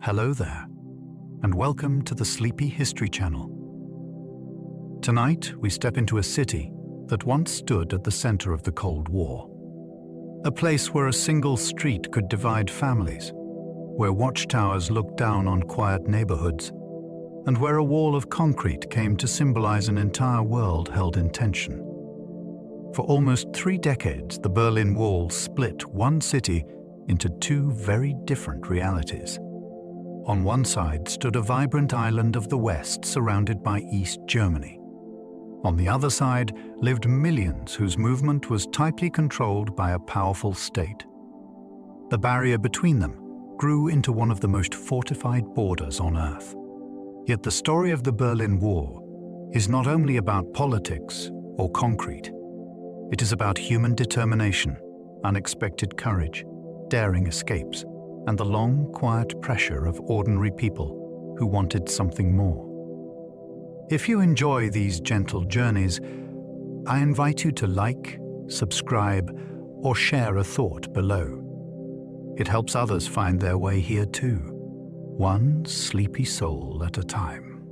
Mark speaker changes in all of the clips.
Speaker 1: Hello there, and welcome to the Sleepy History Channel. Tonight, we step into a city that once stood at the center of the Cold War. A place where a single street could divide families, where watchtowers looked down on quiet neighborhoods, and where a wall of concrete came to symbolize an entire world held in tension. For almost 3 decades, the Berlin Wall split one city into 2 very different realities. On one side stood a vibrant island of the West surrounded by East Germany. On the other side lived millions whose movement was tightly controlled by a powerful state. The barrier between them grew into one of the most fortified borders on Earth. Yet the story of the Berlin Wall is not only about politics or concrete. It is about human determination, unexpected courage, daring escapes, and the long, quiet pressure of ordinary people who wanted something more. If you enjoy these gentle journeys, I invite you to like, subscribe, or share a thought below. It helps others find their way here too, one sleepy soul at a time.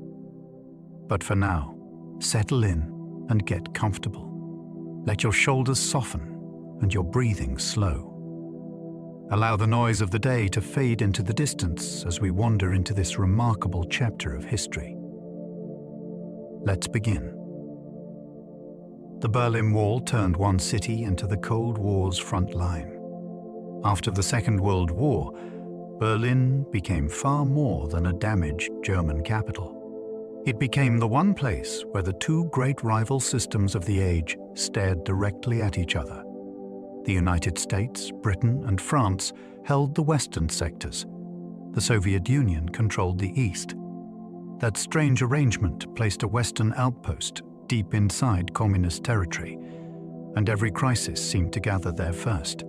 Speaker 1: But for now, settle in and get comfortable. Let your shoulders soften and your breathing slow. Allow the noise of the day to fade into the distance as we wander into this remarkable chapter of history. Let's begin. The Berlin Wall turned one city into the Cold War's front line. After the Second World War, Berlin became far more than a damaged German capital. It became the one place where the 2 great rival systems of the age stared directly at each other. The United States, Britain, and France held the western sectors. The Soviet Union controlled the east. That strange arrangement placed a western outpost deep inside communist territory, and every crisis seemed to gather there first.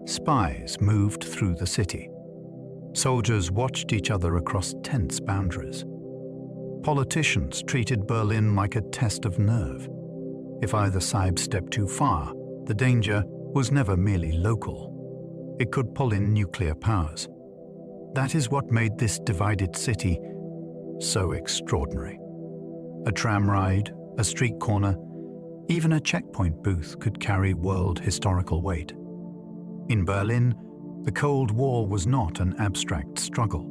Speaker 1: Spies moved through the city. Soldiers watched each other across tense boundaries. Politicians treated Berlin like a test of nerve. If either side stepped too far, the danger was never merely local. It could pull in nuclear powers. That is what made this divided city so extraordinary. A tram ride, a street corner, even a checkpoint booth could carry world historical weight. In Berlin, the Cold War was not an abstract struggle.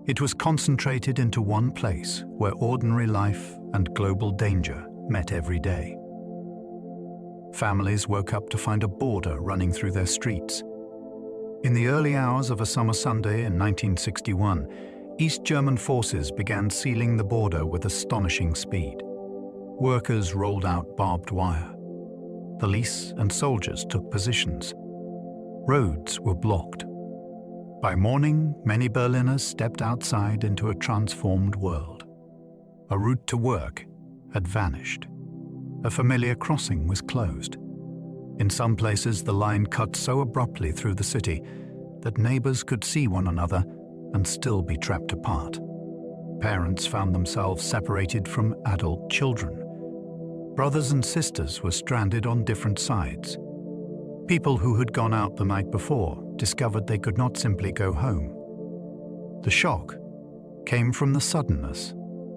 Speaker 1: It was concentrated into one place where ordinary life and global danger met every day. Families woke up to find a border running through their streets. In the early hours of a summer Sunday in 1961, East German forces began sealing the border with astonishing speed. Workers rolled out barbed wire. Police and soldiers took positions. Roads were blocked. By morning, many Berliners stepped outside into a transformed world. A route to work had vanished. A familiar crossing was closed. In some places, the line cut so abruptly through the city that neighbors could see one another and still be trapped apart. Parents found themselves separated from adult children. Brothers and sisters were stranded on different sides. People who had gone out the night before discovered they could not simply go home. The shock came from the suddenness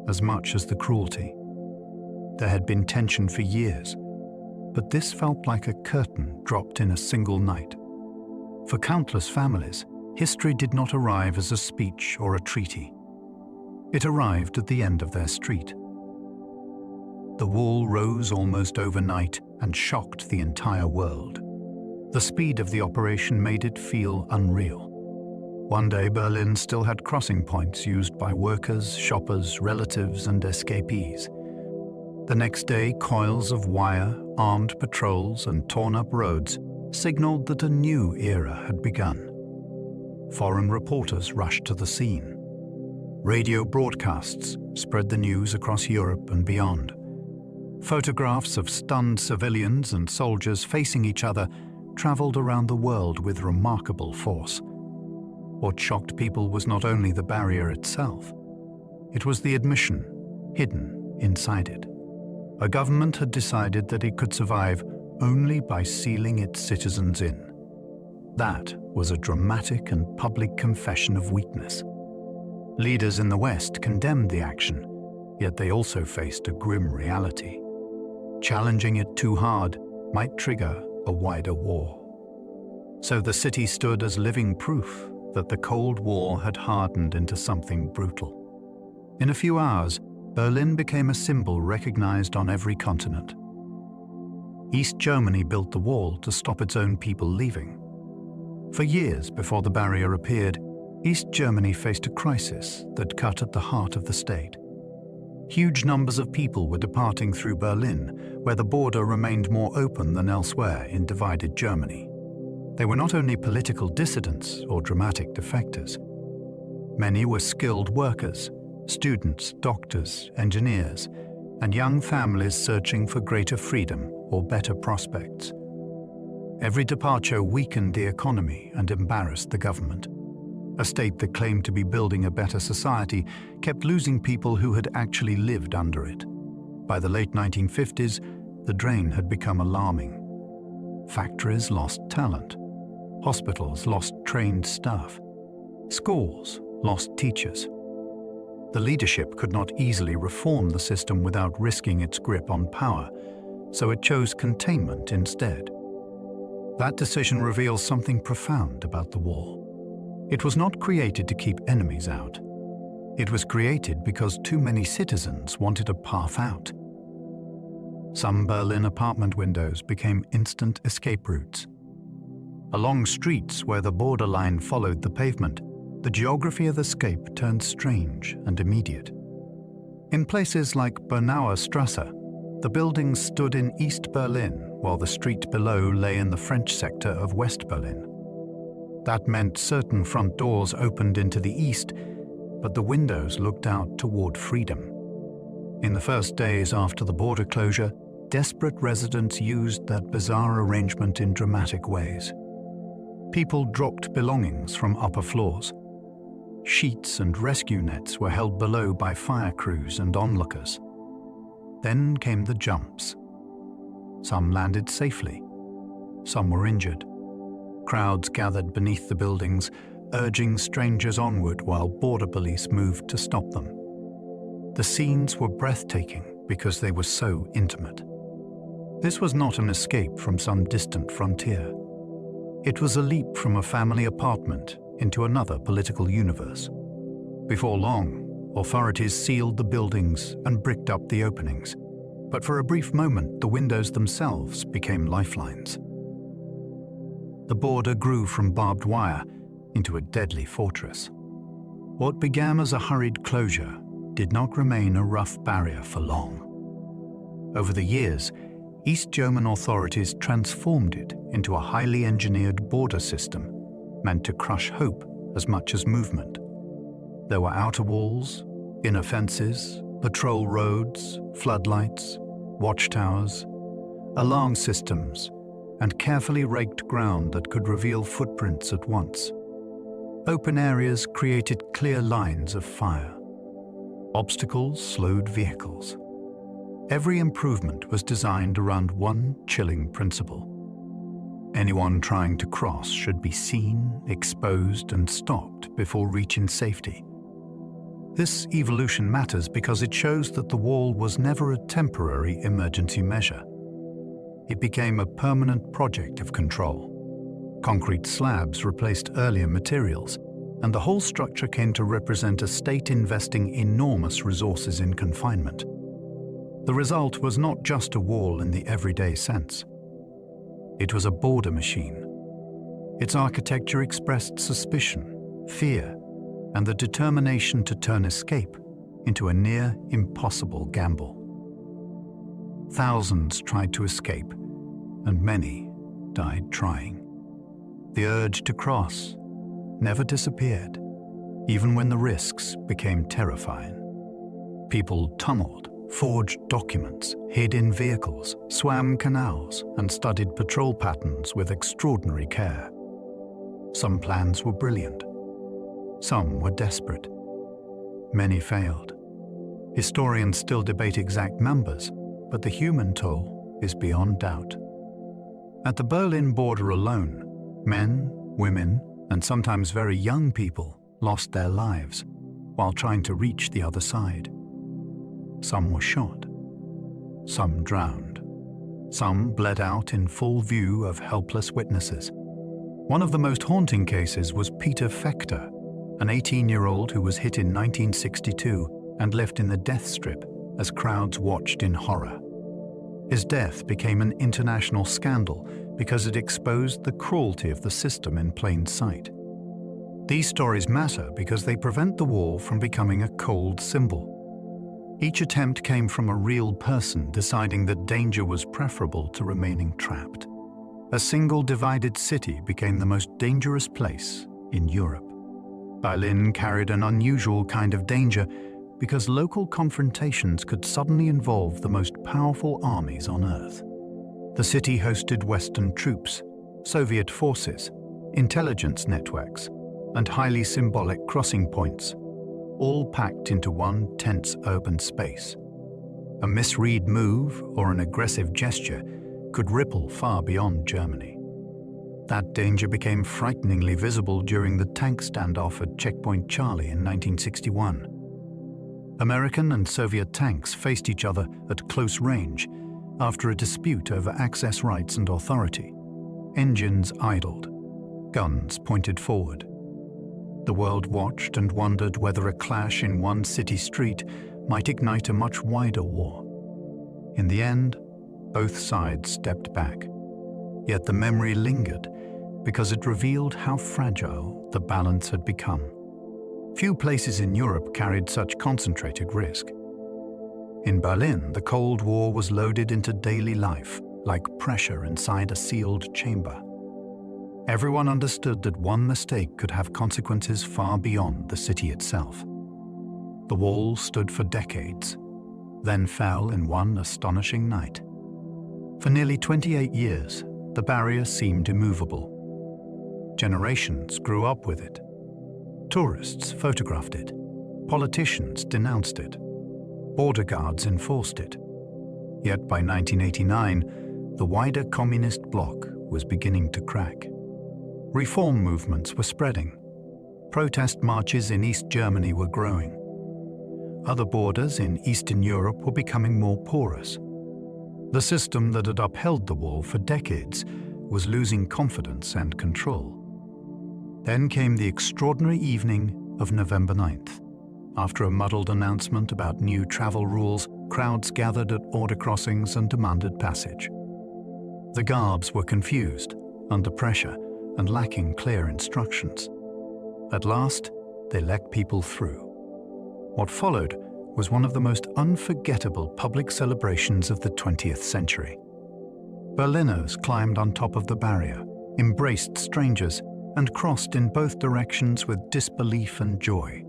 Speaker 1: as much as the cruelty. There had been tension for years, but this felt like a curtain dropped in a single night. For countless families, history did not arrive as a speech or a treaty. It arrived at the end of their street. The wall rose almost overnight and shocked the entire world. The speed of the operation made it feel unreal. One day, Berlin still had crossing points used by workers, shoppers, relatives, and escapees. The next day, coils of wire, armed patrols, and torn-up roads signaled that a new era had begun. Foreign reporters rushed to the scene. Radio broadcasts spread the news across Europe and beyond. Photographs of stunned civilians and soldiers facing each other traveled around the world with remarkable force. What shocked people was not only the barrier itself, it was the admission hidden inside it. A government had decided that it could survive only by sealing its citizens in. That was a dramatic and public confession of weakness. Leaders in the West condemned the action, yet they also faced a grim reality. Challenging it too hard might trigger a wider war. So the city stood as living proof that the Cold War had hardened into something brutal. In a few hours, Berlin became a symbol recognized on every continent. East Germany built the wall to stop its own people leaving. For years before the barrier appeared, East Germany faced a crisis that cut at the heart of the state. Huge numbers of people were departing through Berlin, where the border remained more open than elsewhere in divided Germany. They were not only political dissidents or dramatic defectors. Many were skilled workers, students, doctors, engineers, and young families searching for greater freedom or better prospects. Every departure weakened the economy and embarrassed the government. A state that claimed to be building a better society kept losing people who had actually lived under it. By the late 1950s, the drain had become alarming. Factories lost talent. Hospitals lost trained staff. Schools lost teachers. The leadership could not easily reform the system without risking its grip on power, so it chose containment instead. That decision reveals something profound about the wall. It was not created to keep enemies out. It was created because too many citizens wanted a path out. Some Berlin apartment windows became instant escape routes. Along streets where the borderline followed the pavement, the geography of escape turned strange and immediate. In places like Bernauer Strasse, the buildings stood in East Berlin, while the street below lay in the French sector of West Berlin. That meant certain front doors opened into the east, but the windows looked out toward freedom. In the first days after the border closure, desperate residents used that bizarre arrangement in dramatic ways. People dropped belongings from upper floors. Sheets and rescue nets were held below by fire crews and onlookers. Then came the jumps. Some landed safely. Some were injured. Crowds gathered beneath the buildings, urging strangers onward while border police moved to stop them. The scenes were breathtaking because they were so intimate. This was not an escape from some distant frontier. It was a leap from a family apartment into another political universe. Before long, authorities sealed the buildings and bricked up the openings. But for a brief moment, the windows themselves became lifelines. The border grew from barbed wire into a deadly fortress. What began as a hurried closure did not remain a rough barrier for long. Over the years, East German authorities transformed it into a highly engineered border system meant to crush hope as much as movement. There were outer walls, inner fences, patrol roads, floodlights, watchtowers, alarm systems, and carefully raked ground that could reveal footprints at once. Open areas created clear lines of fire. Obstacles slowed vehicles. Every improvement was designed around one chilling principle. Anyone trying to cross should be seen, exposed, and stopped before reaching safety. This evolution matters because it shows that the wall was never a temporary emergency measure. It became a permanent project of control. Concrete slabs replaced earlier materials, and the whole structure came to represent a state investing enormous resources in confinement. The result was not just a wall in the everyday sense. It was a border machine. Its architecture expressed suspicion, fear, and the determination to turn escape into a near impossible gamble. Thousands tried to escape, and many died trying. The urge to cross never disappeared, even when the risks became terrifying. People tunneled, forged documents, hid in vehicles, swam canals, and studied patrol patterns with extraordinary care. Some plans were brilliant. Some were desperate. Many failed. Historians still debate exact numbers, but the human toll is beyond doubt. At the Berlin border alone, men, Women, and sometimes very young people, lost their lives while trying to reach the other side. Some were shot. Some drowned. Some bled out in full view of helpless witnesses. One of the most haunting cases was Peter Fechter, an 18-year-old who was hit in 1962 and left in the death strip as crowds watched in horror. His death became an international scandal because it exposed the cruelty of the system in plain sight. These stories matter because they prevent the wall from becoming a cold symbol. Each attempt came from a real person deciding that danger was preferable to remaining trapped. A single divided city became the most dangerous place in Europe. Berlin carried an unusual kind of danger because local confrontations could suddenly involve the most powerful armies on Earth. The city hosted Western troops, Soviet forces, intelligence networks, and highly symbolic crossing points, all packed into one tense urban space. A misread move or an aggressive gesture could ripple far beyond Germany. That danger became frighteningly visible during the tank standoff at Checkpoint Charlie in 1961. American and Soviet tanks faced each other at close range after a dispute over access rights and authority. Engines idled, guns pointed forward. The world watched and wondered whether a clash in one city street might ignite a much wider war. In the end, both sides stepped back. Yet the memory lingered because it revealed how fragile the balance had become. Few places in Europe carried such concentrated risk. In Berlin, the Cold War was loaded into daily life like pressure inside a sealed chamber. Everyone understood that one mistake could have consequences far beyond the city itself. The wall stood for decades, then fell in one astonishing night. For nearly 28 years, the barrier seemed immovable. Generations grew up with it. Tourists photographed it. Politicians denounced it. Border guards enforced it. Yet by 1989, the wider communist bloc was beginning to crack. Reform movements were spreading. Protest marches in East Germany were growing. Other borders in Eastern Europe were becoming more porous. The system that had upheld the wall for decades was losing confidence and control. Then came the extraordinary evening of November 9th. After a muddled announcement about new travel rules, crowds gathered at border crossings and demanded passage. The guards were confused, under pressure, and lacking clear instructions. At last, they let people through. What followed was one of the most unforgettable public celebrations of the 20th century. Berliners climbed on top of the barrier, embraced strangers, and crossed in both directions with disbelief and joy.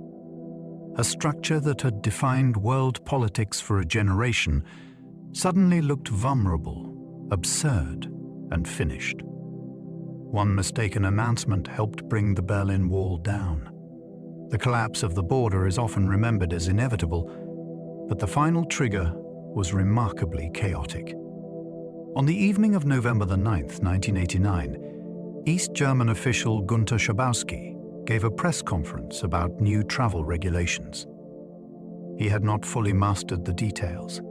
Speaker 1: A structure that had defined world politics for a generation suddenly looked vulnerable, absurd, and finished. One mistaken announcement helped bring the Berlin Wall down. The collapse of the border is often remembered as inevitable, but the final trigger was remarkably chaotic. On the evening of November the 9th, 1989, East German official Günther Schabowski gave a press conference about new travel regulations. He had not fully mastered the details.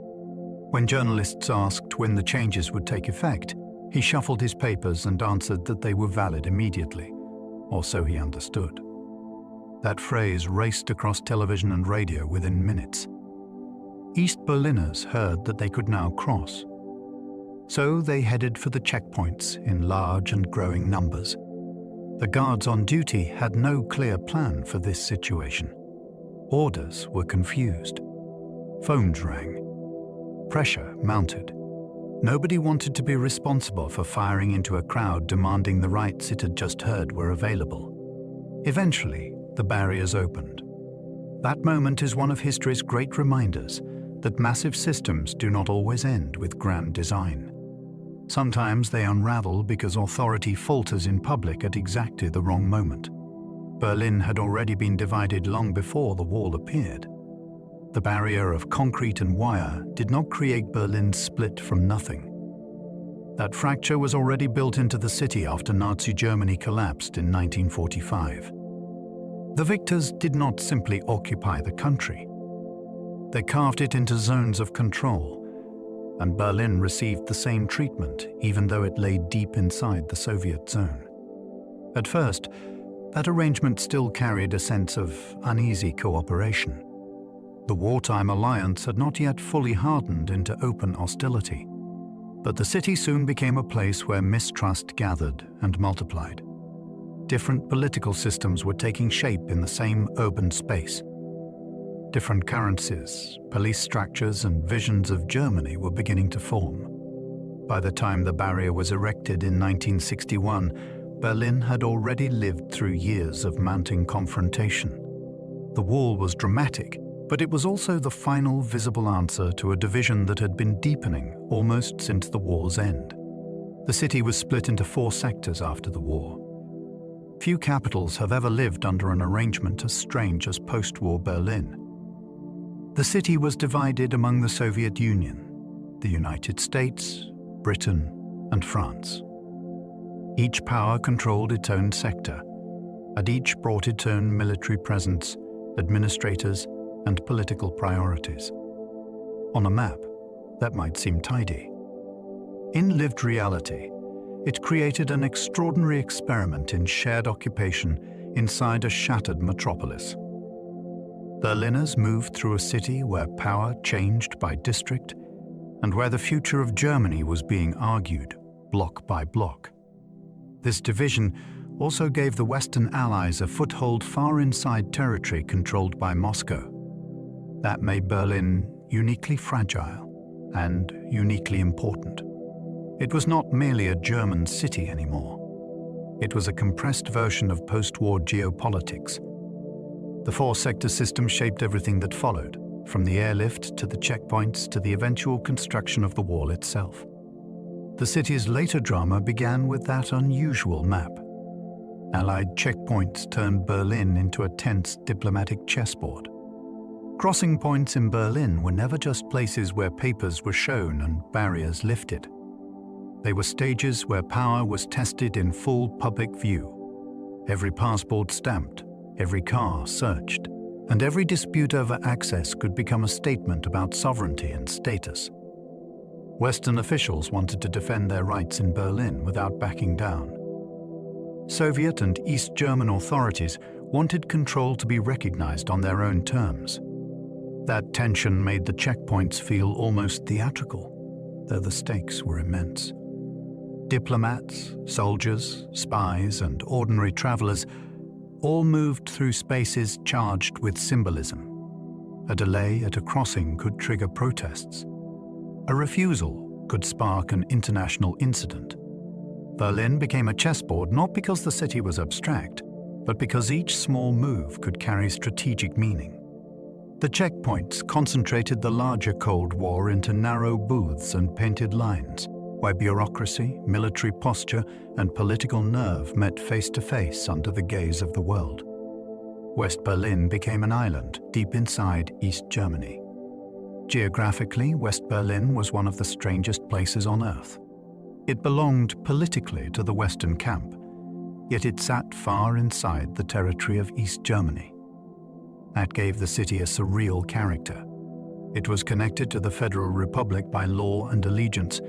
Speaker 1: When journalists asked when the changes would take effect, he shuffled his papers and answered that they were valid immediately, or so he understood. That phrase raced across television and radio within minutes. East Berliners heard that they could now cross. So they headed for the checkpoints in large and growing numbers. The guards on duty had no clear plan for this situation. Orders were confused. Phones rang. Pressure mounted. Nobody wanted to be responsible for firing into a crowd demanding the rights it had just heard were available. Eventually, the barriers opened. That moment is one of history's great reminders that massive systems do not always end with grand design. Sometimes they unravel because authority falters in public at exactly the wrong moment. Berlin had already been divided long before the wall appeared. The barrier of concrete and wire did not create Berlin's split from nothing. That fracture was already built into the city after Nazi Germany collapsed in 1945. The victors did not simply occupy the country. They carved it into zones of control, and Berlin received the same treatment even though it lay deep inside the Soviet zone. At first, that arrangement still carried a sense of uneasy cooperation. The wartime alliance had not yet fully hardened into open hostility, but the city soon became a place where mistrust gathered and multiplied. Different political systems were taking shape in the same urban space. Different currencies, police structures, and visions of Germany were beginning to form. By the time the barrier was erected in 1961, Berlin had already lived through years of mounting confrontation. The wall was dramatic, but it was also the final visible answer to a division that had been deepening almost since the war's end. The city was split into 4 sectors after the war. Few capitals have ever lived under an arrangement as strange as post-war Berlin. The city was divided among the Soviet Union, the United States, Britain, and France. Each power controlled its own sector, and each brought its own military presence, administrators, and political priorities. On a map, that might seem tidy. In lived reality, it created an extraordinary experiment in shared occupation inside a shattered metropolis. Berliners moved through a city where power changed by district and where the future of Germany was being argued, block by block. This division also gave the Western Allies a foothold far inside territory controlled by Moscow. That made Berlin uniquely fragile and uniquely important. It was not merely a German city anymore. It was a compressed version of post-war geopolitics. The 4-sector system shaped everything that followed, from the airlift to the checkpoints to the eventual construction of the wall itself. The city's later drama began with that unusual map. Allied checkpoints turned Berlin into a tense diplomatic chessboard. Crossing points in Berlin were never just places where papers were shown and barriers lifted. They were stages where power was tested in full public view. Every passport stamped, every car searched, and every dispute over access could become a statement about sovereignty and status. Western officials wanted to defend their rights in Berlin without backing down. Soviet and East German authorities wanted control to be recognized on their own terms. That tension made the checkpoints feel almost theatrical, though the stakes were immense. Diplomats, soldiers, spies, and ordinary travelers all moved through spaces charged with symbolism. A delay at a crossing could trigger protests. A refusal could spark an international incident. Berlin became a chessboard not because the city was abstract, but because each small move could carry strategic meaning. The checkpoints concentrated the larger Cold War into narrow booths and painted lines, where bureaucracy, military posture, and political nerve met face-to-face under the gaze of the world. West Berlin became an island deep inside East Germany. Geographically, West Berlin was one of the strangest places on Earth. It belonged politically to the Western camp, yet it sat far inside the territory of East Germany. That gave the city a surreal character. It was connected to the Federal Republic by law and allegiance,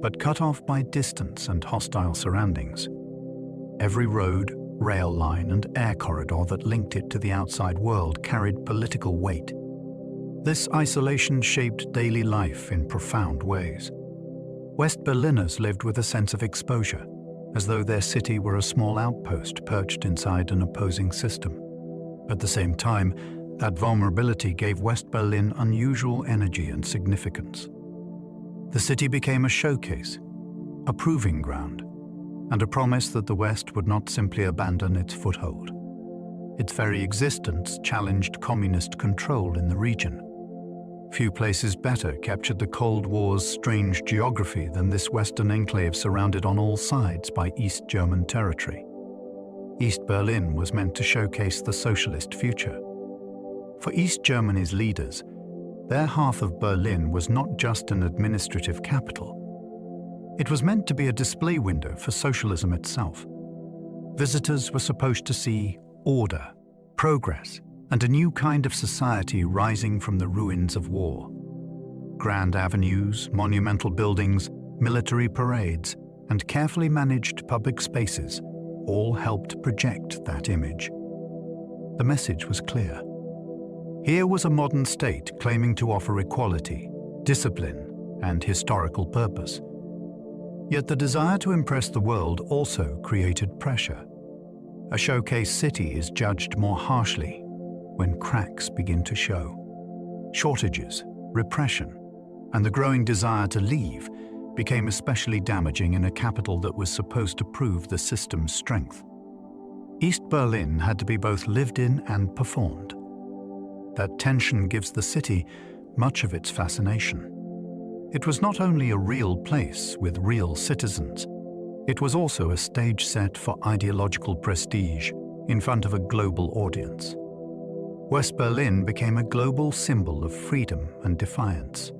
Speaker 1: but cut off by distance and hostile surroundings. Every road, rail line, and air corridor that linked it to the outside world carried political weight. This isolation shaped daily life in profound ways. West Berliners lived with a sense of exposure, as though their city were a small outpost perched inside an opposing system. At the same time, that vulnerability gave West Berlin unusual energy and significance. The city became a showcase, a proving ground, and a promise that the West would not simply abandon its foothold. Its very existence challenged communist control in the region. Few places better captured the Cold War's strange geography than this Western enclave surrounded on all sides by East German territory. East Berlin was meant to showcase the socialist future. For East Germany's leaders, their half of Berlin was not just an administrative capital. It was meant to be a display window for socialism itself. Visitors were supposed to see order, progress, and a new kind of society rising from the ruins of war. Grand avenues, monumental buildings, military parades, and carefully managed public spaces all helped project that image. The message was clear. Here was a modern state claiming to offer equality, discipline, and historical purpose. Yet the desire to impress the world also created pressure. A showcase city is judged more harshly when cracks begin to show. Shortages, repression, and the growing desire to leave became especially damaging in a capital that was supposed to prove the system's strength. East Berlin had to be both lived in and performed. That tension gives the city much of its fascination. It was not only a real place with real citizens, it was also a stage set for ideological prestige in front of a global audience. West Berlin became a global symbol of freedom and defiance.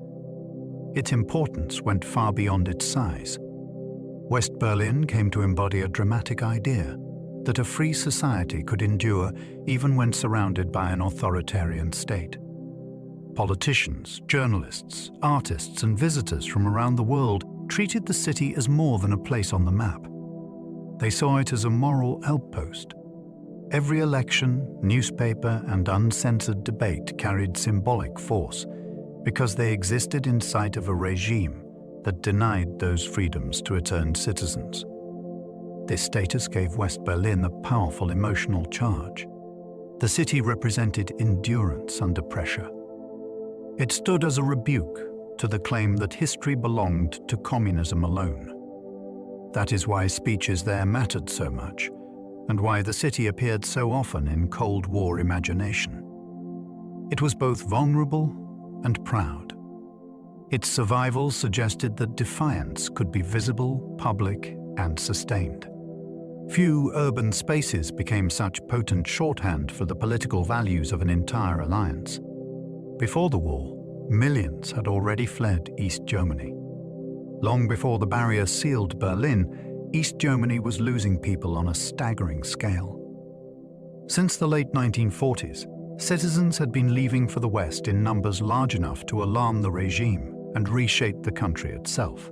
Speaker 1: Its importance went far beyond its size. West Berlin came to embody a dramatic idea that a free society could endure even when surrounded by an authoritarian state. Politicians, journalists, artists, and visitors from around the world treated the city as more than a place on the map. They saw it as a moral outpost. Every election, newspaper, and uncensored debate carried symbolic force because they existed in sight of a regime that denied those freedoms to its own citizens. This status gave West Berlin a powerful emotional charge. The city represented endurance under pressure. It stood as a rebuke to the claim that history belonged to communism alone. That is why speeches there mattered so much, and why the city appeared so often in Cold War imagination. It was both vulnerable and proud. Its survival suggested that defiance could be visible, public, and sustained. Few urban spaces became such potent shorthand for the political values of an entire alliance. Before the war, millions had already fled East Germany. Long before the barrier sealed Berlin, East Germany was losing people on a staggering scale. Since the late 1940s, citizens had been leaving for the West in numbers large enough to alarm the regime and reshape the country itself.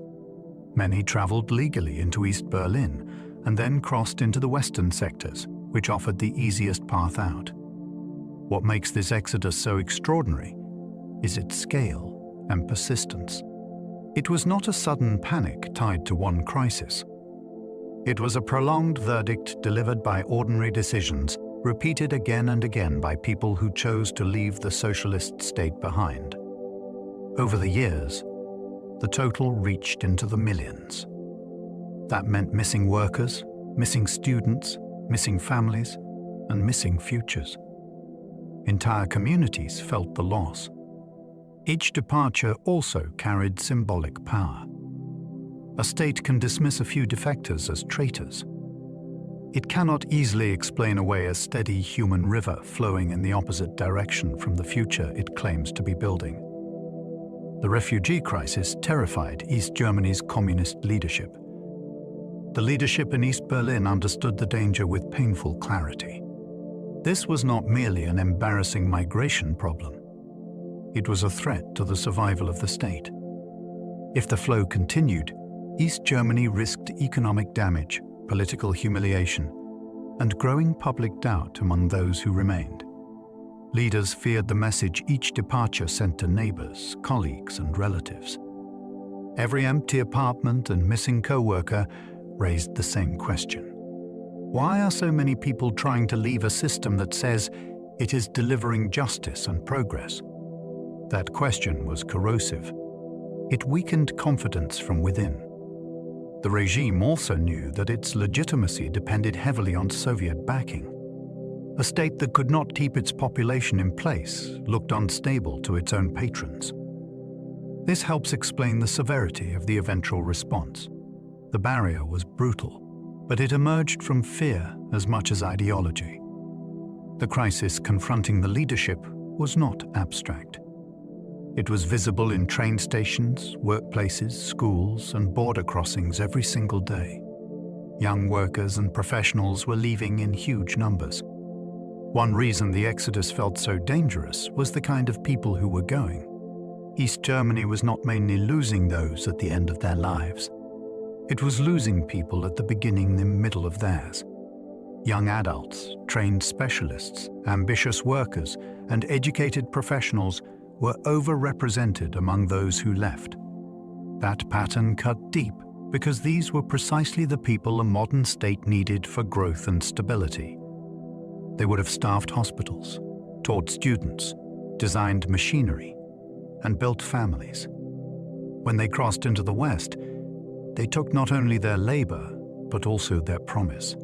Speaker 1: Many traveled legally into East Berlin and then crossed into the western sectors, which offered the easiest path out. What makes this exodus so extraordinary is its scale and persistence. It was not a sudden panic tied to one crisis. It was a prolonged verdict delivered by ordinary decisions, repeated again and again by people who chose to leave the socialist state behind. Over the years, the total reached into the millions. That meant missing workers, missing students, missing families, and missing futures. Entire communities felt the loss. Each departure also carried symbolic power. A state can dismiss a few defectors as traitors. It cannot easily explain away a steady human river flowing in the opposite direction from the future it claims to be building. The refugee crisis terrified East Germany's communist leadership. The leadership in East Berlin understood the danger with painful clarity. This was not merely an embarrassing migration problem. It was a threat to the survival of the state. If the flow continued, East Germany risked economic damage, political humiliation, and growing public doubt among those who remained. Leaders feared the message each departure sent to neighbors, colleagues, and relatives. Every empty apartment and missing co-worker raised the same question. Why are so many people trying to leave a system that says it is delivering justice and progress? That question was corrosive. It weakened confidence from within. The regime also knew that its legitimacy depended heavily on Soviet backing. A state that could not keep its population in place looked unstable to its own patrons. This helps explain the severity of the eventual response. The barrier was brutal, but it emerged from fear as much as ideology. The crisis confronting the leadership was not abstract. It was visible in train stations, workplaces, schools, and border crossings every single day. Young workers and professionals were leaving in huge numbers. One reason the exodus felt so dangerous was the kind of people who were going. East Germany was not mainly losing those at the end of their lives. It was losing people at the beginning and middle of theirs. Young adults, trained specialists, ambitious workers, and educated professionals were overrepresented among those who left. That pattern cut deep because these were precisely the people a modern state needed for growth and stability. They would have staffed hospitals, taught students, designed machinery, and built families. When they crossed into the West, they took not only their labor, but also their promise.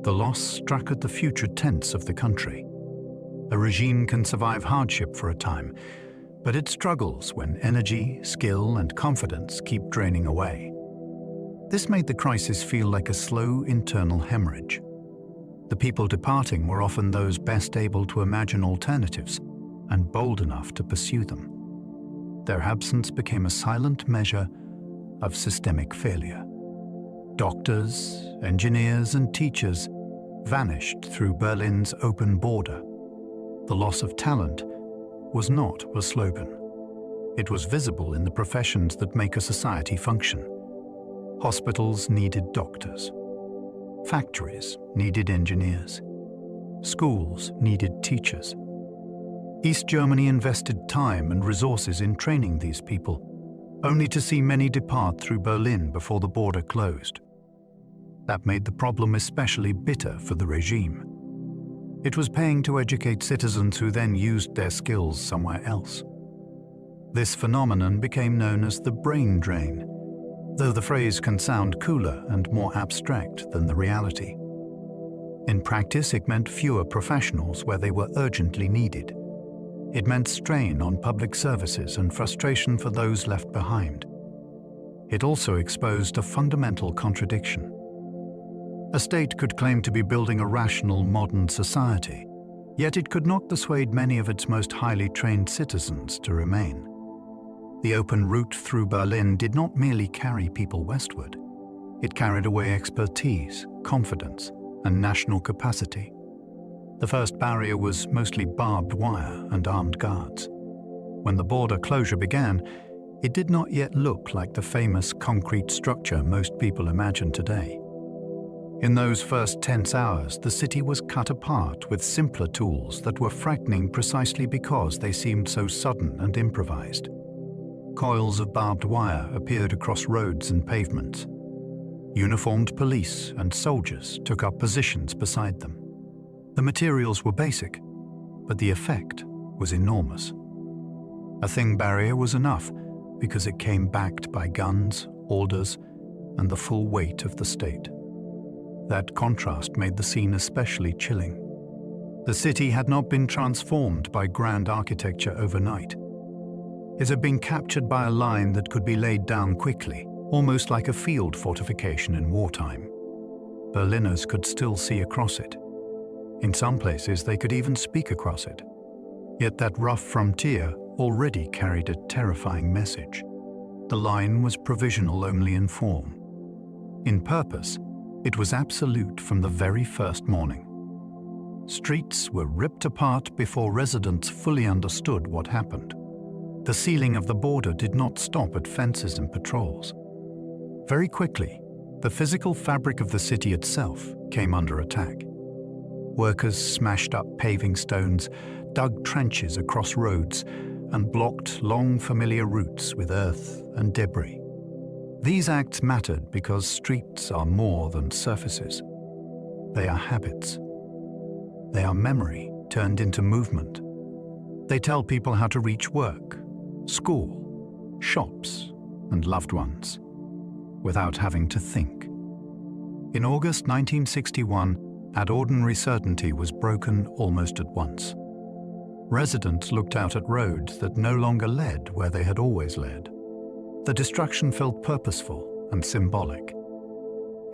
Speaker 1: The loss struck at the future tense of the country. A regime can survive hardship for a time, but it struggles when energy, skill, and confidence keep draining away. This made the crisis feel like a slow internal hemorrhage. The people departing were often those best able to imagine alternatives and bold enough to pursue them. Their absence became a silent measure of systemic failure. Doctors, engineers, and teachers vanished through Berlin's open border. The loss of talent was not a slogan. It was visible in the professions that make a society function. Hospitals needed doctors. Factories needed engineers. Schools needed teachers. East Germany invested time and resources in training these people, only to see many depart through Berlin before the border closed. That made the problem especially bitter for the regime. It was paying to educate citizens who then used their skills somewhere else. This phenomenon became known as the brain drain, though the phrase can sound cooler and more abstract than the reality. In practice, it meant fewer professionals where they were urgently needed. It meant strain on public services and frustration for those left behind. It also exposed a fundamental contradiction. A state could claim to be building a rational modern society, yet it could not dissuade many of its most highly trained citizens to remain. The open route through Berlin did not merely carry people westward. It carried away expertise, confidence, and national capacity. The first barrier was mostly barbed wire and armed guards. When the border closure began, it did not yet look like the famous concrete structure most people imagine today. In those first tense hours, the city was cut apart with simpler tools that were frightening precisely because they seemed so sudden and improvised. Coils of barbed wire appeared across roads and pavements. Uniformed police and soldiers took up positions beside them. The materials were basic, but the effect was enormous. A thin barrier was enough because it came backed by guns, orders, and the full weight of the state. That contrast made the scene especially chilling. The city had not been transformed by grand architecture overnight. It had been captured by a line that could be laid down quickly, almost like a field fortification in wartime. Berliners could still see across it. In some places, they could even speak across it. Yet that rough frontier already carried a terrifying message. The line was provisional only in form. In purpose, it was absolute from the very first morning. Streets were ripped apart before residents fully understood what happened. The sealing of the border did not stop at fences and patrols. Very quickly, the physical fabric of the city itself came under attack. Workers smashed up paving stones, dug trenches across roads, and blocked long familiar routes with earth and debris. These acts mattered because streets are more than surfaces. They are habits. They are memory turned into movement. They tell people how to reach work, school, shops, and loved ones, without having to think. In August 1961, that ordinary certainty was broken almost at once. Residents looked out at roads that no longer led where they had always led. The destruction felt purposeful and symbolic.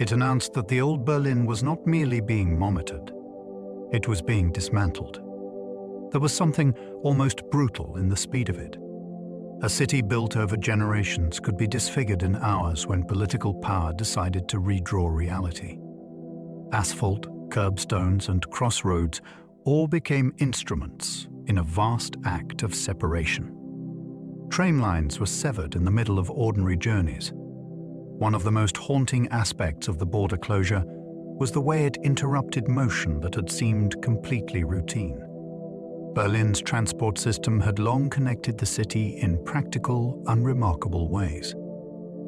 Speaker 1: It announced that the old Berlin was not merely being monitored, it was being dismantled. There was something almost brutal in the speed of it. A city built over generations could be disfigured in hours when political power decided to redraw reality. Asphalt, curbstones, and crossroads all became instruments in a vast act of separation. Train lines were severed in the middle of ordinary journeys. One of the most haunting aspects of the border closure was the way it interrupted motion that had seemed completely routine. Berlin's transport system had long connected the city in practical, unremarkable ways.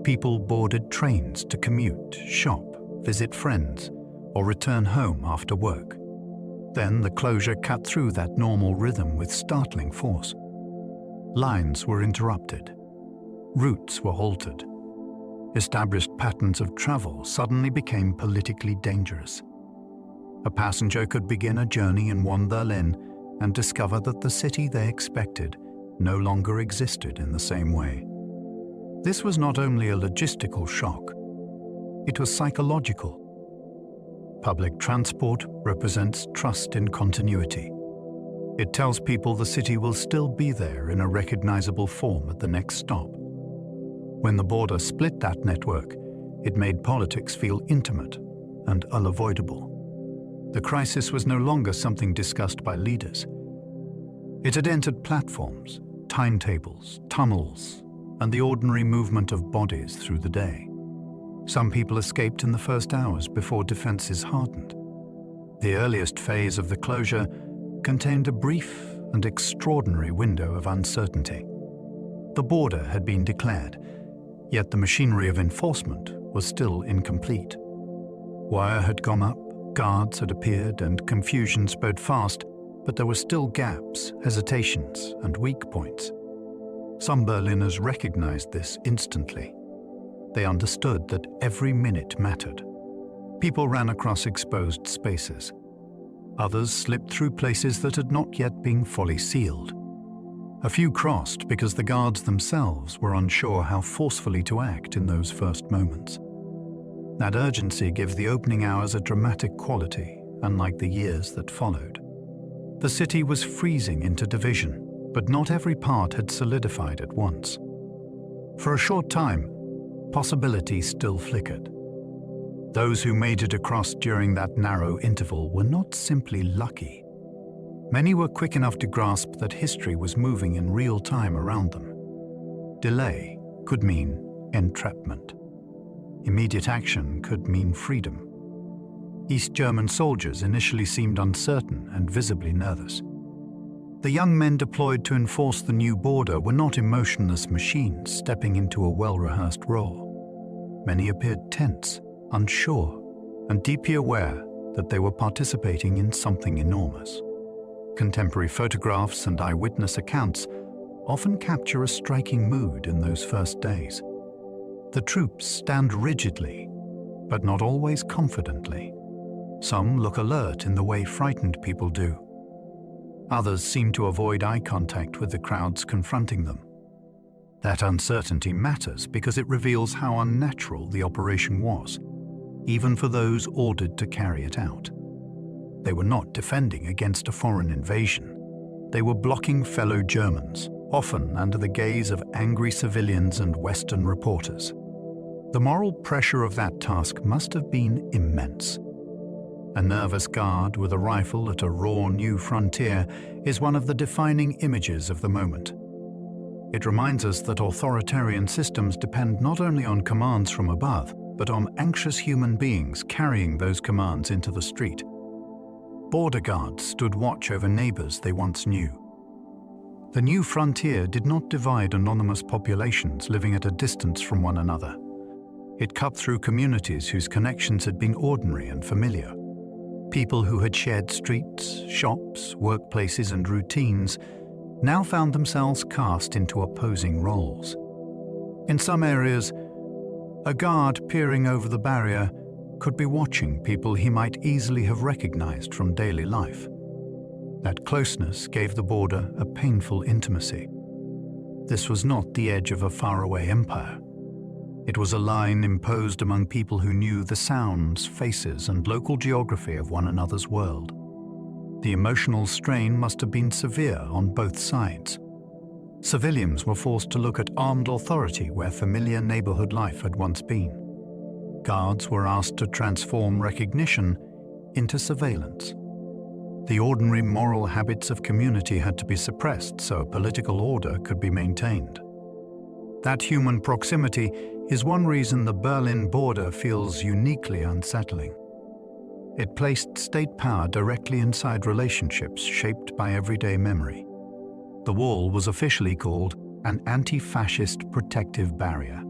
Speaker 1: People boarded trains to commute, shop, visit friends, or return home after work. Then the closure cut through that normal rhythm with startling force. Lines were interrupted. Routes were halted. Established patterns of travel suddenly became politically dangerous. A passenger could begin a journey in one Berlin and discover that the city they expected no longer existed in the same way. This was not only a logistical shock, it was psychological. Public transport represents trust in continuity. It tells people the city will still be there in a recognizable form at the next stop. When the border split that network, it made politics feel intimate and unavoidable. The crisis was no longer something discussed by leaders. It had entered platforms, timetables, tunnels, and the ordinary movement of bodies through the day. Some people escaped in the first hours before defenses hardened. The earliest phase of the closure contained a brief and extraordinary window of uncertainty. The border had been declared, yet the machinery of enforcement was still incomplete. Wire had gone up, guards had appeared, and confusion spread fast, but there were still gaps, hesitations, and weak points. Some Berliners recognized this instantly. They understood that every minute mattered. People ran across exposed spaces. Others slipped through places that had not yet been fully sealed. A few crossed because the guards themselves were unsure how forcefully to act in those first moments. That urgency gave the opening hours a dramatic quality, unlike the years that followed. The city was freezing into division, but not every part had solidified at once. For a short time, possibility still flickered. Those who made it across during that narrow interval were not simply lucky. Many were quick enough to grasp that history was moving in real time around them. Delay could mean entrapment. Immediate action could mean freedom. East German soldiers initially seemed uncertain and visibly nervous. The young men deployed to enforce the new border were not emotionless machines stepping into a well-rehearsed role. Many appeared tense, unsure, and deeply aware that they were participating in something enormous. Contemporary photographs and eyewitness accounts often capture a striking mood in those first days. The troops stand rigidly, but not always confidently. Some look alert in the way frightened people do. Others seem to avoid eye contact with the crowds confronting them. That uncertainty matters because it reveals how unnatural the operation was, even for those ordered to carry it out. They were not defending against a foreign invasion. They were blocking fellow Germans, often under the gaze of angry civilians and Western reporters. The moral pressure of that task must have been immense. A nervous guard with a rifle at a raw new frontier is one of the defining images of the moment. It reminds us that authoritarian systems depend not only on commands from above, but on anxious human beings carrying those commands into the street. Border guards stood watch over neighbors they once knew. The new frontier did not divide anonymous populations living at a distance from one another. It cut through communities whose connections had been ordinary and familiar. People who had shared streets, shops, workplaces, and routines now found themselves cast into opposing roles. In some areas, a guard peering over the barrier could be watching people he might easily have recognized from daily life. That closeness gave the border a painful intimacy. This was not the edge of a faraway empire. It was a line imposed among people who knew the sounds, faces, and local geography of one another's world. The emotional strain must have been severe on both sides. Civilians were forced to look at armed authority where familiar neighborhood life had once been. Guards were asked to transform recognition into surveillance. The ordinary moral habits of community had to be suppressed so political order could be maintained. That human proximity is one reason the Berlin border feels uniquely unsettling. It placed state power directly inside relationships shaped by everyday memory. The wall was officially called an anti-fascist protective barrier.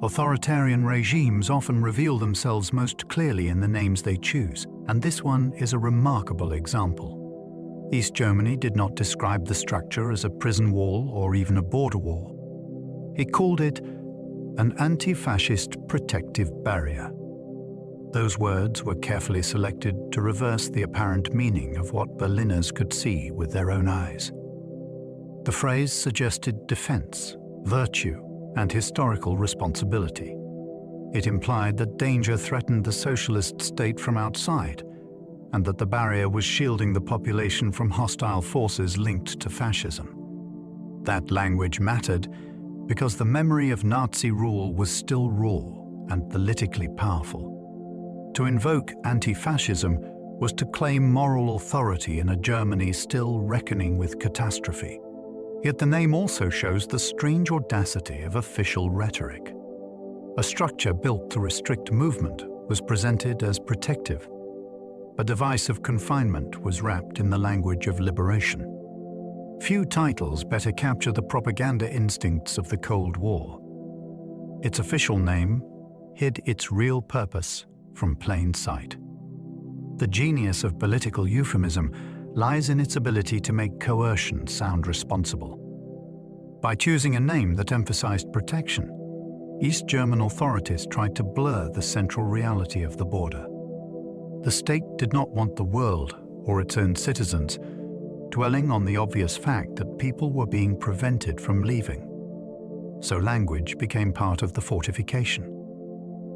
Speaker 1: Authoritarian regimes often reveal themselves most clearly in the names they choose, and this one is a remarkable example. East Germany did not describe the structure as a prison wall or even a border wall. It called it an anti-fascist protective barrier. Those words were carefully selected to reverse the apparent meaning of what Berliners could see with their own eyes. The phrase suggested defense, virtue, and historical responsibility. It implied that danger threatened the socialist state from outside, and that the barrier was shielding the population from hostile forces linked to fascism. That language mattered because the memory of Nazi rule was still raw and politically powerful. To invoke anti-fascism was to claim moral authority in a Germany still reckoning with catastrophe. Yet the name also shows the strange audacity of official rhetoric. A structure built to restrict movement was presented as protective. A device of confinement was wrapped in the language of liberation. Few titles better capture the propaganda instincts of the Cold War. Its official name hid its real purpose from plain sight. The genius of political euphemism lies in its ability to make coercion sound responsible. By choosing a name that emphasized protection, East German authorities tried to blur the central reality of the border. The state did not want the world, or its own citizens, dwelling on the obvious fact that people were being prevented from leaving. So language became part of the fortification.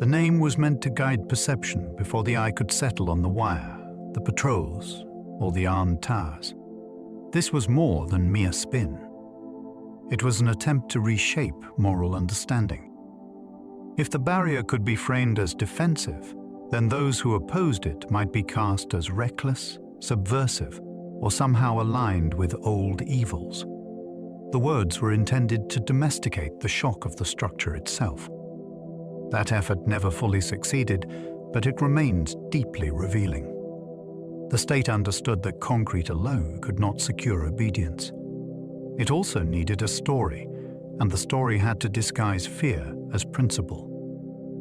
Speaker 1: The name was meant to guide perception before the eye could settle on the wire, the patrols, or the armed towers. This was more than mere spin. It was an attempt to reshape moral understanding. If the barrier could be framed as defensive, then those who opposed it might be cast as reckless, subversive, or somehow aligned with old evils. The words were intended to domesticate the shock of the structure itself. That effort never fully succeeded, but it remains deeply revealing. The state understood that concrete alone could not secure obedience. It also needed a story, and the story had to disguise fear as principle.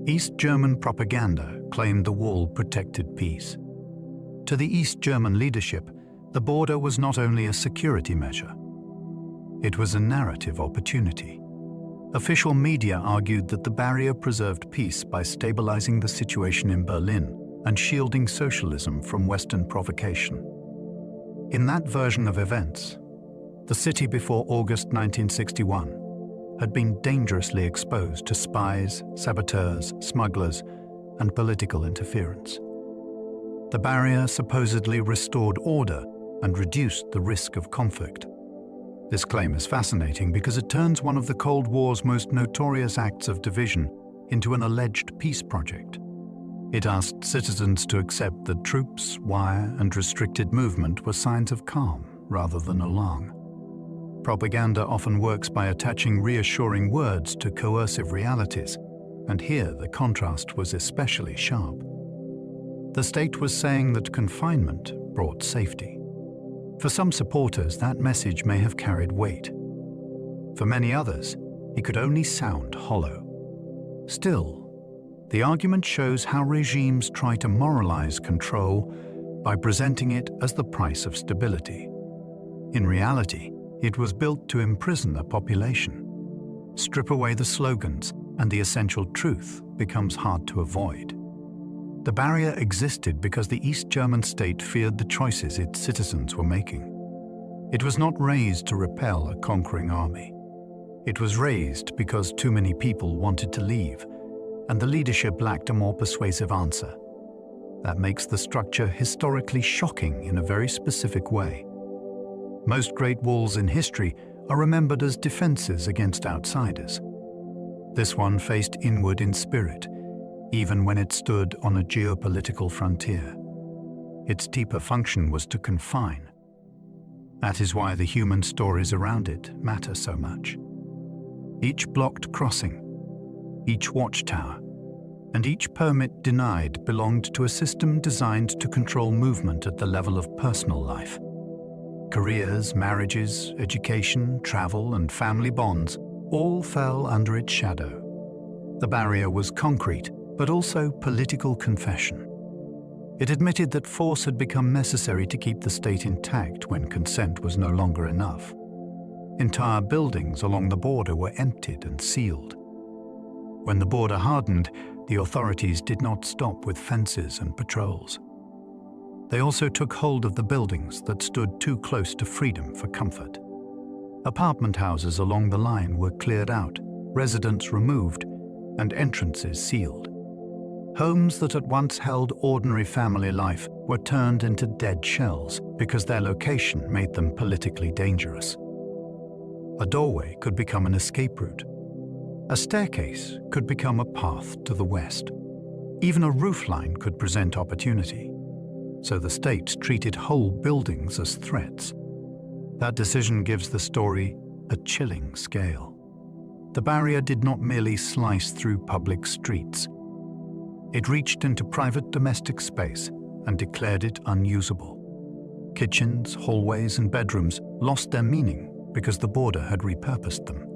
Speaker 1: East German propaganda claimed the wall protected peace. To the East German leadership, the border was not only a security measure. It was a narrative opportunity. Official media argued that the barrier preserved peace by stabilizing the situation in Berlin and shielding socialism from Western provocation. In that version of events, the city before August 1961 had been dangerously exposed to spies, saboteurs, smugglers, and political interference. The barrier supposedly restored order and reduced the risk of conflict. This claim is fascinating because it turns one of the Cold War's most notorious acts of division into an alleged peace project. It asked citizens to accept that troops, wire, and restricted movement were signs of calm rather than alarm. Propaganda often works by attaching reassuring words to coercive realities, and here the contrast was especially sharp. The state was saying that confinement brought safety. For some supporters, that message may have carried weight. For many others, it could only sound hollow. Still, the argument shows how regimes try to moralize control by presenting it as the price of stability. In reality, it was built to imprison a population. Strip away the slogans, and the essential truth becomes hard to avoid. The barrier existed because the East German state feared the choices its citizens were making. It was not raised to repel a conquering army. It was raised because too many people wanted to leave, and the leadership lacked a more persuasive answer. That makes the structure historically shocking in a very specific way. Most great walls in history are remembered as defenses against outsiders. This one faced inward in spirit, even when it stood on a geopolitical frontier. Its deeper function was to confine. That is why the human stories around it matter so much. Each blocked crossing, each watchtower, and each permit denied belonged to a system designed to control movement at the level of personal life. Careers, marriages, education, travel, and family bonds all fell under its shadow. The barrier was concrete, but also political confession. It admitted that force had become necessary to keep the state intact when consent was no longer enough. Entire buildings along the border were emptied and sealed. When the border hardened, the authorities did not stop with fences and patrols. They also took hold of the buildings that stood too close to freedom for comfort. Apartment houses along the line were cleared out, residents removed, and entrances sealed. Homes that had once held ordinary family life were turned into dead shells because their location made them politically dangerous. A doorway could become an escape route. A staircase could become a path to the west. Even a roofline could present opportunity. So the state treated whole buildings as threats. That decision gives the story a chilling scale. The barrier did not merely slice through public streets. It reached into private domestic space and declared it unusable. Kitchens, hallways, and bedrooms lost their meaning because the border had repurposed them.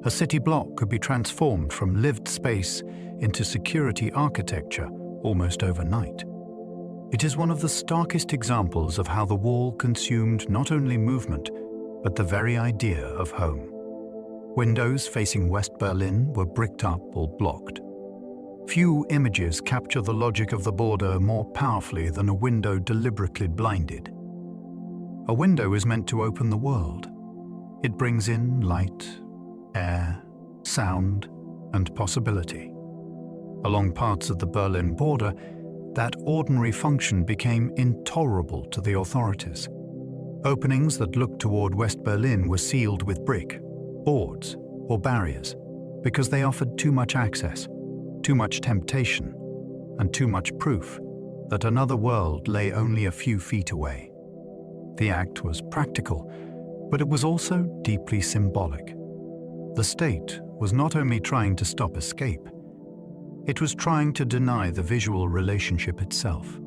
Speaker 1: A city block could be transformed from lived space into security architecture almost overnight. It is one of the starkest examples of how the wall consumed not only movement, but the very idea of home. Windows facing West Berlin were bricked up or blocked. Few images capture the logic of the border more powerfully than a window deliberately blinded. A window is meant to open the world. It brings in light, air, sound, and possibility. Along parts of the Berlin border, that ordinary function became intolerable to the authorities. Openings that looked toward West Berlin were sealed with brick, boards, or barriers because they offered too much access, too much temptation, and too much proof that another world lay only a few feet away. The act was practical, but it was also deeply symbolic. The state was not only trying to stop escape, it was trying to deny the visual relationship itself.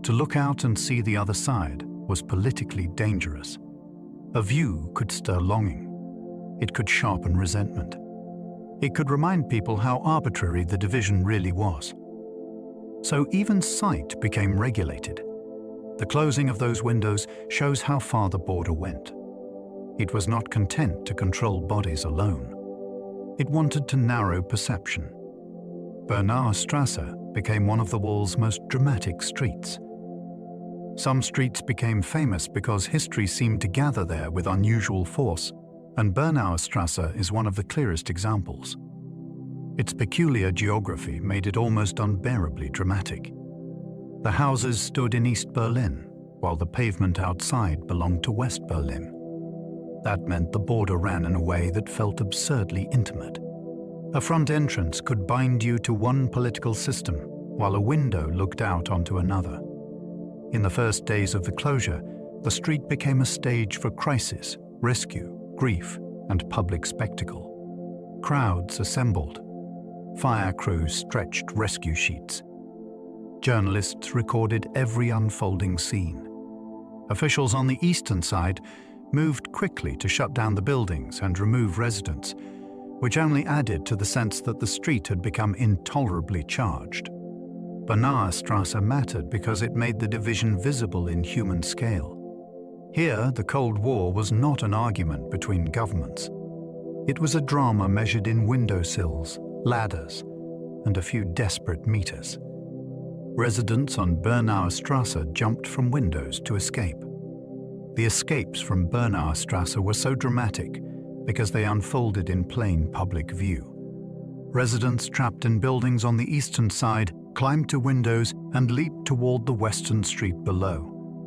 Speaker 1: To look out and see the other side was politically dangerous. A view could stir longing. It could sharpen resentment. It could remind people how arbitrary the division really was. So even sight became regulated. The closing of those windows shows how far the border went. It was not content to control bodies alone. It wanted to narrow perception. Bernauer Strasse became one of the wall's most dramatic streets. Some streets became famous because history seemed to gather there with unusual force, and Bernauer Strasse is one of the clearest examples. Its peculiar geography made it almost unbearably dramatic. The houses stood in East Berlin, while the pavement outside belonged to West Berlin. That meant the border ran in a way that felt absurdly intimate. A front entrance could bind you to one political system, while a window looked out onto another. In the first days of the closure, the street became a stage for crisis, rescue, grief, and public spectacle. Crowds assembled. Fire crews stretched rescue sheets. Journalists recorded every unfolding scene. Officials on the eastern side moved quickly to shut down the buildings and remove residents, which only added to the sense that the street had become intolerably charged. Bernauer Strasse mattered because it made the division visible in human scale. Here, the Cold War was not an argument between governments. It was a drama measured in windowsills, ladders, and a few desperate meters. Residents on Bernauer Strasse jumped from windows to escape. The escapes from Bernauer Strasse were so dramatic because they unfolded in plain public view. Residents trapped in buildings on the eastern side climbed to windows and leaped toward the western street below,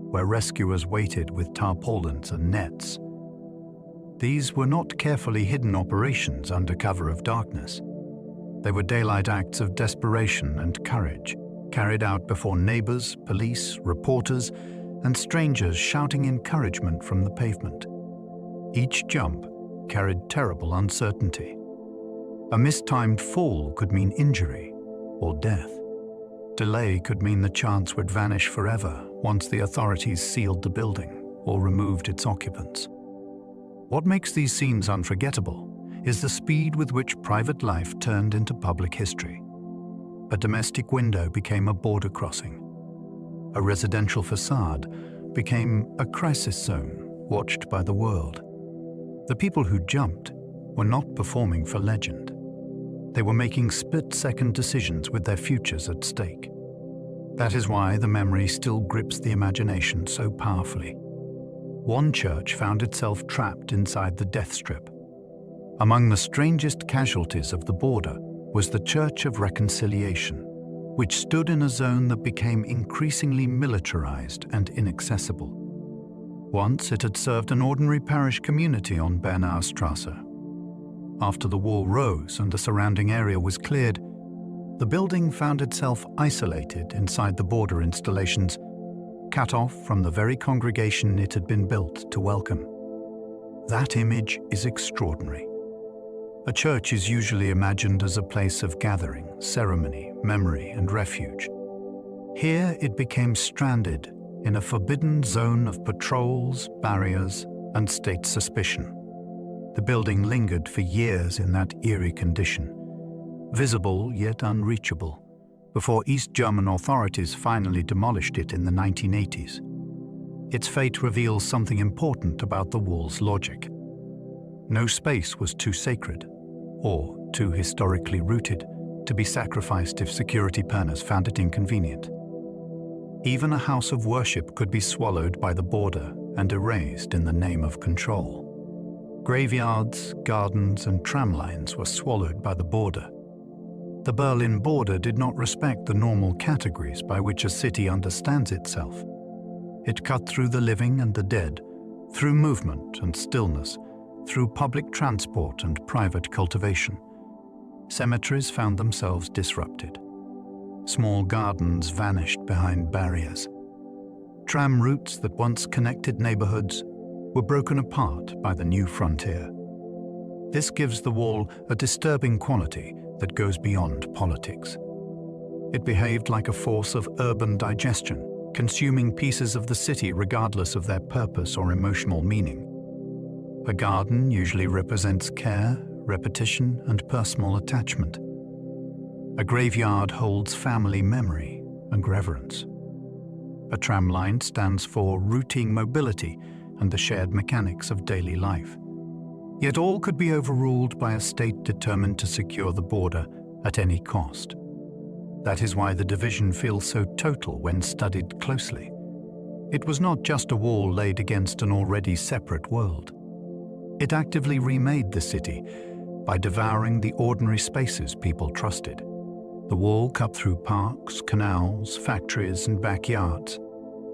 Speaker 1: where rescuers waited with tarpaulins and nets. These were not carefully hidden operations under cover of darkness. They were daylight acts of desperation and courage, carried out before neighbors, police, reporters, and strangers shouting encouragement from the pavement. Each jump carried terrible uncertainty. A mistimed fall could mean injury or death. Delay could mean the chance would vanish forever once the authorities sealed the building or removed its occupants. What makes these scenes unforgettable is the speed with which private life turned into public history. A domestic window became a border crossing. A residential facade became a crisis zone watched by the world. The people who jumped were not performing for legend. They were making split-second decisions with their futures at stake. That is why the memory still grips the imagination so powerfully. One church found itself trapped inside the death strip. Among the strangest casualties of the border was the Church of Reconciliation, which stood in a zone that became increasingly militarized and inaccessible. Once it had served an ordinary parish community on Bernaustrasse. After the wall rose and the surrounding area was cleared, the building found itself isolated inside the border installations, cut off from the very congregation it had been built to welcome. That image is extraordinary. A church is usually imagined as a place of gathering, ceremony, memory, and refuge. Here it became stranded in a forbidden zone of patrols, barriers, and state suspicion. The building lingered for years in that eerie condition, visible yet unreachable, before East German authorities finally demolished it in the 1980s. Its fate reveals something important about the wall's logic. No space was too sacred or too historically rooted to be sacrificed if security planners found it inconvenient. Even a house of worship could be swallowed by the border and erased in the name of control. Graveyards, gardens, and tram lines were swallowed by the border. The Berlin border did not respect the normal categories by which a city understands itself. It cut through the living and the dead, through movement and stillness, through public transport and private cultivation. Cemeteries found themselves disrupted. Small gardens vanished behind barriers. Tram routes that once connected neighborhoods were broken apart by the new frontier. This gives the wall a disturbing quality that goes beyond politics. It behaved like a force of urban digestion, consuming pieces of the city regardless of their purpose or emotional meaning. A garden usually represents care, repetition, and personal attachment. A graveyard holds family memory and reverence. A tram line stands for routine mobility and the shared mechanics of daily life. Yet all could be overruled by a state determined to secure the border at any cost. That is why the division feels so total when studied closely. It was not just a wall laid against an already separate world. It actively remade the city by devouring the ordinary spaces people trusted. The wall cut through parks, canals, factories, and backyards.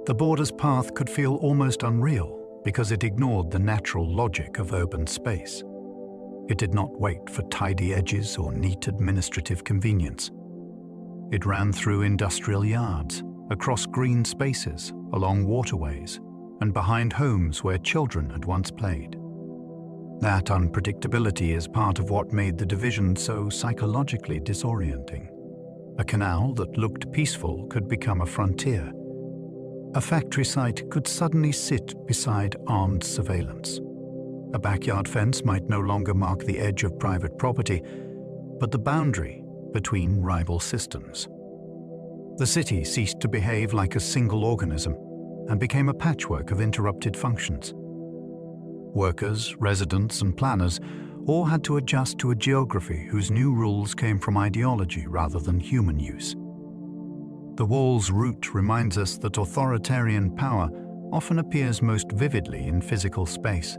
Speaker 1: The border's path could feel almost unreal because it ignored the natural logic of urban space. It did not wait for tidy edges or neat administrative convenience. It ran through industrial yards, across green spaces, along waterways, and behind homes where children had once played. That unpredictability is part of what made the division so psychologically disorienting. A canal that looked peaceful could become a frontier. A factory site could suddenly sit beside armed surveillance. A backyard fence might no longer mark the edge of private property, but the boundary between rival systems. The city ceased to behave like a single organism and became a patchwork of interrupted functions. Workers, residents, and planners all had to adjust to a geography whose new rules came from ideology rather than human use. The wall's root reminds us that authoritarian power often appears most vividly in physical space.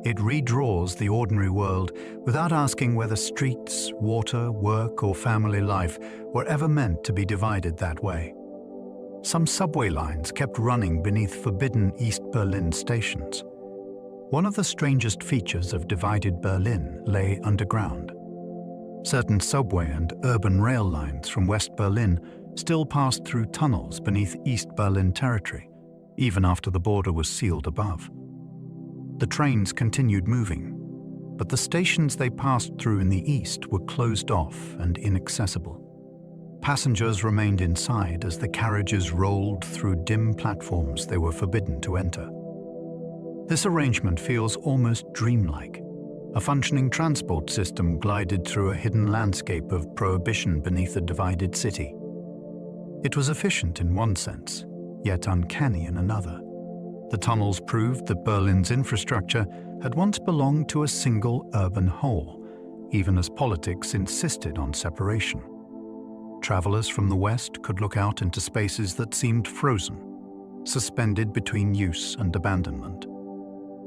Speaker 1: It redraws the ordinary world without asking whether streets, water, work, or family life were ever meant to be divided that way. Some subway lines kept running beneath forbidden East Berlin stations. One of the strangest features of divided Berlin lay underground. Certain subway and urban rail lines from West Berlin still passed through tunnels beneath East Berlin territory, even after the border was sealed above. The trains continued moving, but the stations they passed through in the east were closed off and inaccessible. Passengers remained inside as the carriages rolled through dim platforms they were forbidden to enter. This arrangement feels almost dreamlike. A functioning transport system glided through a hidden landscape of prohibition beneath a divided city. It was efficient in one sense, yet uncanny in another. The tunnels proved that Berlin's infrastructure had once belonged to a single urban whole, even as politics insisted on separation. Travelers from the west could look out into spaces that seemed frozen, suspended between use and abandonment.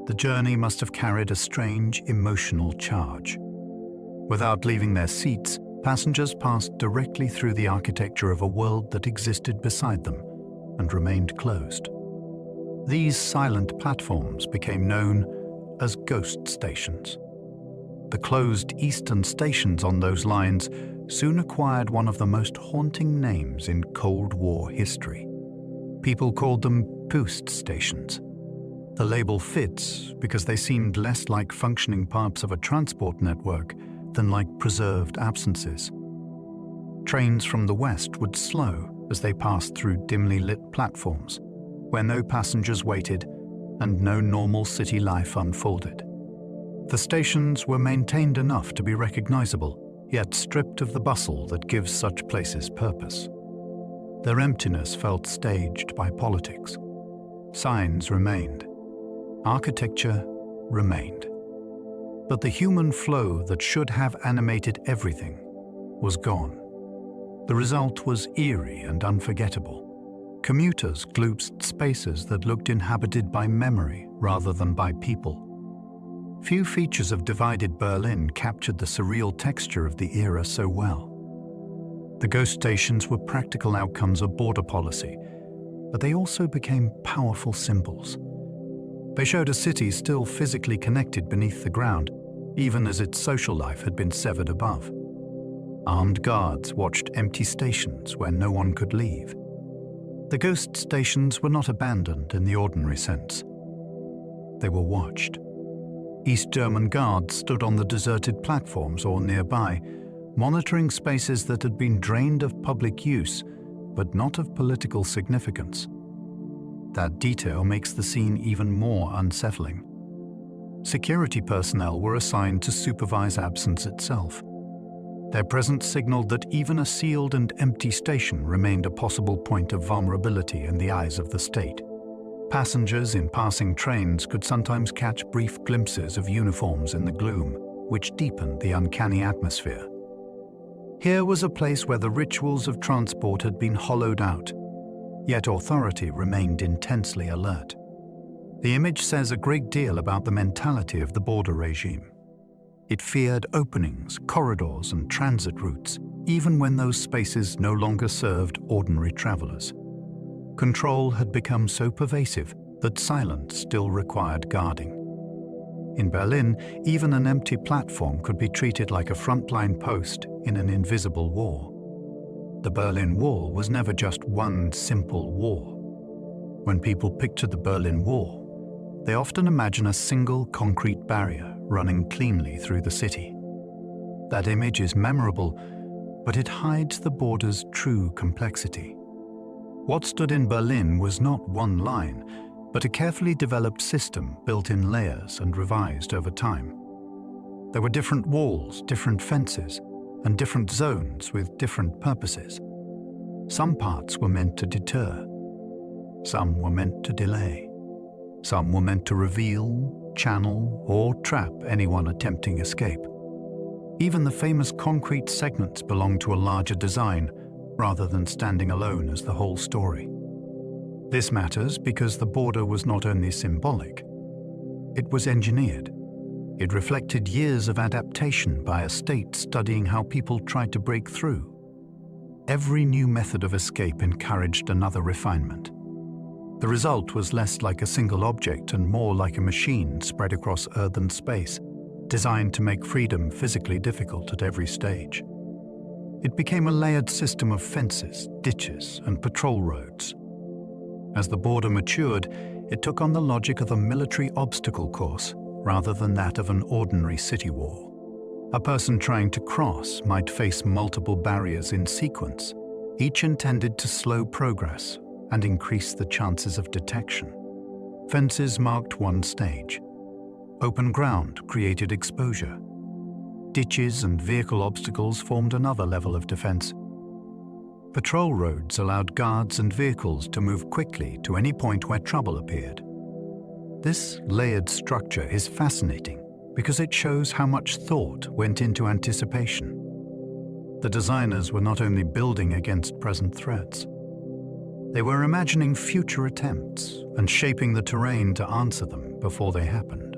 Speaker 1: The journey must have carried a strange emotional charge. Without leaving their seats, passengers passed directly through the architecture of a world that existed beside them and remained closed. These silent platforms became known as ghost stations. The closed eastern stations on those lines soon acquired one of the most haunting names in Cold War history. People called them ghost stations. The label fits because they seemed less like functioning parts of a transport network than like preserved absences. Trains from the west would slow as they passed through dimly lit platforms, where no passengers waited and no normal city life unfolded. The stations were maintained enough to be recognizable, yet stripped of the bustle that gives such places purpose. Their emptiness felt staged by politics. Signs remained. Architecture remained. But the human flow that should have animated everything was gone. The result was eerie and unforgettable. Commuters glimpsed spaces that looked inhabited by memory rather than by people. Few features of divided Berlin captured the surreal texture of the era so well. The ghost stations were practical outcomes of border policy, but they also became powerful symbols. They showed a city still physically connected beneath the ground, even as its social life had been severed above. Armed guards watched empty stations where no one could leave. The ghost stations were not abandoned in the ordinary sense. They were watched. East German guards stood on the deserted platforms or nearby, monitoring spaces that had been drained of public use, but not of political significance. That detail makes the scene even more unsettling. Security personnel were assigned to supervise absence itself. Their presence signaled that even a sealed and empty station remained a possible point of vulnerability in the eyes of the state. Passengers in passing trains could sometimes catch brief glimpses of uniforms in the gloom, which deepened the uncanny atmosphere. Here was a place where the rituals of transport had been hollowed out, yet authority remained intensely alert. The image says a great deal about the mentality of the border regime. It feared openings, corridors, and transit routes, even when those spaces no longer served ordinary travelers. Control had become so pervasive that silence still required guarding. In Berlin, even an empty platform could be treated like a frontline post in an invisible war. The Berlin Wall was never just one simple war. When people picture the Berlin Wall, they often imagine a single concrete barrier running cleanly through the city. That image is memorable, but it hides the border's true complexity. What stood in Berlin was not one line, but a carefully developed system built in layers and revised over time. There were different walls, different fences, and different zones with different purposes. Some parts were meant to deter. Some were meant to delay. Some were meant to reveal, channel, or trap anyone attempting escape. Even the famous concrete segments belonged to a larger design, rather than standing alone as the whole story. This matters because the border was not only symbolic, it was engineered. It reflected years of adaptation by a state studying how people tried to break through. Every new method of escape encouraged another refinement. The result was less like a single object and more like a machine spread across urban space, designed to make freedom physically difficult at every stage. It became a layered system of fences, ditches, and patrol roads. As the border matured, it took on the logic of a military obstacle course rather than that of an ordinary city wall. A person trying to cross might face multiple barriers in sequence, each intended to slow progress and increase the chances of detection. Fences marked one stage. Open ground created exposure. Ditches and vehicle obstacles formed another level of defense. Patrol roads allowed guards and vehicles to move quickly to any point where trouble appeared. This layered structure is fascinating because it shows how much thought went into anticipation. The designers were not only building against present threats, they were imagining future attempts and shaping the terrain to answer them before they happened.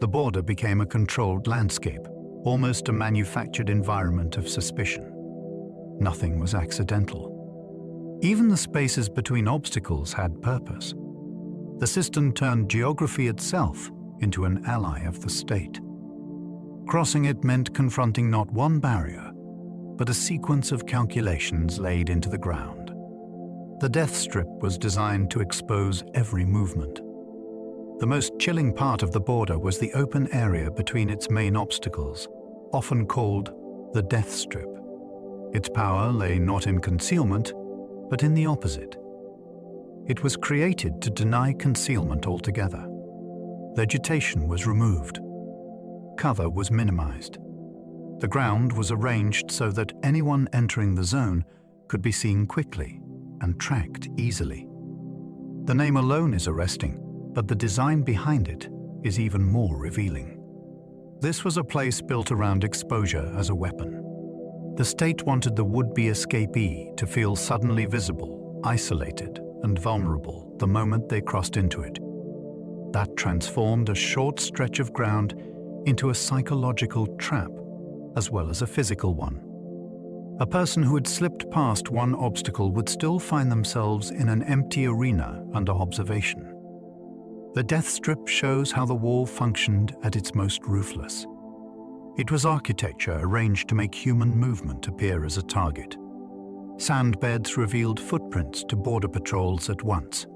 Speaker 1: The border became a controlled landscape, almost a manufactured environment of suspicion. Nothing was accidental. Even the spaces between obstacles had purpose. The system turned geography itself into an ally of the state. Crossing it meant confronting not one barrier, but a sequence of calculations laid into the ground. The death strip was designed to expose every movement. The most chilling part of the border was the open area between its main obstacles, often called the death strip. Its power lay not in concealment, but in the opposite. It was created to deny concealment altogether. Vegetation was removed. Cover was minimized. The ground was arranged so that anyone entering the zone could be seen quickly and tracked easily. The name alone is arresting, but the design behind it is even more revealing. This was a place built around exposure as a weapon. The state wanted the would-be escapee to feel suddenly visible, isolated, and vulnerable the moment they crossed into it. That transformed a short stretch of ground into a psychological trap, as well as a physical one. A person who had slipped past one obstacle would still find themselves in an empty arena under observation. The death strip shows how the wall functioned at its most ruthless. It was architecture arranged to make human movement appear as a target. Sand beds revealed footprints to border patrols at once.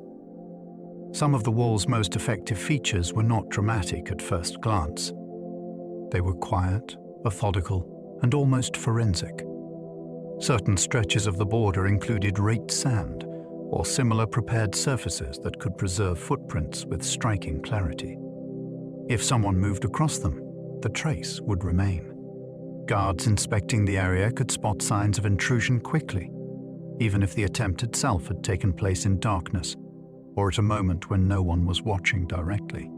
Speaker 1: Some of the wall's most effective features were not dramatic at first glance. They were quiet, methodical, and almost forensic. Certain stretches of the border included raked sand or similar prepared surfaces that could preserve footprints with striking clarity. If someone moved across them, the trace would remain. Guards inspecting the area could spot signs of intrusion quickly, even if the attempt itself had taken place in darkness or at a moment when no one was watching directly.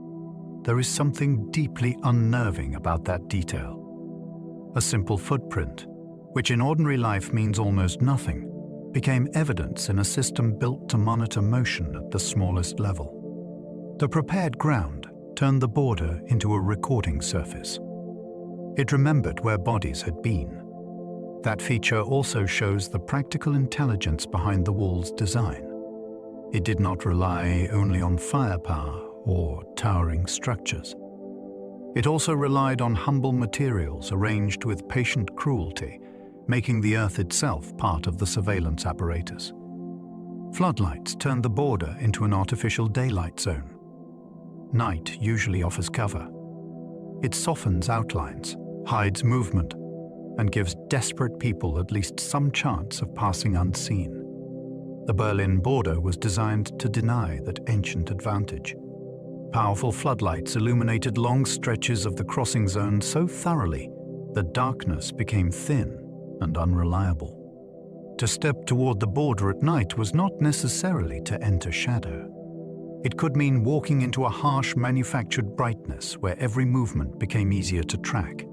Speaker 1: There is something deeply unnerving about that detail. A simple footprint, which in ordinary life means almost nothing, became evidence in a system built to monitor motion at the smallest level. The prepared ground turned the border into a recording surface. It remembered where bodies had been. That feature also shows the practical intelligence behind the wall's design. It did not rely only on firepower or towering structures. It also relied on humble materials arranged with patient cruelty, making the earth itself part of the surveillance apparatus. Floodlights turned the border into an artificial daylight zone. Night usually offers cover. It softens outlines, hides movement, and gives desperate people at least some chance of passing unseen. The Berlin border was designed to deny that ancient advantage. Powerful floodlights illuminated long stretches of the crossing zone so thoroughly that darkness became thin and unreliable. To step toward the border at night was not necessarily to enter shadow. It could mean walking into a harsh manufactured brightness where every movement became easier to track.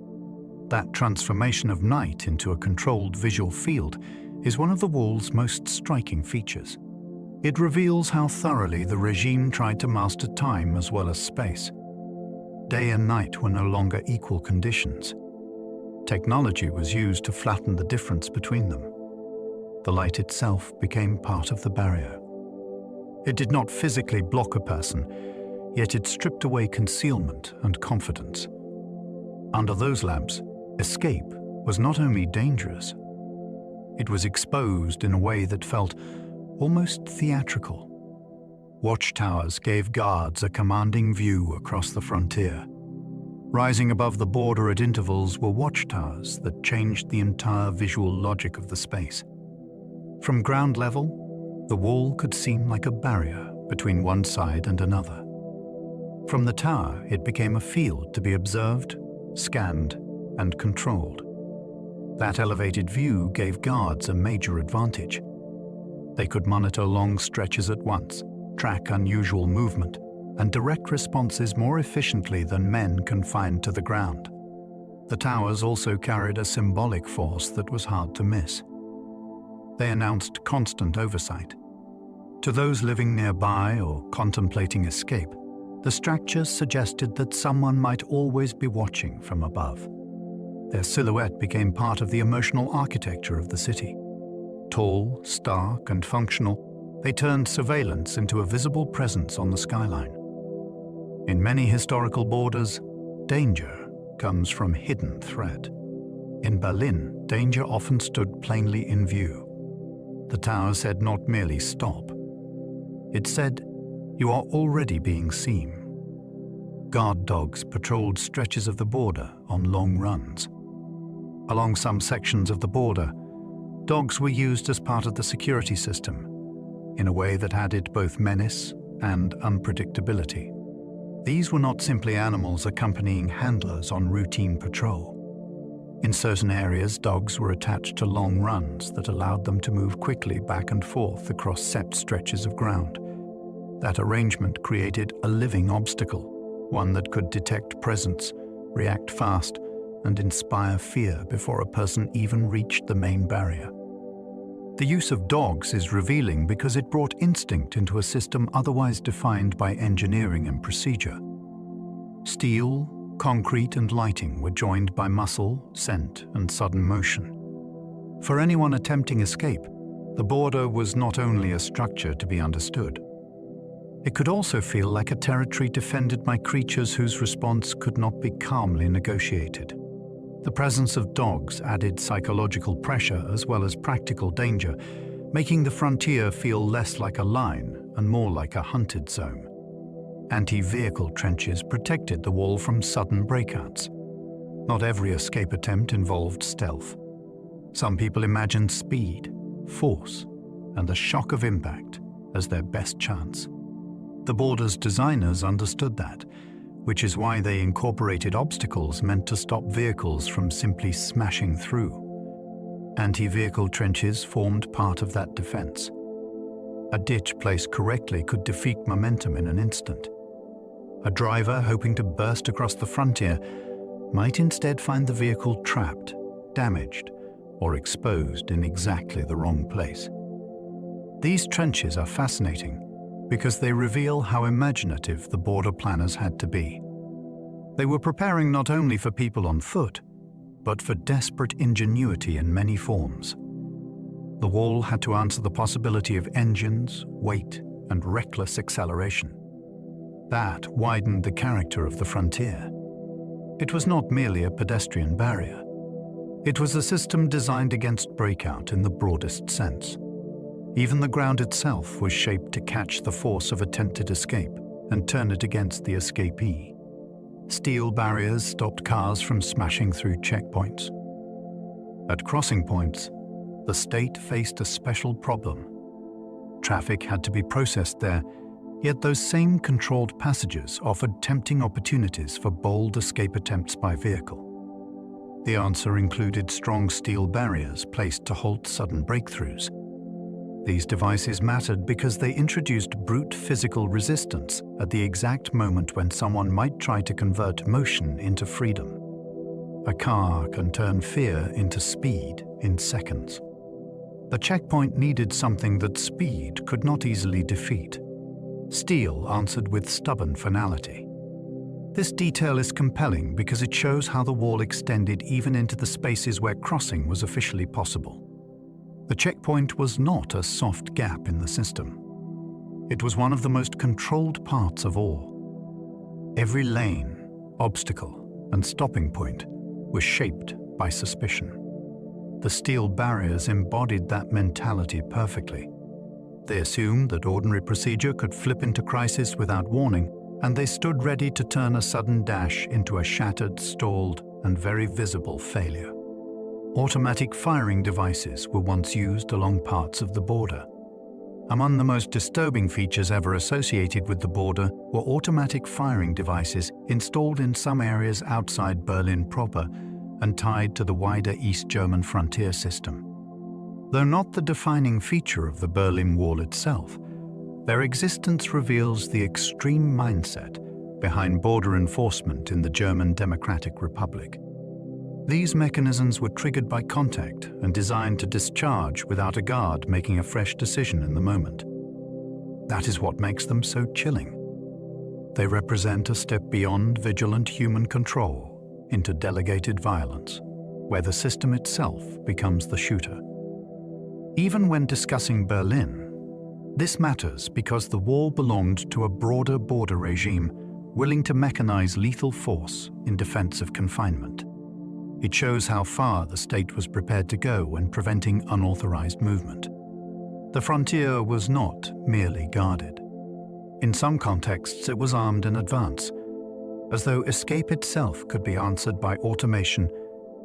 Speaker 1: That transformation of night into a controlled visual field is one of the wall's most striking features. It reveals how thoroughly the regime tried to master time as well as space. Day and night were no longer equal conditions. Technology was used to flatten the difference between them. The light itself became part of the barrier. It did not physically block a person, yet it stripped away concealment and confidence. Under those lamps, escape was not only dangerous, it was exposed in a way that felt almost theatrical. Watchtowers gave guards a commanding view across the frontier. Rising above the border at intervals were watchtowers that changed the entire visual logic of the space. From ground level, the wall could seem like a barrier between one side and another. From the tower, it became a field to be observed, scanned, and controlled. That elevated view gave guards a major advantage. They could monitor long stretches at once, track unusual movement, and direct responses more efficiently than men confined to the ground. The towers also carried a symbolic force that was hard to miss. They announced constant oversight. To those living nearby or contemplating escape, the structures suggested that someone might always be watching from above. Their silhouette became part of the emotional architecture of the city. Tall, stark, and functional, they turned surveillance into a visible presence on the skyline. In many historical borders, danger comes from hidden threat. In Berlin, danger often stood plainly in view. The tower said not merely stop. It said, you are already being seen. Guard dogs patrolled stretches of the border on long runs. Along some sections of the border, dogs were used as part of the security system, in a way that added both menace and unpredictability. These were not simply animals accompanying handlers on routine patrol. In certain areas, dogs were attached to long runs that allowed them to move quickly back and forth across set stretches of ground. That arrangement created a living obstacle, one that could detect presence, react fast, and inspire fear before a person even reached the main barrier. The use of dogs is revealing because it brought instinct into a system otherwise defined by engineering and procedure. Steel, concrete, and lighting were joined by muscle, scent, and sudden motion. For anyone attempting escape, the border was not only a structure to be understood. It could also feel like a territory defended by creatures whose response could not be calmly negotiated. The presence of dogs added psychological pressure as well as practical danger, making the frontier feel less like a line and more like a hunted zone. Anti-vehicle trenches protected the wall from sudden breakouts. Not every escape attempt involved stealth. Some people imagined speed, force, and the shock of impact as their best chance. The border's designers understood that, which is why they incorporated obstacles meant to stop vehicles from simply smashing through. Anti-vehicle trenches formed part of that defense. A ditch placed correctly could defeat momentum in an instant. A driver hoping to burst across the frontier might instead find the vehicle trapped, damaged, or exposed in exactly the wrong place. These trenches are fascinating because they reveal how imaginative the border planners had to be. They were preparing not only for people on foot, but for desperate ingenuity in many forms. The wall had to answer the possibility of engines, weight, and reckless acceleration. That widened the character of the frontier. It was not merely a pedestrian barrier. It was a system designed against breakout in the broadest sense. Even the ground itself was shaped to catch the force of attempted escape and turn it against the escapee. Steel barriers stopped cars from smashing through checkpoints. At crossing points, the state faced a special problem. Traffic had to be processed there, yet those same controlled passages offered tempting opportunities for bold escape attempts by vehicle. The answer included strong steel barriers placed to halt sudden breakthroughs. These devices mattered because they introduced brute physical resistance at the exact moment when someone might try to convert motion into freedom. A car can turn fear into speed in seconds. The checkpoint needed something that speed could not easily defeat. Steel answered with stubborn finality. This detail is compelling because it shows how the wall extended even into the spaces where crossing was officially possible. The checkpoint was not a soft gap in the system. It was one of the most controlled parts of all. Every lane, obstacle, and stopping point was shaped by suspicion. The steel barriers embodied that mentality perfectly. They assumed that ordinary procedure could flip into crisis without warning, and they stood ready to turn a sudden dash into a shattered, stalled, and very visible failure. Automatic firing devices were once used along parts of the border. Among the most disturbing features ever associated with the border were automatic firing devices installed in some areas outside Berlin proper and tied to the wider East German frontier system. Though not the defining feature of the Berlin Wall itself, their existence reveals the extreme mindset behind border enforcement in the German Democratic Republic. These mechanisms were triggered by contact and designed to discharge without a guard making a fresh decision in the moment. That is what makes them so chilling. They represent a step beyond vigilant human control into delegated violence, where the system itself becomes the shooter. Even when discussing Berlin, this matters because the wall belonged to a broader border regime willing to mechanize lethal force in defense of confinement. It shows how far the state was prepared to go when preventing unauthorized movement. The frontier was not merely guarded. In some contexts, it was armed in advance, as though escape itself could be answered by automation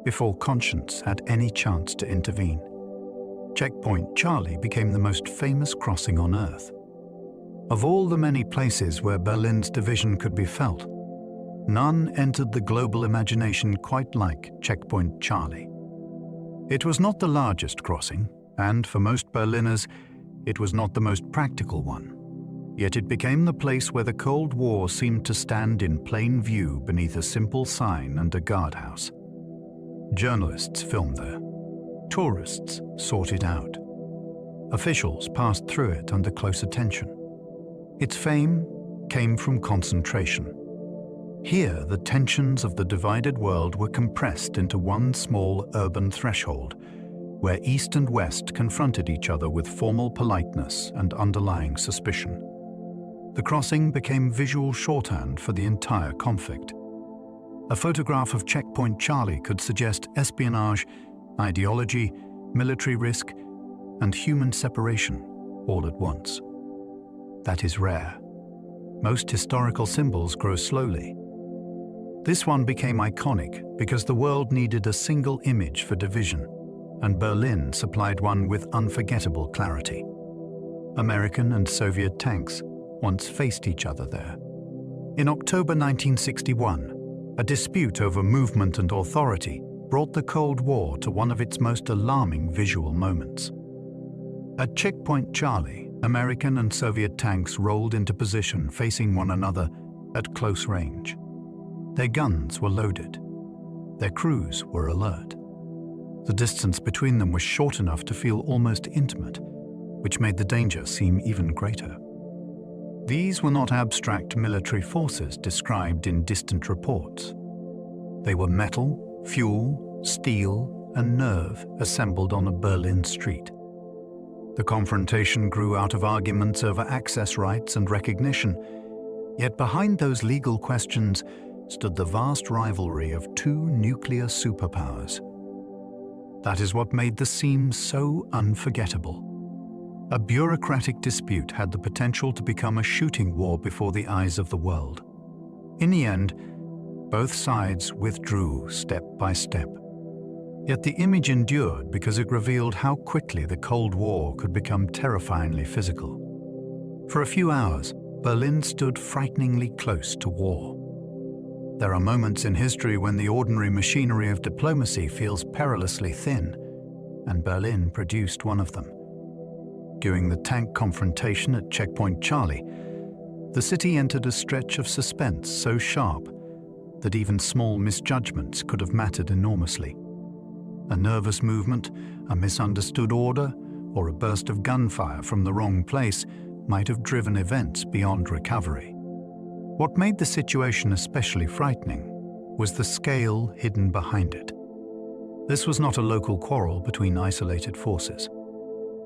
Speaker 1: before conscience had any chance to intervene. Checkpoint Charlie became the most famous crossing on Earth. Of all the many places where Berlin's division could be felt, none entered the global imagination quite like Checkpoint Charlie. It was not the largest crossing, and for most Berliners, it was not the most practical one. Yet it became the place where the Cold War seemed to stand in plain view beneath a simple sign and a guardhouse. Journalists filmed there. Tourists sought it out. Officials passed through it under close attention. Its fame came from concentration. Here, the tensions of the divided world were compressed into one small urban threshold, where East and West confronted each other with formal politeness and underlying suspicion. The crossing became visual shorthand for the entire conflict. A photograph of Checkpoint Charlie could suggest espionage, ideology, military risk, and human separation all at once. That is rare. Most historical symbols grow slowly. This one became iconic because the world needed a single image for division, and Berlin supplied one with unforgettable clarity. American and Soviet tanks once faced each other there. In October 1961, a dispute over movement and authority brought the Cold War to one of its most alarming visual moments. At Checkpoint Charlie, American and Soviet tanks rolled into position facing one another at close range. Their guns were loaded. Their crews were alert. The distance between them was short enough to feel almost intimate, which made the danger seem even greater. These were not abstract military forces described in distant reports. They were metal, fuel, steel, and nerve assembled on a Berlin street. The confrontation grew out of arguments over access rights and recognition, yet behind those legal questions stood the vast rivalry of two nuclear superpowers. That is what made the scene so unforgettable. A bureaucratic dispute had the potential to become a shooting war before the eyes of the world. In the end, both sides withdrew step by step. Yet the image endured because it revealed how quickly the Cold War could become terrifyingly physical. For a few hours, Berlin stood frighteningly close to war. There are moments in history when the ordinary machinery of diplomacy feels perilously thin, and Berlin produced one of them. During the tank confrontation at Checkpoint Charlie, the city entered a stretch of suspense so sharp that even small misjudgments could have mattered enormously. A nervous movement, a misunderstood order, or a burst of gunfire from the wrong place might have driven events beyond recovery. What made the situation especially frightening was the scale hidden behind it. This was not a local quarrel between isolated forces.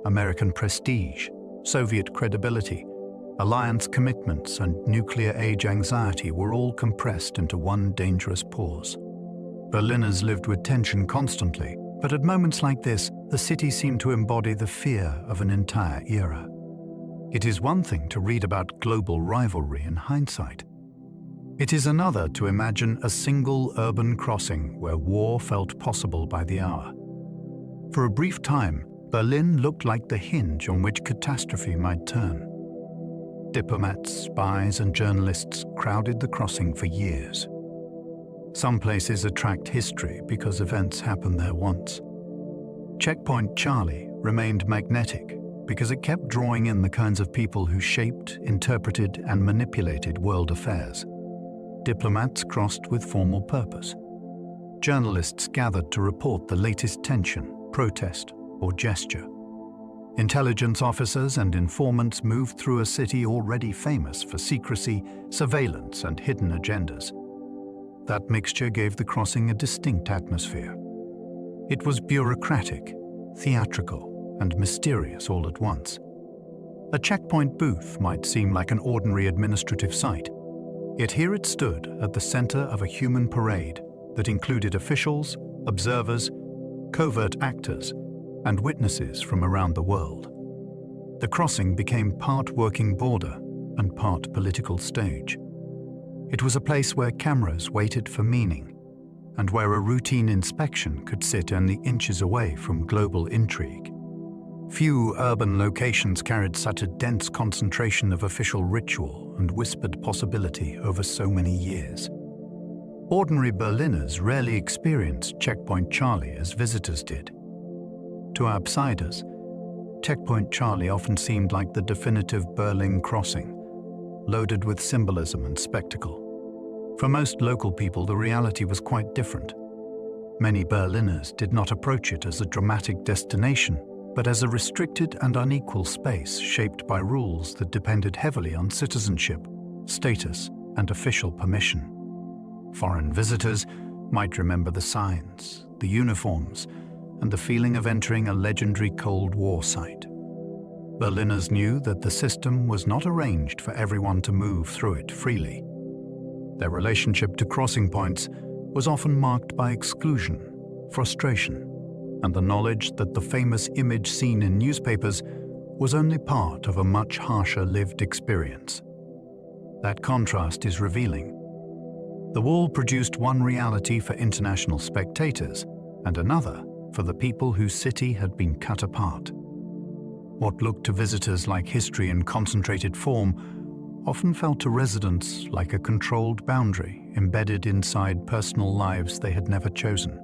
Speaker 1: American prestige, Soviet credibility, Alliance commitments and nuclear age anxiety were all compressed into one dangerous pause. Berliners lived with tension constantly, but at moments like this, the city seemed to embody the fear of an entire era. It is one thing to read about global rivalry in hindsight. It is another to imagine a single urban crossing where war felt possible by the hour. For a brief time, Berlin looked like the hinge on which catastrophe might turn. Diplomats, spies, and journalists crowded the crossing for years. Some places attract history because events happened there once. Checkpoint Charlie remained magnetic because it kept drawing in the kinds of people who shaped, interpreted, and manipulated world affairs. Diplomats crossed with formal purpose. Journalists gathered to report the latest tension, protest, or gesture. Intelligence officers and informants moved through a city already famous for secrecy, surveillance, and hidden agendas. That mixture gave the crossing a distinct atmosphere. It was bureaucratic, theatrical, and mysterious all at once. A checkpoint booth might seem like an ordinary administrative site, yet here it stood at the center of a human parade that included officials, observers, covert actors, and witnesses from around the world. The crossing became part working border and part political stage. It was a place where cameras waited for meaning, and where a routine inspection could sit only inches away from global intrigue. Few urban locations carried such a dense concentration of official ritual and whispered possibility over so many years. Ordinary Berliners rarely experienced Checkpoint Charlie as visitors did. To outsiders, Checkpoint Charlie often seemed like the definitive Berlin crossing, loaded with symbolism and spectacle. For most local people, the reality was quite different. Many Berliners did not approach it as a dramatic destination, but as a restricted and unequal space shaped by rules that depended heavily on citizenship, status, and official permission. Foreign visitors might remember the signs, the uniforms, and the feeling of entering a legendary Cold War site. Berliners knew that the system was not arranged for everyone to move through it freely. Their relationship to crossing points was often marked by exclusion, frustration, and the knowledge that the famous image seen in newspapers was only part of a much harsher lived experience. That contrast is revealing. The wall produced one reality for international spectators and another for the people whose city had been cut apart. What looked to visitors like history in concentrated form often felt to residents like a controlled boundary embedded inside personal lives they had never chosen.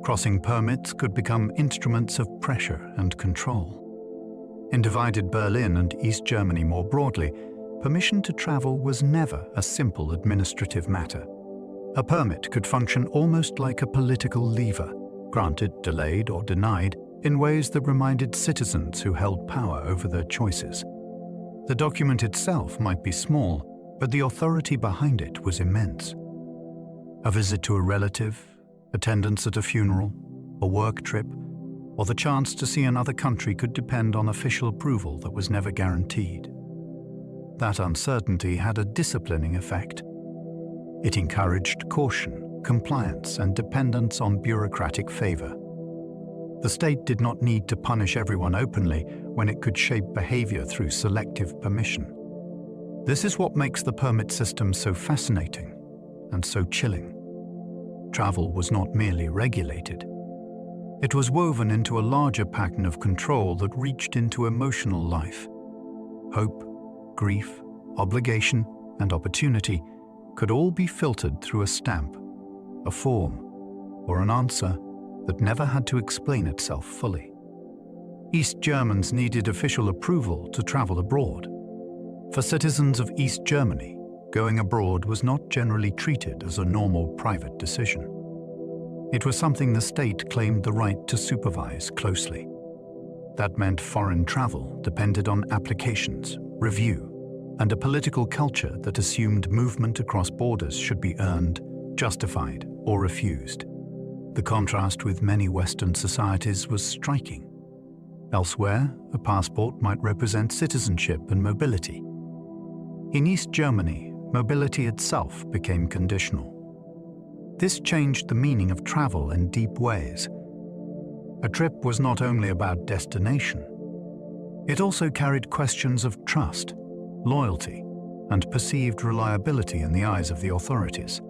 Speaker 1: Crossing permits could become instruments of pressure and control. In divided Berlin and East Germany more broadly, permission to travel was never a simple administrative matter. A permit could function almost like a political lever, granted, delayed, or denied in ways that reminded citizens who held power over their choices. The document itself might be small, but the authority behind it was immense. A visit to a relative, attendance at a funeral, a work trip, or the chance to see another country could depend on official approval that was never guaranteed. That uncertainty had a disciplining effect. It encouraged caution, compliance, and dependence on bureaucratic favor. The state did not need to punish everyone openly when it could shape behavior through selective permission. This is what makes the permit system so fascinating and so chilling. Travel was not merely regulated. It was woven into a larger pattern of control that reached into emotional life. Hope, grief, obligation, and opportunity could all be filtered through a stamp, a form, or an answer that never had to explain itself fully. East Germans needed official approval to travel abroad. For citizens of East Germany, going abroad was not generally treated as a normal private decision. It was something the state claimed the right to supervise closely. That meant foreign travel depended on applications, review, and a political culture that assumed movement across borders should be earned, justified, or refused. The contrast with many Western societies was striking. Elsewhere, a passport might represent citizenship and mobility, In East Germany, mobility itself became conditional. This changed the meaning of travel in deep ways. A trip was not only about destination. It also carried questions of trust, loyalty, and perceived reliability in the eyes of the authorities.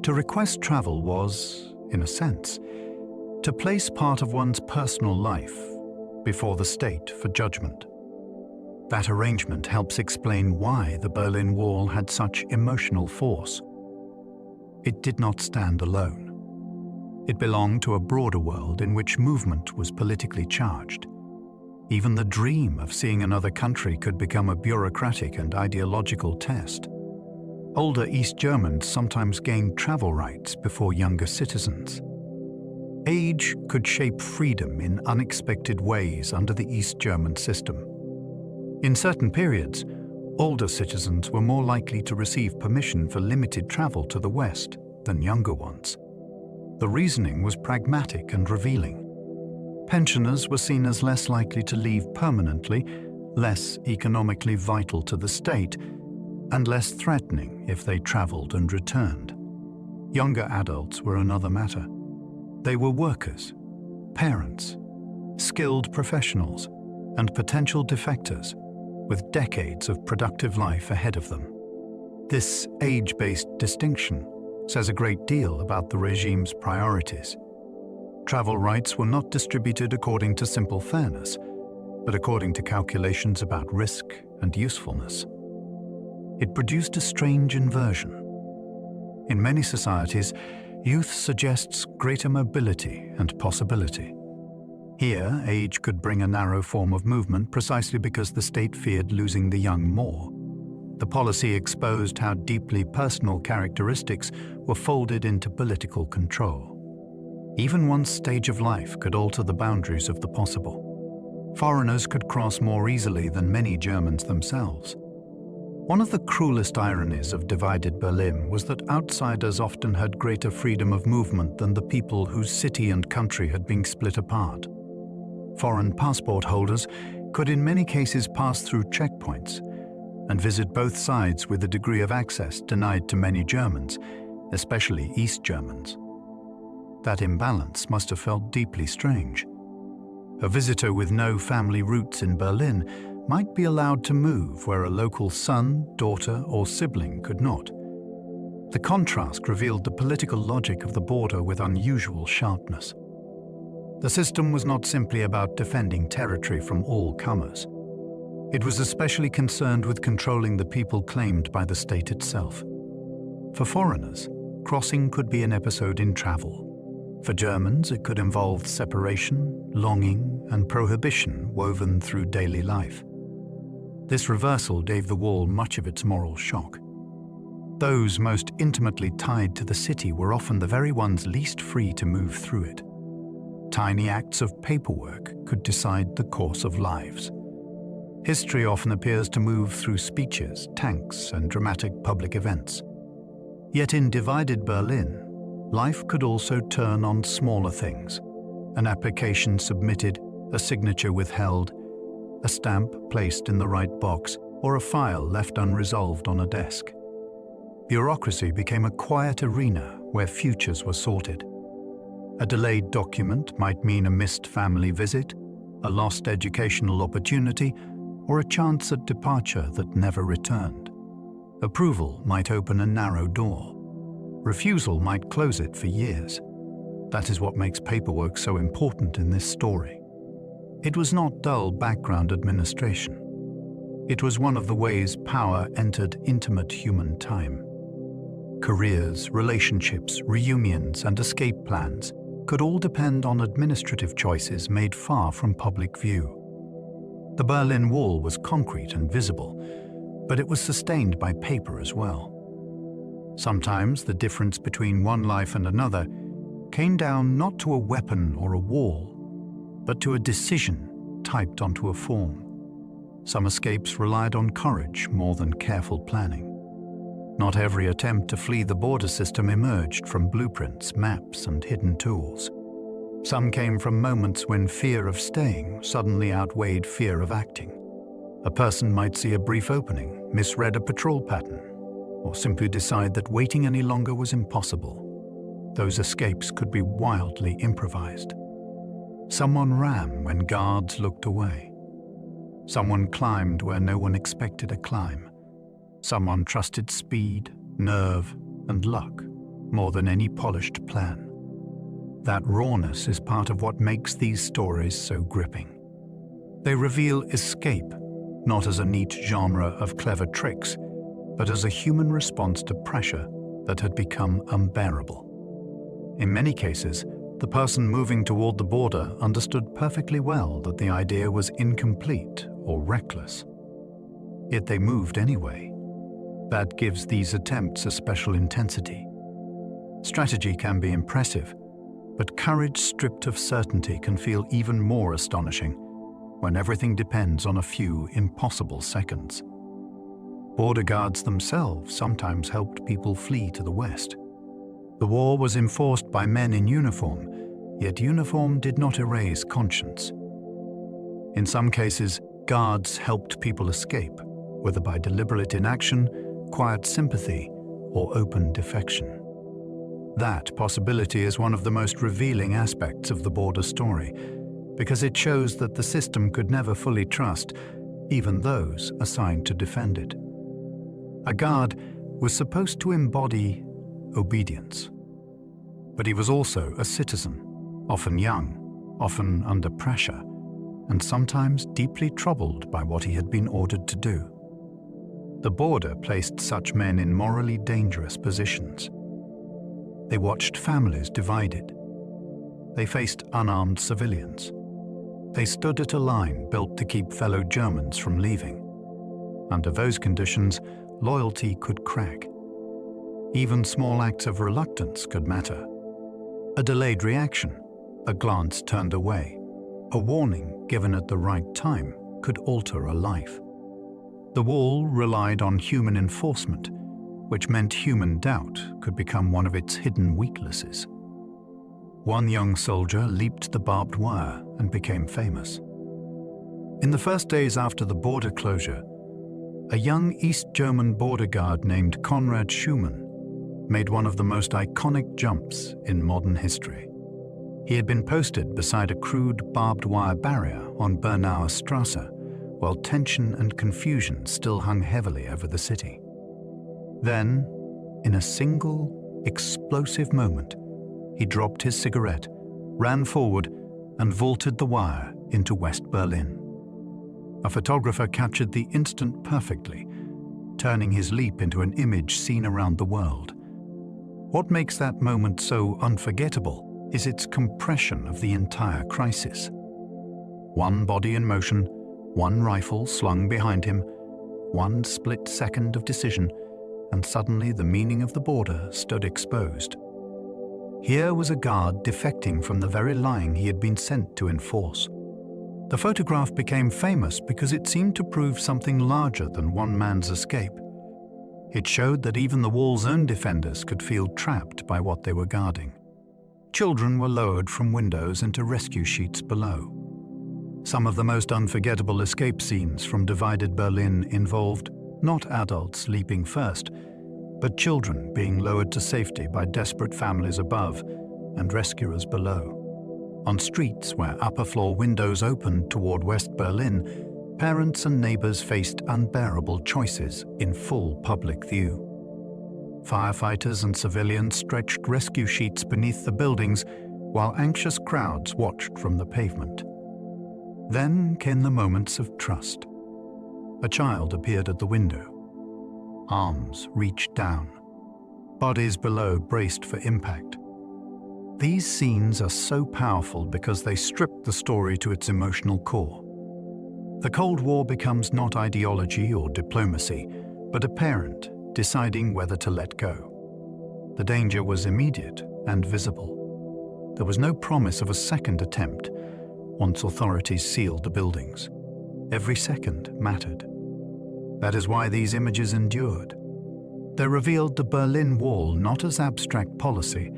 Speaker 1: To request travel was, in a sense, to place part of one's personal life before the state for judgment. That arrangement helps explain why the Berlin Wall had such emotional force. It did not stand alone. It belonged to a broader world in which movement was politically charged. Even the dream of seeing another country could become a bureaucratic and ideological test. Older East Germans sometimes gained travel rights before younger citizens. Age could shape freedom in unexpected ways under the East German system. In certain periods, older citizens were more likely to receive permission for limited travel to the West than younger ones. The reasoning was pragmatic and revealing. Pensioners were seen as less likely to leave permanently, less economically vital to the state, and less threatening if they traveled and returned. Younger adults were another matter. They were workers, parents, skilled professionals, and potential defectors, with decades of productive life ahead of them. This age-based distinction says a great deal about the regime's priorities. Travel rights were not distributed according to simple fairness, but according to calculations about risk and usefulness. It produced a strange inversion. In many societies, youth suggests greater mobility and possibility. Here, age could bring a narrow form of movement precisely because the state feared losing the young more. The policy exposed how deeply personal characteristics were folded into political control. Even one stage of life could alter the boundaries of the possible. Foreigners could cross more easily than many Germans themselves. One of the cruelest ironies of divided Berlin was that outsiders often had greater freedom of movement than the people whose city and country had been split apart. Foreign passport holders could in many cases pass through checkpoints and visit both sides with a degree of access denied to many Germans, especially East Germans. That imbalance must have felt deeply strange. A visitor with no family roots in Berlin might be allowed to move where a local son, daughter, or sibling could not. The contrast revealed the political logic of the border with unusual sharpness. The system was not simply about defending territory from all comers. It was especially concerned with controlling the people claimed by the state itself. For foreigners, crossing could be an episode in travel. For Germans, it could involve separation, longing, and prohibition woven through daily life. This reversal gave the wall much of its moral shock. Those most intimately tied to the city were often the very ones least free to move through it. Tiny acts of paperwork could decide the course of lives. History often appears to move through speeches, tanks, and dramatic public events. Yet in divided Berlin, life could also turn on smaller things. An application submitted, a signature withheld, a stamp placed in the right box, or a file left unresolved on a desk. Bureaucracy became a quiet arena where futures were sorted. A delayed document might mean a missed family visit, a lost educational opportunity, or a chance at departure that never returned. Approval might open a narrow door. Refusal might close it for years. That is what makes paperwork so important in this story. It was not dull background administration. It was one of the ways power entered intimate human time. Careers, relationships, reunions, and escape plans could all depend on administrative choices made far from public view. The Berlin Wall was concrete and visible, but it was sustained by paper as well. Sometimes the difference between one life and another came down not to a weapon or a wall, but to a decision typed onto a form. Some escapes relied on courage more than careful planning. Not every attempt to flee the border system emerged from blueprints, maps, and hidden tools. Some came from moments when fear of staying suddenly outweighed fear of acting. A person might see a brief opening, misread a patrol pattern, or simply decide that waiting any longer was impossible. Those escapes could be wildly improvised. Someone ran when guards looked away. Someone climbed where no one expected a climb. Someone trusted speed, nerve, and luck more than any polished plan. That rawness is part of what makes these stories so gripping. They reveal escape, not as a neat genre of clever tricks, but as a human response to pressure that had become unbearable. In many cases, the person moving toward the border understood perfectly well that the idea was incomplete or reckless. Yet they moved anyway. That gives these attempts a special intensity. Strategy can be impressive, but courage stripped of certainty can feel even more astonishing when everything depends on a few impossible seconds. Border guards themselves sometimes helped people flee to the west. The war was enforced by men in uniform, yet uniform did not erase conscience. In some cases, guards helped people escape, whether by deliberate inaction, quiet sympathy, or open defection. That possibility is one of the most revealing aspects of the border story, because it shows that the system could never fully trust even those assigned to defend it. A guard was supposed to embody obedience, but he was also a citizen, often young, often under pressure, and sometimes deeply troubled by what he had been ordered to do. The border placed such men in morally dangerous positions. They watched families divided. They faced unarmed civilians. They stood at a line built to keep fellow Germans from leaving. Under those conditions, loyalty could crack. Even small acts of reluctance could matter. A delayed reaction, a glance turned away, a warning given at the right time could alter a life. The wall relied on human enforcement, which meant human doubt could become one of its hidden weaknesses. One young soldier leaped the barbed wire and became famous. In the first days after the border closure, a young East German border guard named Konrad Schumann made one of the most iconic jumps in modern history. He had been posted beside a crude barbed wire barrier on Bernauer Strasse, while tension and confusion still hung heavily over the city. Then, in a single, explosive moment, he dropped his cigarette, ran forward, and vaulted the wire into West Berlin. A photographer captured the instant perfectly, turning his leap into an image seen around the world. What makes that moment so unforgettable is its compression of the entire crisis. One body in motion, one rifle slung behind him, one split second of decision, and suddenly the meaning of the border stood exposed. Here was a guard defecting from the very line he had been sent to enforce. The photograph became famous because it seemed to prove something larger than one man's escape. It showed that even the wall's own defenders could feel trapped by what they were guarding. Children were lowered from windows into rescue sheets below. Some of the most unforgettable escape scenes from divided Berlin involved not adults leaping first, but children being lowered to safety by desperate families above and rescuers below. On streets where upper-floor windows opened toward West Berlin, parents and neighbors faced unbearable choices in full public view. Firefighters and civilians stretched rescue sheets beneath the buildings, while anxious crowds watched from the pavement. Then came the moments of trust. A child appeared at the window. Arms reached down. Bodies below braced for impact. These scenes are so powerful because they strip the story to its emotional core. The Cold War becomes not ideology or diplomacy, but a parent deciding whether to let go. The danger was immediate and visible. There was no promise of a second attempt once authorities sealed the buildings. Every second mattered. That is why these images endured. They revealed the Berlin Wall not as abstract policy,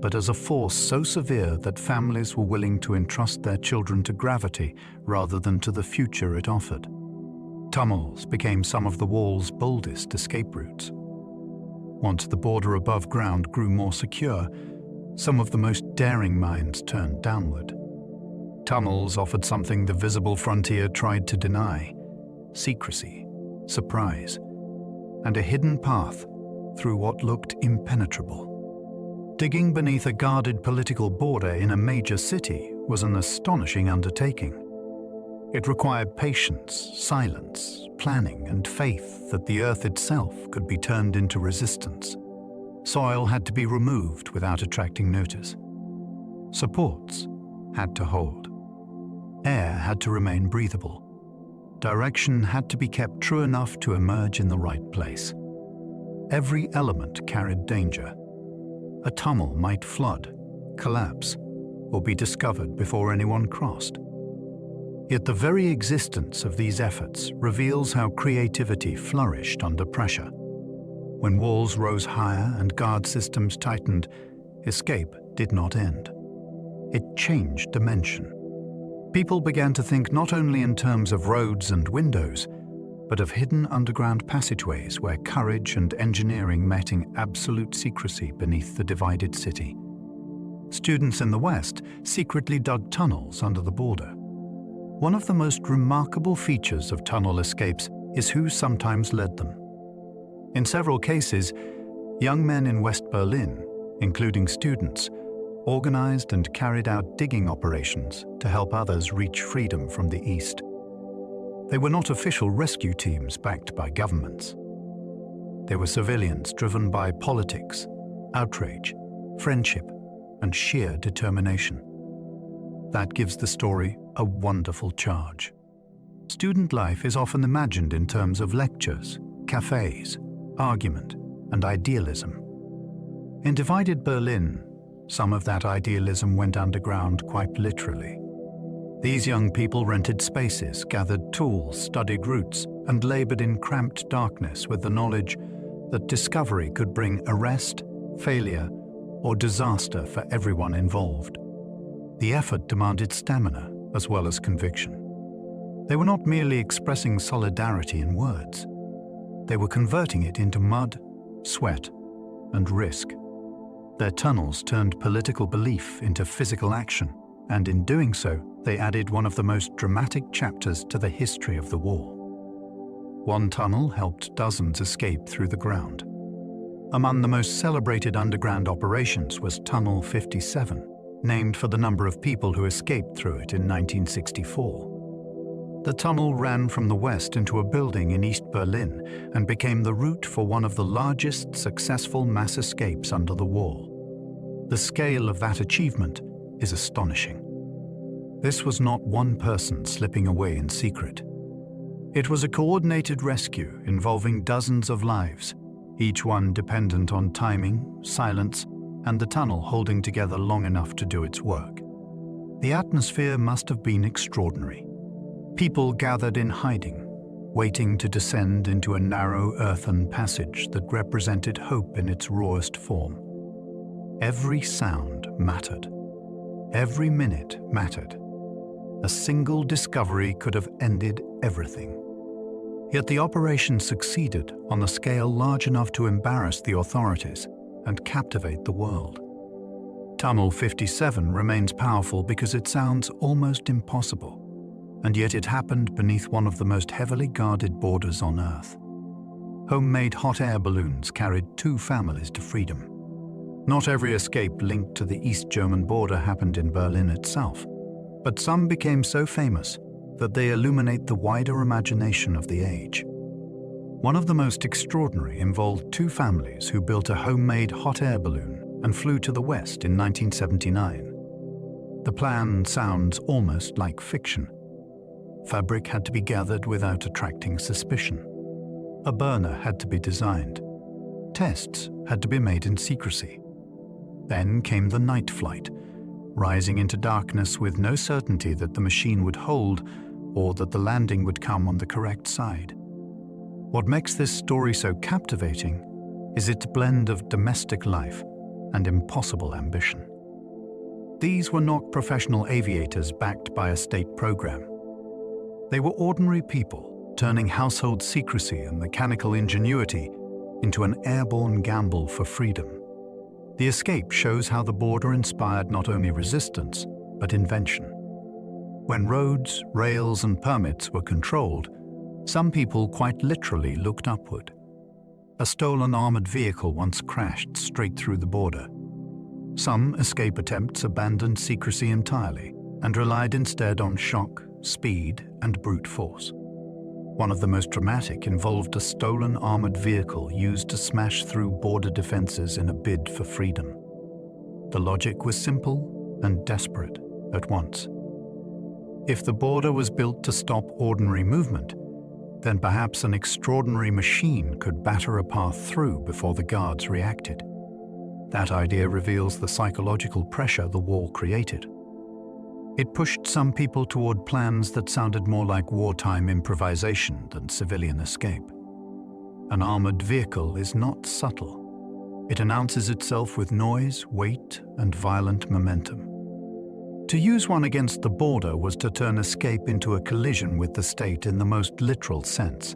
Speaker 1: but as a force so severe that families were willing to entrust their children to gravity rather than to the future it offered. Tunnels became some of the wall's boldest escape routes. Once the border above ground grew more secure, some of the most daring minds turned downward. Tunnels offered something the visible frontier tried to deny: secrecy, surprise, and a hidden path through what looked impenetrable. Digging beneath a guarded political border in a major city was an astonishing undertaking. It required patience, silence, planning, and faith that the earth itself could be turned into resistance. Soil had to be removed without attracting notice. Supports had to hold. Air had to remain breathable. Direction had to be kept true enough to emerge in the right place. Every element carried danger. A tunnel might flood, collapse, or be discovered before anyone crossed. Yet the very existence of these efforts reveals how creativity flourished under pressure. When walls rose higher and guard systems tightened, escape did not end. It changed dimension. People began to think not only in terms of roads and windows, but of hidden underground passageways where courage and engineering met in absolute secrecy beneath the divided city. Students in the West secretly dug tunnels under the border. One of the most remarkable features of tunnel escapes is who sometimes led them. In several cases, young men in West Berlin, including students, organized and carried out digging operations to help others reach freedom from the East. They were not official rescue teams backed by governments. They were civilians driven by politics, outrage, friendship, and sheer determination. That gives the story a wonderful charge. Student life is often imagined in terms of lectures, cafes, argument, and idealism. In divided Berlin, some of that idealism went underground quite literally. These young people rented spaces, gathered tools, studied routes, and labored in cramped darkness with the knowledge that discovery could bring arrest, failure, or disaster for everyone involved. The effort demanded stamina as well as conviction. They were not merely expressing solidarity in words. They were converting it into mud, sweat, and risk. Their tunnels turned political belief into physical action, and in doing so, they added one of the most dramatic chapters to the history of the war. One tunnel helped dozens escape through the ground. Among the most celebrated underground operations was Tunnel 57, named for the number of people who escaped through it in 1964. The tunnel ran from the west into a building in East Berlin and became the route for one of the largest successful mass escapes under the war. The scale of that achievement is astonishing. This was not one person slipping away in secret. It was a coordinated rescue involving dozens of lives, each one dependent on timing, silence, and the tunnel holding together long enough to do its work. The atmosphere must have been extraordinary. People gathered in hiding, waiting to descend into a narrow earthen passage that represented hope in its rawest form. Every sound mattered. Every minute mattered. A single discovery could have ended everything. Yet the operation succeeded on a scale large enough to embarrass the authorities and captivate the world. Tunnel 57 remains powerful because it sounds almost impossible. And yet it happened beneath one of the most heavily guarded borders on Earth. Homemade hot air balloons carried 2 families to freedom. Not every escape linked to the East German border happened in Berlin itself, but some became so famous that they illuminate the wider imagination of the age. One of the most extraordinary involved 2 families who built a homemade hot air balloon and flew to the West in 1979. The plan sounds almost like fiction. Fabric had to be gathered without attracting suspicion. A burner had to be designed. Tests had to be made in secrecy. Then came the night flight, rising into darkness with no certainty that the machine would hold or that the landing would come on the correct side. What makes this story so captivating is its blend of domestic life and impossible ambition. These were not professional aviators backed by a state program. They were ordinary people turning household secrecy and mechanical ingenuity into an airborne gamble for freedom. The escape shows how the border inspired not only resistance, but invention. When roads, rails, and permits were controlled, some people quite literally looked upward. A stolen armored vehicle once crashed straight through the border. Some escape attempts abandoned secrecy entirely and relied instead on shock, speed, and brute force. One of the most dramatic involved a stolen armored vehicle used to smash through border defenses in a bid for freedom. The logic was simple and desperate at once. If the border was built to stop ordinary movement, then perhaps an extraordinary machine could batter a path through before the guards reacted. That idea reveals the psychological pressure the wall created. It pushed some people toward plans that sounded more like wartime improvisation than civilian escape. An armored vehicle is not subtle. It announces itself with noise, weight, and violent momentum. To use one against the border was to turn escape into a collision with the state in the most literal sense.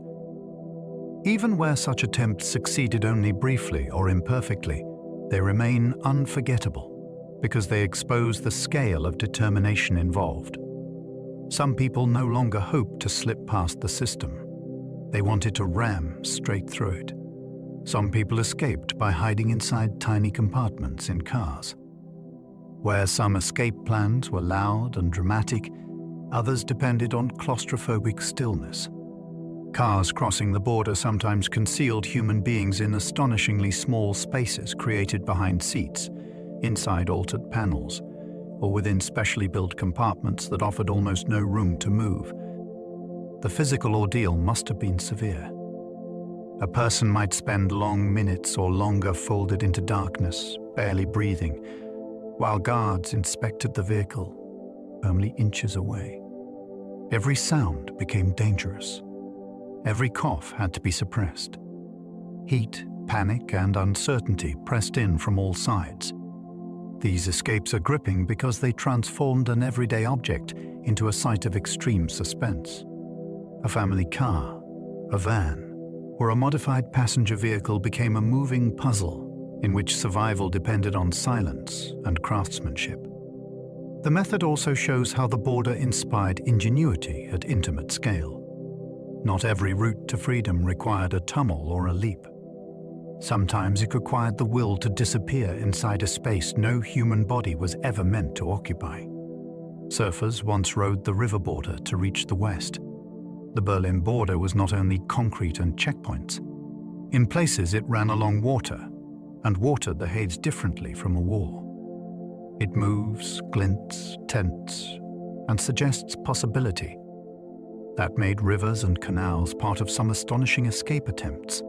Speaker 1: Even where such attempts succeeded only briefly or imperfectly, they remain unforgettable because they expose the scale of determination involved. Some people no longer hoped to slip past the system. They wanted to ram straight through it. Some people escaped by hiding inside tiny compartments in cars. Where some escape plans were loud and dramatic, others depended on claustrophobic stillness. Cars crossing the border sometimes concealed human beings in astonishingly small spaces created behind seats, inside altered panels, or within specially built compartments that offered almost no room to move. The physical ordeal must have been severe. A person might spend long minutes or longer folded into darkness, barely breathing, while guards inspected the vehicle, only inches away. Every sound became dangerous. Every cough had to be suppressed. Heat, panic, and uncertainty pressed in from all sides. These escapes are gripping because they transformed an everyday object into a site of extreme suspense. A family car, a van, or a modified passenger vehicle became a moving puzzle in which survival depended on silence and craftsmanship. The method also shows how the border inspired ingenuity at intimate scale. Not every route to freedom required a tunnel or a leap. Sometimes it required the will to disappear inside a space no human body was ever meant to occupy. Surfers once rode the river border to reach the west. The Berlin border was not only concrete and checkpoints. In places it ran along water, and water behaves differently from a wall. It moves, glints, tempts, and suggests possibility. That made rivers and canals part of some astonishing escape attempts.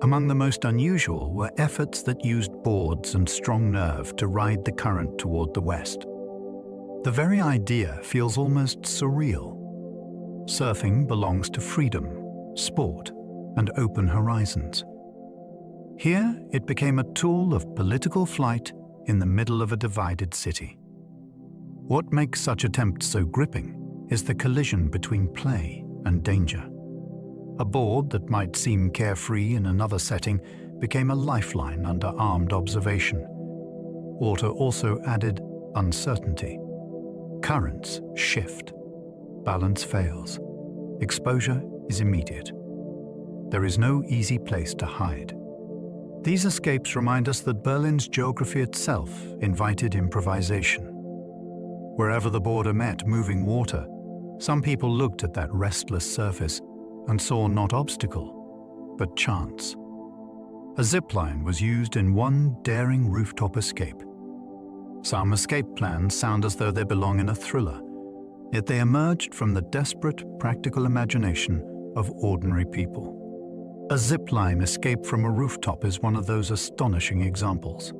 Speaker 1: Among the most unusual were efforts that used boards and strong nerve to ride the current toward the west. The very idea feels almost surreal. Surfing belongs to freedom, sport, and open horizons. Here, it became a tool of political flight in the middle of a divided city. What makes such attempts so gripping is the collision between play and danger. A board that might seem carefree in another setting became a lifeline under armed observation. Water also added uncertainty. Currents shift. Balance fails. Exposure is immediate. There is no easy place to hide. These escapes remind us that Berlin's geography itself invited improvisation. Wherever the border met moving water, some people looked at that restless surface and saw not obstacle, but chance. A zipline was used in one daring rooftop escape. Some escape plans sound as though they belong in a thriller, yet they emerged from the desperate, practical imagination of ordinary people. A zipline escape from a rooftop is one of those astonishing examples.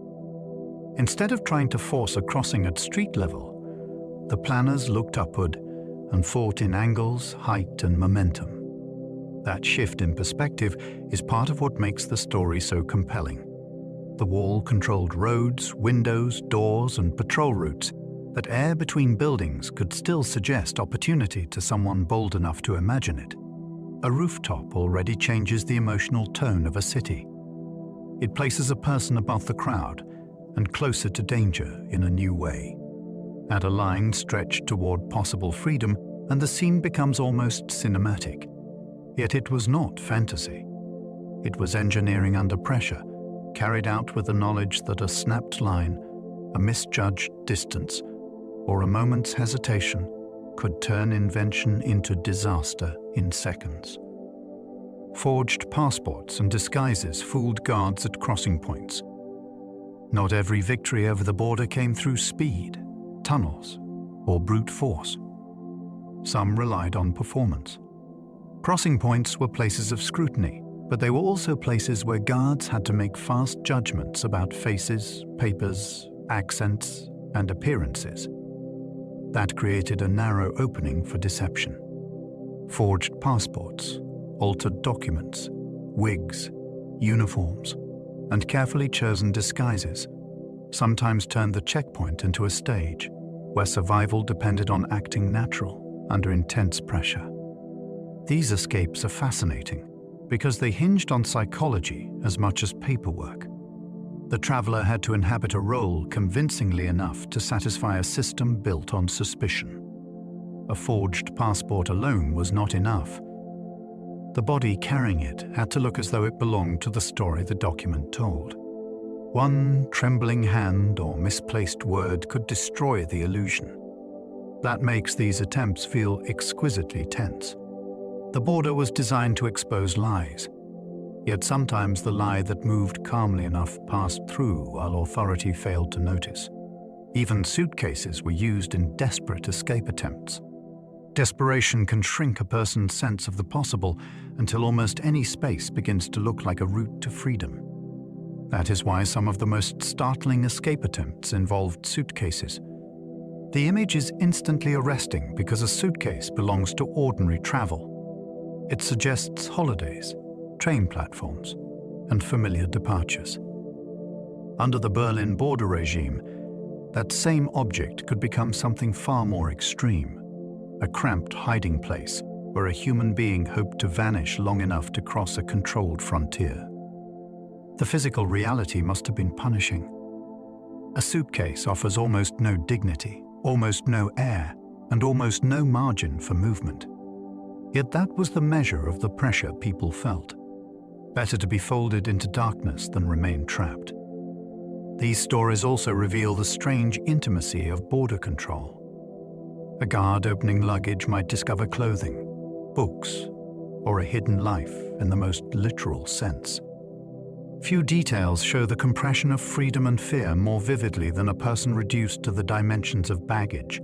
Speaker 1: Instead of trying to force a crossing at street level, the planners looked upward and fought in angles, height, and momentum. That shift in perspective is part of what makes the story so compelling. The wall controlled roads, windows, doors, and patrol routes, but air between buildings could still suggest opportunity to someone bold enough to imagine it. A rooftop already changes the emotional tone of a city. It places a person above the crowd and closer to danger in a new way. Add a line stretched toward possible freedom, and the scene becomes almost cinematic. Yet it was not fantasy. It was engineering under pressure, carried out with the knowledge that a snapped line, a misjudged distance, or a moment's hesitation could turn invention into disaster in seconds. Forged passports and disguises fooled guards at crossing points. Not every victory over the border came through speed, tunnels, or brute force. Some relied on performance. Crossing points were places of scrutiny, but they were also places where guards had to make fast judgments about faces, papers, accents, and appearances. That created a narrow opening for deception. Forged passports, altered documents, wigs, uniforms, and carefully chosen disguises sometimes turned the checkpoint into a stage where survival depended on acting natural under intense pressure. These escapes are fascinating because they hinged on psychology as much as paperwork. The traveler had to inhabit a role convincingly enough to satisfy a system built on suspicion. A forged passport alone was not enough. The body carrying it had to look as though it belonged to the story the document told. One trembling hand or misplaced word could destroy the illusion. That makes these attempts feel exquisitely tense. The border was designed to expose lies, yet sometimes the lie that moved calmly enough passed through while authority failed to notice. Even suitcases were used in desperate escape attempts. Desperation can shrink a person's sense of the possible until almost any space begins to look like a route to freedom. That is why some of the most startling escape attempts involved suitcases. The image is instantly arresting because a suitcase belongs to ordinary travel. It suggests holidays, train platforms, and familiar departures. Under the Berlin border regime, that same object could become something far more extreme. A cramped hiding place where a human being hoped to vanish long enough to cross a controlled frontier. The physical reality must have been punishing. A suitcase offers almost no dignity, almost no air, and almost no margin for movement. Yet that was the measure of the pressure people felt. Better to be folded into darkness than remain trapped. These stories also reveal the strange intimacy of border control. A guard opening luggage might discover clothing, books, or a hidden life in the most literal sense. Few details show the compression of freedom and fear more vividly than a person reduced to the dimensions of baggage.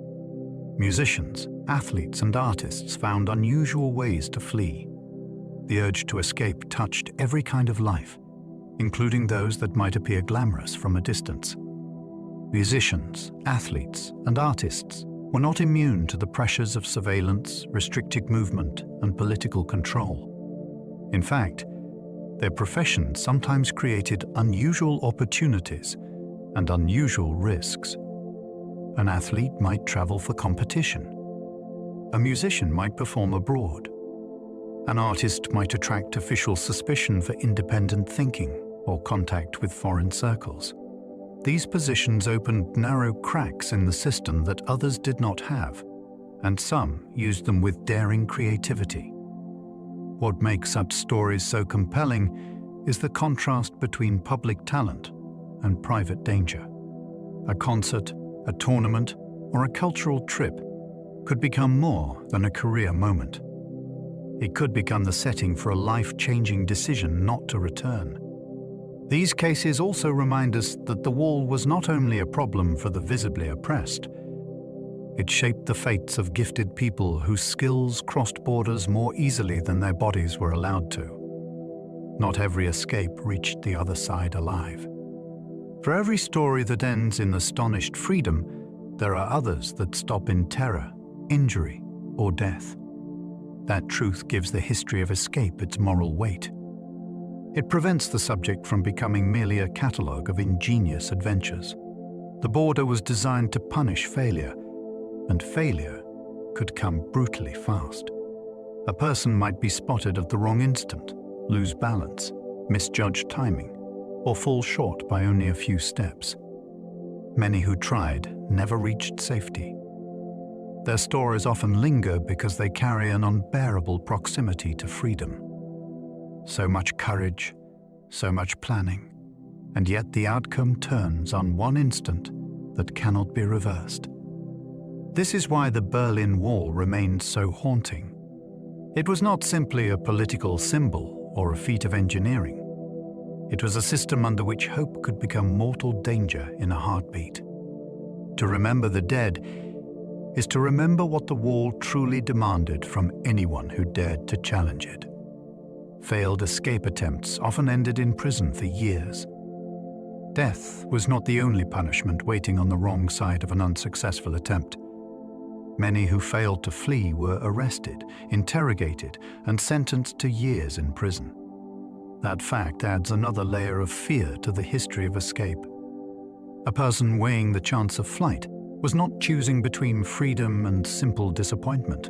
Speaker 1: Musicians, athletes, and artists found unusual ways to flee. The urge to escape touched every kind of life, including those that might appear glamorous from a distance. Musicians, athletes, and artists were not immune to the pressures of surveillance, restricted movement, and political control. In fact, their profession sometimes created unusual opportunities and unusual risks. An athlete might travel for competition. A musician might perform abroad. An artist might attract official suspicion for independent thinking or contact with foreign circles. These positions opened narrow cracks in the system that others did not have, and some used them with daring creativity. What makes such stories so compelling is the contrast between public talent and private danger. A concert, a tournament, or a cultural trip could become more than a career moment. It could become the setting for a life-changing decision not to return. These cases also remind us that the wall was not only a problem for the visibly oppressed. It shaped the fates of gifted people whose skills crossed borders more easily than their bodies were allowed to. Not every escape reached the other side alive. For every story that ends in astonished freedom, there are others that stop in terror, injury, or death. That truth gives the history of escape its moral weight. It prevents the subject from becoming merely a catalogue of ingenious adventures. The border was designed to punish failure, and failure could come brutally fast. A person might be spotted at the wrong instant, lose balance, misjudge timing, or fall short by only a few steps. Many who tried never reached safety. Their stories often linger because they carry an unbearable proximity to freedom. So much courage, so much planning, and yet the outcome turns on one instant that cannot be reversed. This is why the Berlin Wall remains so haunting. It was not simply a political symbol or a feat of engineering. It was a system under which hope could become mortal danger in a heartbeat. To remember the dead is to remember what the wall truly demanded from anyone who dared to challenge it. Failed escape attempts often ended in prison for years. Death was not the only punishment waiting on the wrong side of an unsuccessful attempt. Many who failed to flee were arrested, interrogated, and sentenced to years in prison. That fact adds another layer of fear to the history of escape. A person weighing the chance of flight was not choosing between freedom and simple disappointment.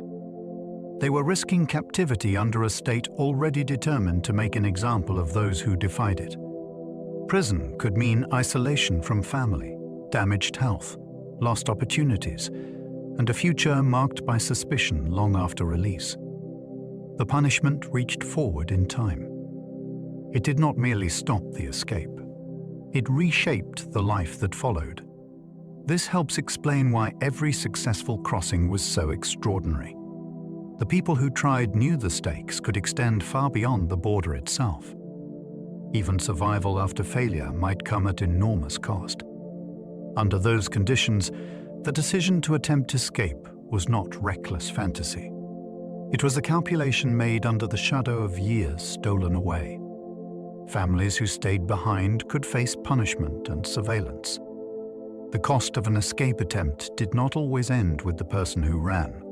Speaker 1: They were risking captivity under a state already determined to make an example of those who defied it. Prison could mean isolation from family, damaged health, lost opportunities, and a future marked by suspicion long after release. The punishment reached forward in time. It did not merely stop the escape. It reshaped the life that followed. This helps explain why every successful crossing was so extraordinary. The people who tried knew the stakes could extend far beyond the border itself. Even survival after failure might come at enormous cost. Under those conditions, the decision to attempt escape was not reckless fantasy. It was a calculation made under the shadow of years stolen away. Families who stayed behind could face punishment and surveillance. The cost of an escape attempt did not always end with the person who ran.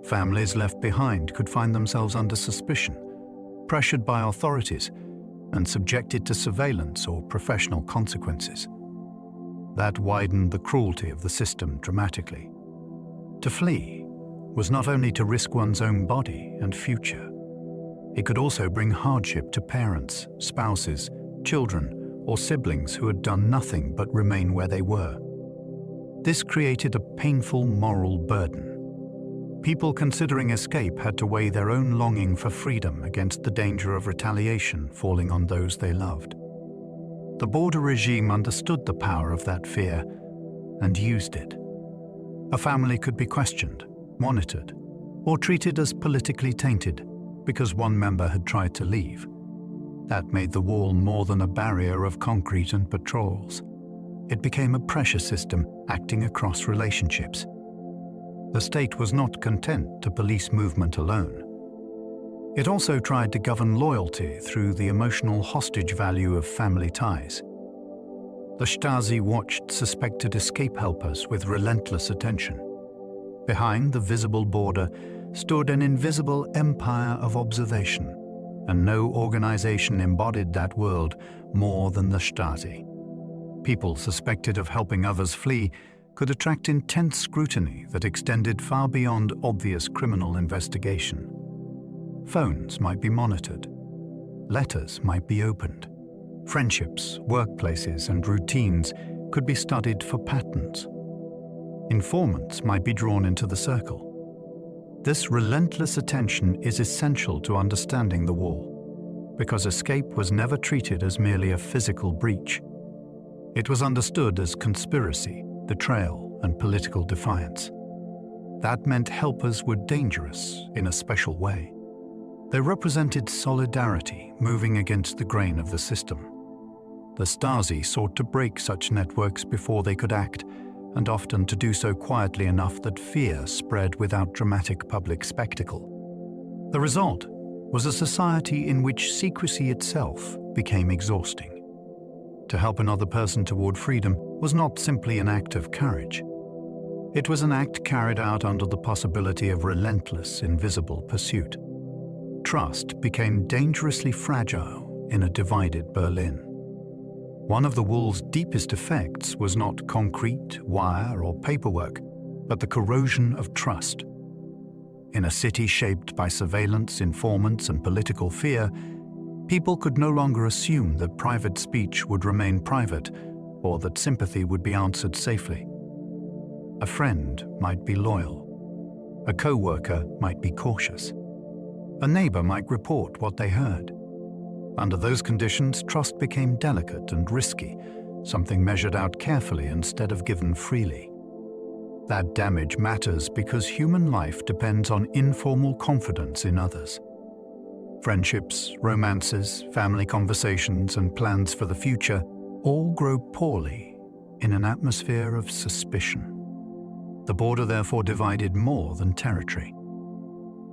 Speaker 1: Families left behind could find themselves under suspicion, pressured by authorities, and subjected to surveillance or professional consequences. That widened the cruelty of the system dramatically. To flee was not only to risk one's own body and future. It could also bring hardship to parents, spouses, children, or siblings who had done nothing but remain where they were. This created a painful moral burden. People considering escape had to weigh their own longing for freedom against the danger of retaliation falling on those they loved. The border regime understood the power of that fear and used it. A family could be questioned, monitored, or treated as politically tainted because one member had tried to leave. That made the wall more than a barrier of concrete and patrols. It became a pressure system acting across relationships. The state was not content to police movement alone. It also tried to govern loyalty through the emotional hostage value of family ties. The Stasi watched suspected escape helpers with relentless attention. Behind the visible border stood an invisible empire of observation, and no organization embodied that world more than the Stasi. People suspected of helping others flee could attract intense scrutiny that extended far beyond obvious criminal investigation. Phones might be monitored. Letters might be opened. Friendships, workplaces, and routines could be studied for patterns. Informants might be drawn into the circle. This relentless attention is essential to understanding the wall, because escape was never treated as merely a physical breach. It was understood as conspiracy, betrayal, and political defiance. That meant helpers were dangerous in a special way. They represented solidarity moving against the grain of the system. The Stasi sought to break such networks before they could act, and often to do so quietly enough that fear spread without dramatic public spectacle. The result was a society in which secrecy itself became exhausting. To help another person toward freedom was not simply an act of courage. It was an act carried out under the possibility of relentless, invisible pursuit. Trust became dangerously fragile in a divided Berlin. One of the wall's deepest effects was not concrete, wire, or paperwork, but the corrosion of trust. In a city shaped by surveillance, informants, and political fear, people could no longer assume that private speech would remain private or that sympathy would be answered safely. A friend might be loyal. A co-worker might be cautious. A neighbor might report what they heard. Under those conditions, trust became delicate and risky, something measured out carefully instead of given freely. That damage matters because human life depends on informal confidence in others. Friendships, romances, family conversations, and plans for the future all grow poorly in an atmosphere of suspicion. The border therefore divided more than territory.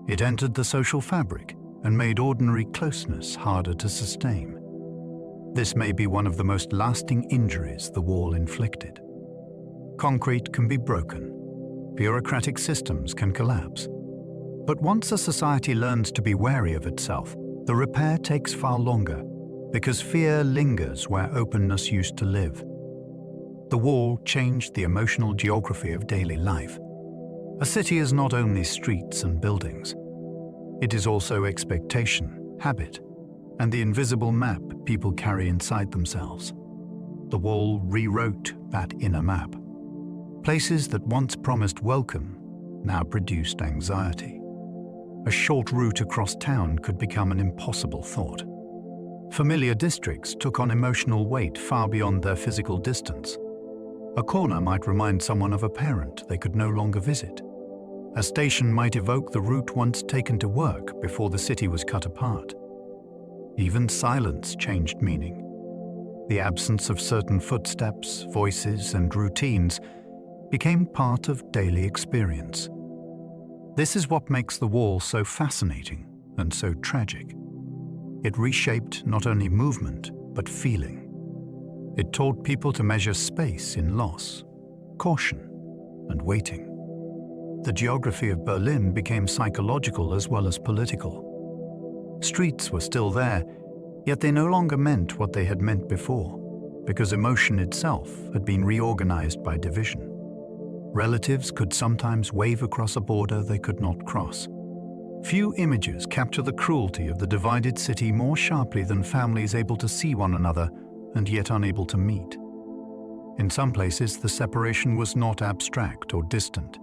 Speaker 1: It entered the social fabric and made ordinary closeness harder to sustain. This may be one of the most lasting injuries the wall inflicted. Concrete can be broken. Bureaucratic systems can collapse. But once a society learns to be wary of itself, the repair takes far longer, because fear lingers where openness used to live. The wall changed the emotional geography of daily life. A city is not only streets and buildings. It is also expectation, habit, and the invisible map people carry inside themselves. The wall rewrote that inner map. Places that once promised welcome now produced anxiety. A short route across town could become an impossible thought. Familiar districts took on emotional weight far beyond their physical distance. A corner might remind someone of a parent they could no longer visit. A station might evoke the route once taken to work before the city was cut apart. Even silence changed meaning. The absence of certain footsteps, voices, and routines became part of daily experience. This is what makes the wall so fascinating and so tragic. It reshaped not only movement, but feeling. It taught people to measure space in loss, caution, and waiting. The geography of Berlin became psychological as well as political. Streets were still there, yet they no longer meant what they had meant before, because emotion itself had been reorganized by division. Relatives could sometimes wave across a border they could not cross. Few images capture the cruelty of the divided city more sharply than families able to see one another and yet unable to meet. In some places, the separation was not abstract or distant.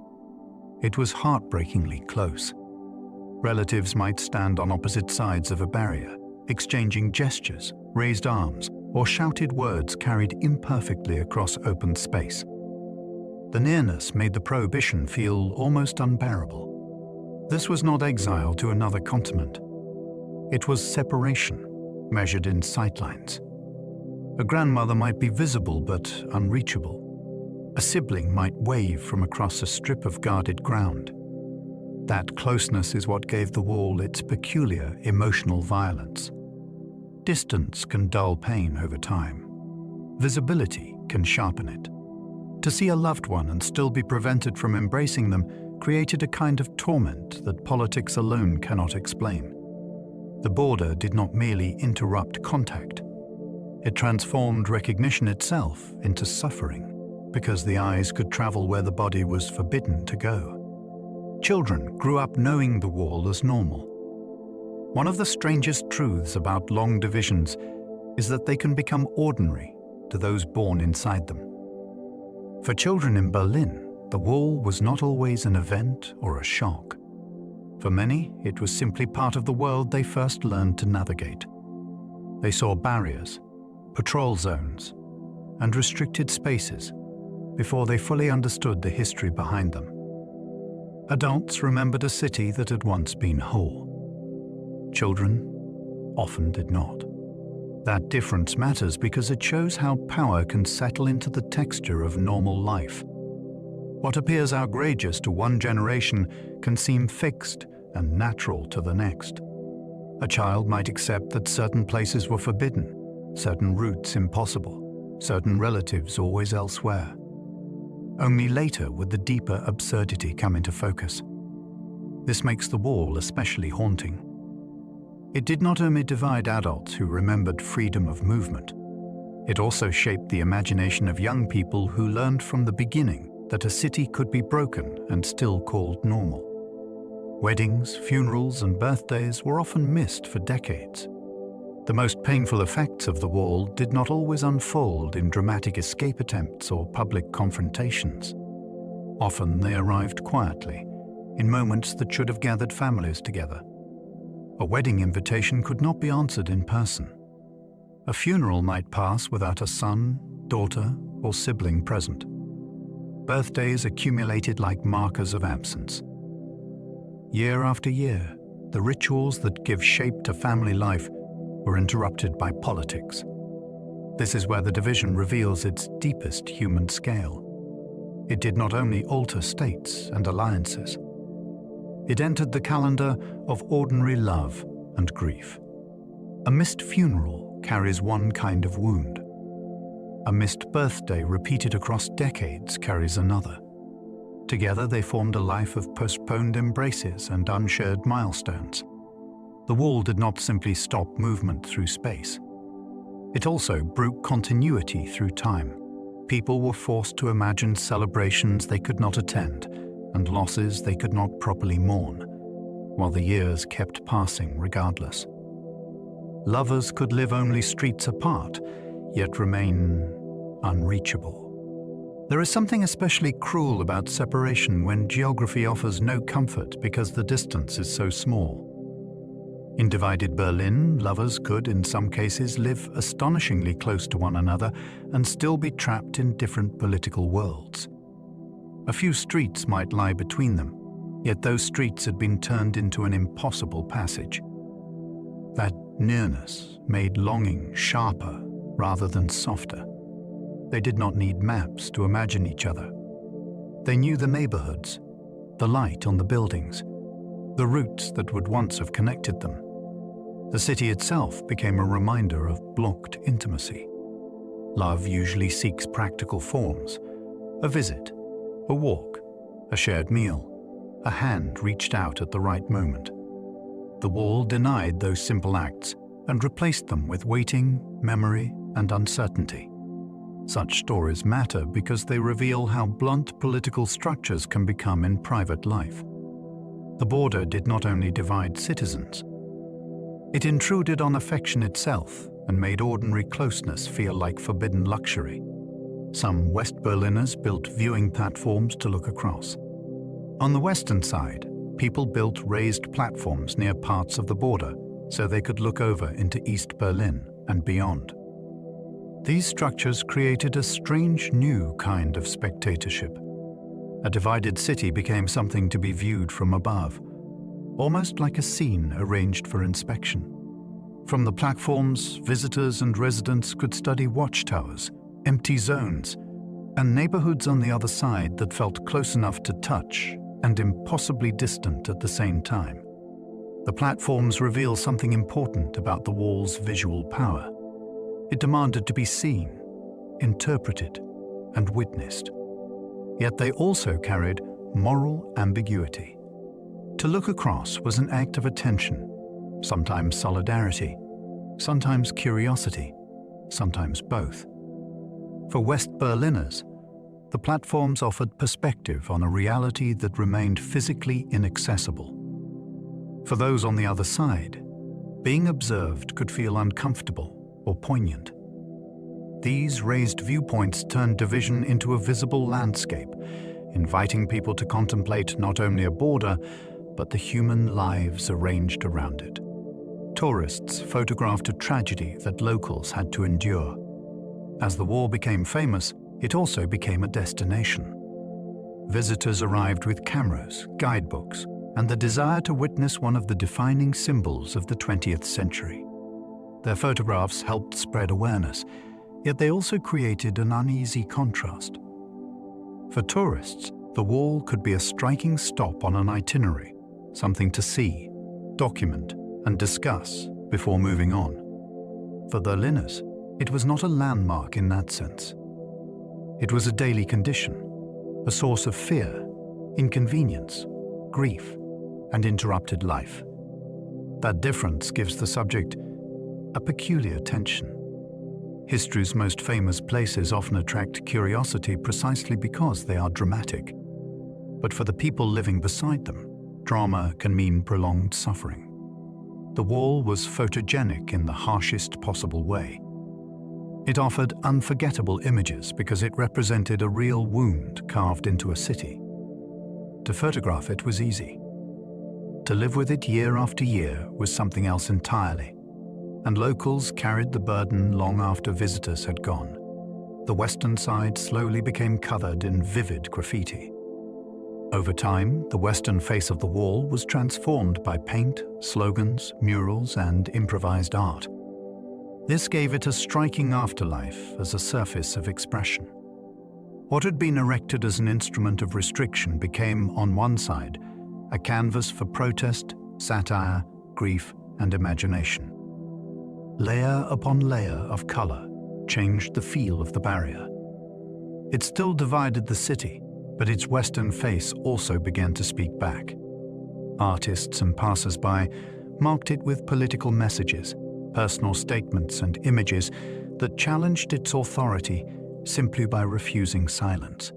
Speaker 1: It was heartbreakingly close. Relatives might stand on opposite sides of a barrier, exchanging gestures, raised arms, or shouted words carried imperfectly across open space. The nearness made the prohibition feel almost unbearable. This was not exile to another continent. It was separation, measured in sightlines. A grandmother might be visible but unreachable. A sibling might wave from across a strip of guarded ground. That closeness is what gave the wall its peculiar emotional violence. Distance can dull pain over time. Visibility can sharpen it. To see a loved one and still be prevented from embracing them created a kind of torment that politics alone cannot explain. The border did not merely interrupt contact. It transformed recognition itself into suffering, because the eyes could travel where the body was forbidden to go. Children grew up knowing the wall as normal. One of the strangest truths about long divisions is that they can become ordinary to those born inside them. For children in Berlin, the wall was not always an event or a shock. For many, it was simply part of the world they first learned to navigate. They saw barriers, patrol zones, and restricted spaces before they fully understood the history behind them. Adults remembered a city that had once been whole. Children often did not. That difference matters because it shows how power can settle into the texture of normal life. What appears outrageous to one generation can seem fixed and natural to the next. A child might accept that certain places were forbidden, certain routes impossible, certain relatives always elsewhere. Only later would the deeper absurdity come into focus. This makes the wall especially haunting. It did not only divide adults who remembered freedom of movement, it also shaped the imagination of young people who learned from the beginning that a city could be broken and still called normal. Weddings, funerals, and birthdays were often missed for decades. The most painful effects of the wall did not always unfold in dramatic escape attempts or public confrontations. Often they arrived quietly, in moments that should have gathered families together. A wedding invitation could not be answered in person. A funeral might pass without a son, daughter, or sibling present. Birthdays accumulated like markers of absence. Year after year, the rituals that give shape to family life were interrupted by politics. This is where the division reveals its deepest human scale. It did not only alter states and alliances. It entered the calendar of ordinary love and grief. A missed funeral carries one kind of wound. A missed birthday repeated across decades carries another. Together they formed a life of postponed embraces and unshared milestones. The wall did not simply stop movement through space. It also broke continuity through time. People were forced to imagine celebrations they could not attend and losses they could not properly mourn, while the years kept passing regardless. Lovers could live only streets apart, yet remain unreachable. There is something especially cruel about separation when geography offers no comfort because the distance is so small. In divided Berlin, lovers could, in some cases, live astonishingly close to one another and still be trapped in different political worlds. A few streets might lie between them, yet those streets had been turned into an impossible passage. That nearness made longing sharper rather than softer. They did not need maps to imagine each other. They knew the neighborhoods, the light on the buildings, the routes that would once have connected them. The city itself became a reminder of blocked intimacy. Love usually seeks practical forms: a visit, a walk, a shared meal, a hand reached out at the right moment. The wall denied those simple acts and replaced them with waiting, memory, and uncertainty. Such stories matter because they reveal how blunt political structures can become in private life. The border did not only divide citizens. It intruded on affection itself and made ordinary closeness feel like forbidden luxury. Some West Berliners built viewing platforms to look across. On the western side, people built raised platforms near parts of the border so they could look over into East Berlin and beyond. These structures created a strange new kind of spectatorship. A divided city became something to be viewed from above, almost like a scene arranged for inspection. From the platforms, visitors and residents could study watchtowers, empty zones, and neighborhoods on the other side that felt close enough to touch and impossibly distant at the same time. The platforms reveal something important about the wall's visual power. It demanded to be seen, interpreted, and witnessed. Yet they also carried moral ambiguity. To look across was an act of attention, sometimes solidarity, sometimes curiosity, sometimes both. For West Berliners, the platforms offered perspective on a reality that remained physically inaccessible. For those on the other side, being observed could feel uncomfortable or poignant. These raised viewpoints turned division into a visible landscape, inviting people to contemplate not only a border, but the human lives arranged around it. Tourists photographed a tragedy that locals had to endure. As the wall became famous, it also became a destination. Visitors arrived with cameras, guidebooks, and the desire to witness one of the defining symbols of the 20th century. Their photographs helped spread awareness, yet they also created an uneasy contrast. For tourists, the wall could be a striking stop on an itinerary, something to see, document, and discuss before moving on. For Berliners, it was not a landmark in that sense. It was a daily condition, a source of fear, inconvenience, grief, and interrupted life. That difference gives the subject a peculiar tension. History's most famous places often attract curiosity precisely because they are dramatic. But for the people living beside them, drama can mean prolonged suffering. The wall was photogenic in the harshest possible way. It offered unforgettable images because it represented a real wound carved into a city. To photograph it was easy. To live with it year after year was something else entirely, and locals carried the burden long after visitors had gone. The western side slowly became covered in vivid graffiti. Over time, the western face of the wall was transformed by paint, slogans, murals, and improvised art. This gave it a striking afterlife as a surface of expression. What had been erected as an instrument of restriction became, on one side, a canvas for protest, satire, grief, and imagination. Layer upon layer of color changed the feel of the barrier. It still divided the city, but its western face also began to speak back. Artists and passers-by marked it with political messages, personal statements, and images that challenged its authority simply by refusing silence.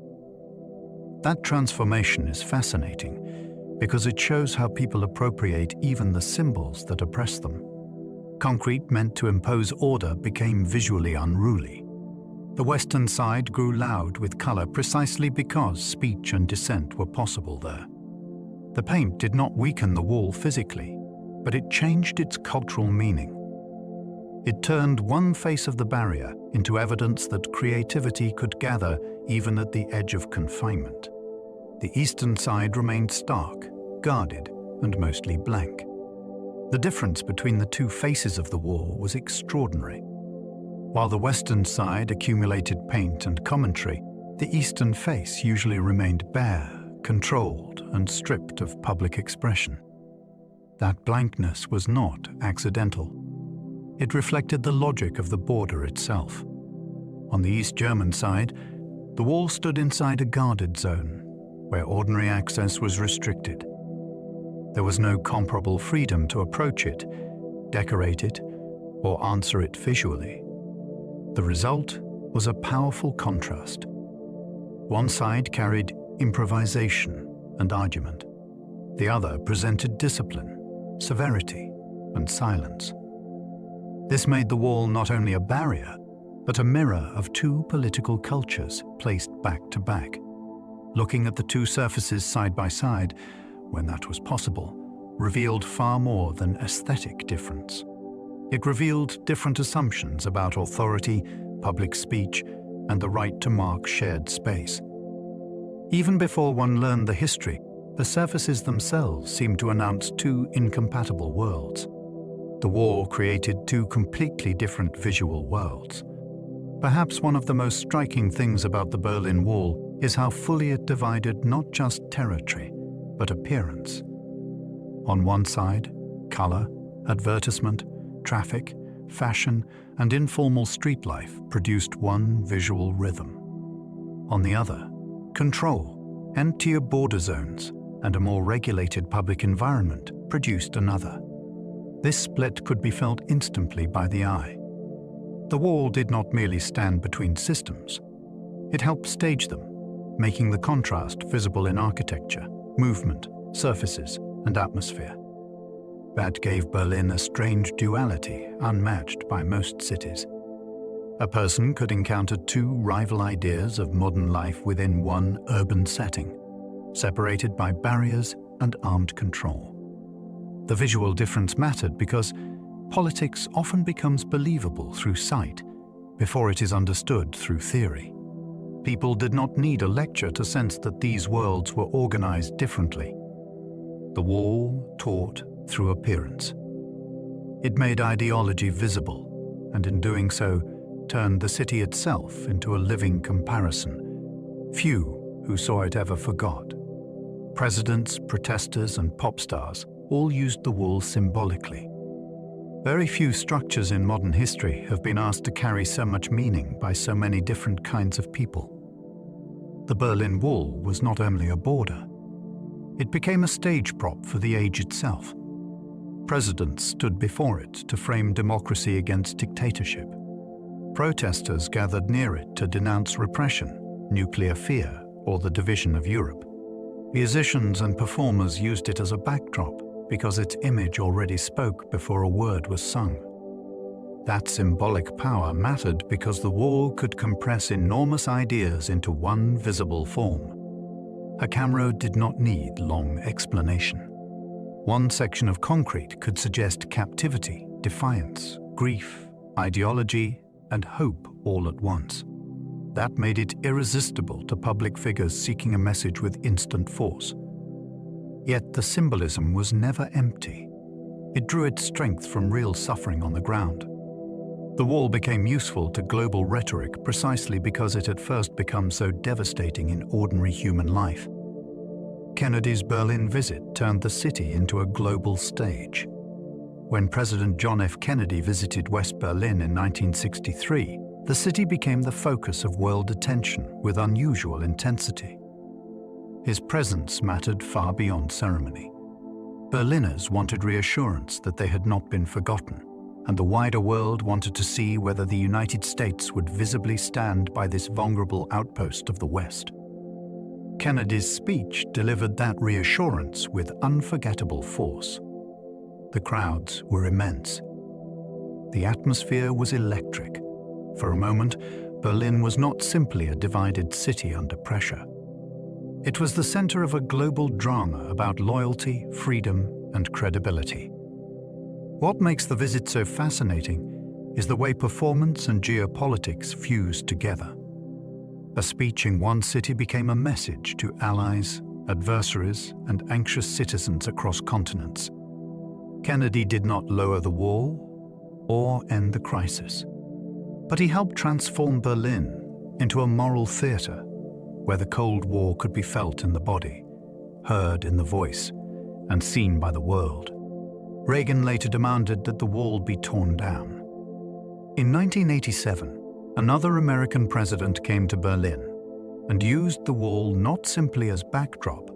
Speaker 1: That transformation is fascinating because it shows how people appropriate even the symbols that oppress them. Concrete meant to impose order became visually unruly. The western side grew loud with color precisely because speech and dissent were possible there. The paint did not weaken the wall physically, but it changed its cultural meaning. It turned one face of the barrier into evidence that creativity could gather even at the edge of confinement. The eastern side remained stark, guarded, and mostly blank. The difference between the two faces of the wall was extraordinary. While the western side accumulated paint and commentary, the eastern face usually remained bare, controlled, and stripped of public expression. That blankness was not accidental. It reflected the logic of the border itself. On the East German side, the wall stood inside a guarded zone, where ordinary access was restricted. There was no comparable freedom to approach it, decorate it, or answer it visually. The result was a powerful contrast. One side carried improvisation and argument. The other presented discipline, severity, and silence. This made the wall not only a barrier, but a mirror of two political cultures placed back to back. Looking at the two surfaces side by side, when that was possible, revealed far more than aesthetic difference. It revealed different assumptions about authority, public speech, and the right to mark shared space. Even before one learned the history, the surfaces themselves seemed to announce two incompatible worlds. The wall created two completely different visual worlds. Perhaps one of the most striking things about the Berlin Wall is how fully it divided not just territory, but appearance. On one side, color, advertisement, traffic, fashion, and informal street life produced one visual rhythm. On the other, control, emptier border zones, and a more regulated public environment produced another. This split could be felt instantly by the eye. The wall did not merely stand between systems. It helped stage them, making the contrast visible in architecture, movement, surfaces, and atmosphere. That gave Berlin a strange duality unmatched by most cities. A person could encounter two rival ideas of modern life within one urban setting, separated by barriers and armed control. The visual difference mattered because politics often becomes believable through sight before it is understood through theory. People did not need a lecture to sense that these worlds were organized differently. The wall taught through appearance. It made ideology visible, and in doing so, turned the city itself into a living comparison. Few who saw it ever forgot. Presidents, protesters, and pop stars all used the wall symbolically. Very few structures in modern history have been asked to carry so much meaning by so many different kinds of people. The Berlin Wall was not only a border. It became a stage prop for the age itself. Presidents stood before it to frame democracy against dictatorship. Protesters gathered near it to denounce repression, nuclear fear, or the division of Europe. Musicians and performers used it as a backdrop because its image already spoke before a word was sung. That symbolic power mattered because the wall could compress enormous ideas into one visible form. A camera did not need long explanation. One section of concrete could suggest captivity, defiance, grief, ideology, and hope all at once. That made it irresistible to public figures seeking a message with instant force. Yet the symbolism was never empty. It drew its strength from real suffering on the ground. The wall became useful to global rhetoric precisely because it had first become so devastating in ordinary human life. Kennedy's Berlin visit turned the city into a global stage. When President John F. Kennedy visited West Berlin in 1963, the city became the focus of world attention with unusual intensity. His presence mattered far beyond ceremony. Berliners wanted reassurance that they had not been forgotten, and the wider world wanted to see whether the United States would visibly stand by this vulnerable outpost of the West. Kennedy's speech delivered that reassurance with unforgettable force. The crowds were immense. The atmosphere was electric. For a moment, Berlin was not simply a divided city under pressure. It was the center of a global drama about loyalty, freedom, and credibility. What makes the visit so fascinating is the way performance and geopolitics fused together. A speech in one city became a message to allies, adversaries, and anxious citizens across continents. Kennedy did not lower the wall or end the crisis, but he helped transform Berlin into a moral theater where the Cold War could be felt in the body, heard in the voice, and seen by the world. Reagan later demanded that the wall be torn down. In 1987, another American president came to Berlin and used the wall not simply as backdrop,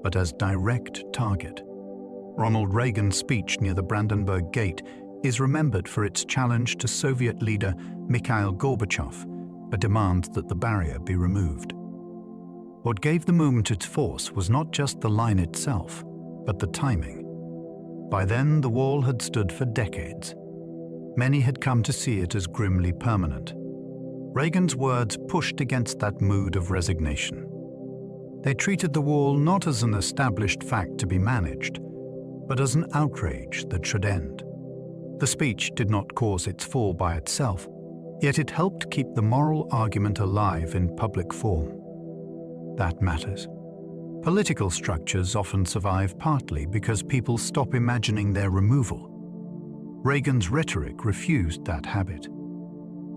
Speaker 1: but as direct target. Ronald Reagan's speech near the Brandenburg Gate is remembered for its challenge to Soviet leader Mikhail Gorbachev, a demand that the barrier be removed. What gave the movement its force was not just the line itself, but the timing. By then, the wall had stood for decades. Many had come to see it as grimly permanent. Reagan's words pushed against that mood of resignation. They treated the wall not as an established fact to be managed, but as an outrage that should end. The speech did not cause its fall by itself, yet it helped keep the moral argument alive in public form. That matters. Political structures often survive partly because people stop imagining their removal. Reagan's rhetoric refused that habit.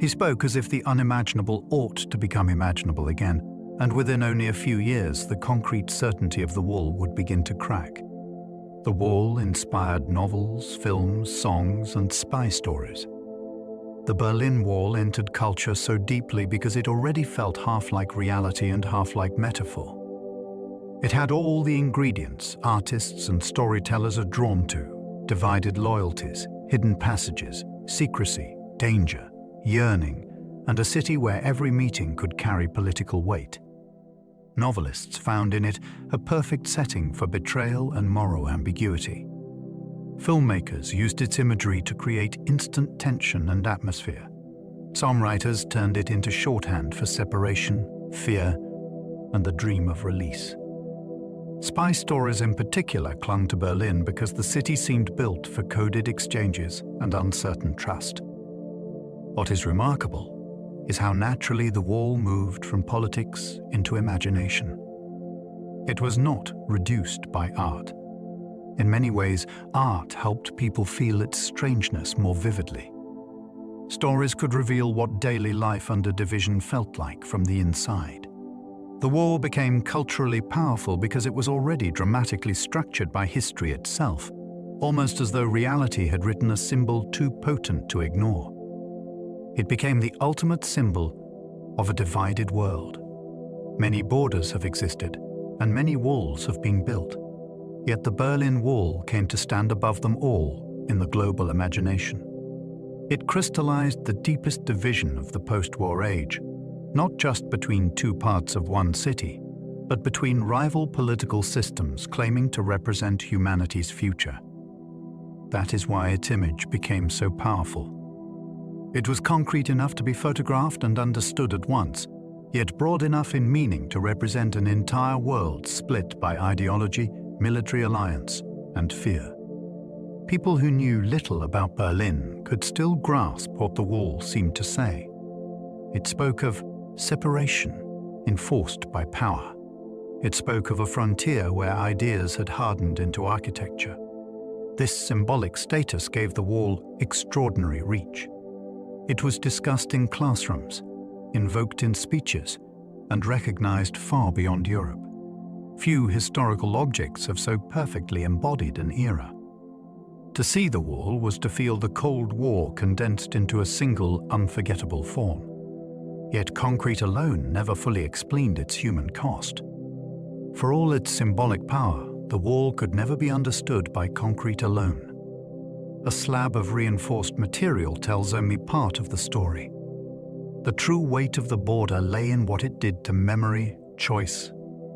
Speaker 1: He spoke as if the unimaginable ought to become imaginable again, and within only a few years the concrete certainty of the wall would begin to crack. The wall inspired novels, films, songs, and spy stories. The Berlin Wall entered culture so deeply because it already felt half like reality and half like metaphor. It had all the ingredients artists and storytellers are drawn to: divided loyalties, hidden passages, secrecy, danger, yearning, and a city where every meeting could carry political weight. Novelists found in it a perfect setting for betrayal and moral ambiguity. Filmmakers used its imagery to create instant tension and atmosphere. Songwriters turned it into shorthand for separation, fear, and the dream of release. Spy stories in particular clung to Berlin because the city seemed built for coded exchanges and uncertain trust. What is remarkable is how naturally the wall moved from politics into imagination. It was not reduced by art. In many ways, art helped people feel its strangeness more vividly. Stories could reveal what daily life under division felt like from the inside. The wall became culturally powerful because it was already dramatically structured by history itself, almost as though reality had written a symbol too potent to ignore. It became the ultimate symbol of a divided world. Many borders have existed, and many walls have been built. Yet the Berlin Wall came to stand above them all in the global imagination. It crystallized the deepest division of the post-war age, not just between two parts of one city, but between rival political systems claiming to represent humanity's future. That is why its image became so powerful. It was concrete enough to be photographed and understood at once, yet broad enough in meaning to represent an entire world split by ideology, military alliance, and fear. People who knew little about Berlin could still grasp what the wall seemed to say. It spoke of separation enforced by power. It spoke of a frontier where ideas had hardened into architecture. This symbolic status gave the wall extraordinary reach. It was discussed in classrooms, invoked in speeches, and recognized far beyond Europe. Few historical objects have so perfectly embodied an era. To see the wall was to feel the Cold War condensed into a single, unforgettable form. Yet concrete alone never fully explained its human cost. For all its symbolic power, the wall could never be understood by concrete alone. A slab of reinforced material tells only part of the story. The true weight of the border lay in what it did to memory, choice,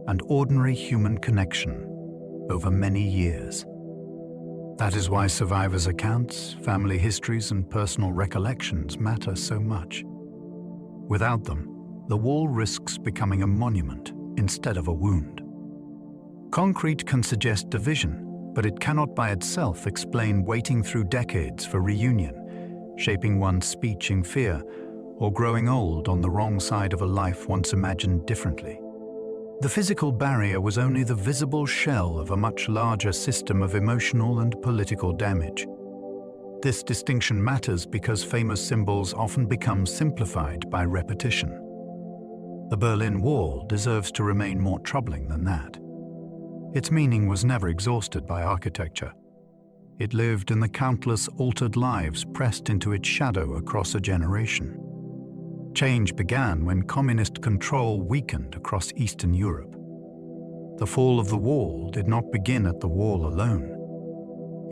Speaker 1: and ordinary human connection over many years. That is why survivors' accounts, family histories, and personal recollections matter so much. Without them, the wall risks becoming a monument instead of a wound. Concrete can suggest division, but it cannot by itself explain waiting through decades for reunion, shaping one's speech in fear, or growing old on the wrong side of a life once imagined differently. The physical barrier was only the visible shell of a much larger system of emotional and political damage. This distinction matters because famous symbols often become simplified by repetition. The Berlin Wall deserves to remain more troubling than that. Its meaning was never exhausted by architecture. It lived in the countless altered lives pressed into its shadow across a generation. Change began when communist control weakened across Eastern Europe. The fall of the wall did not begin at the wall alone.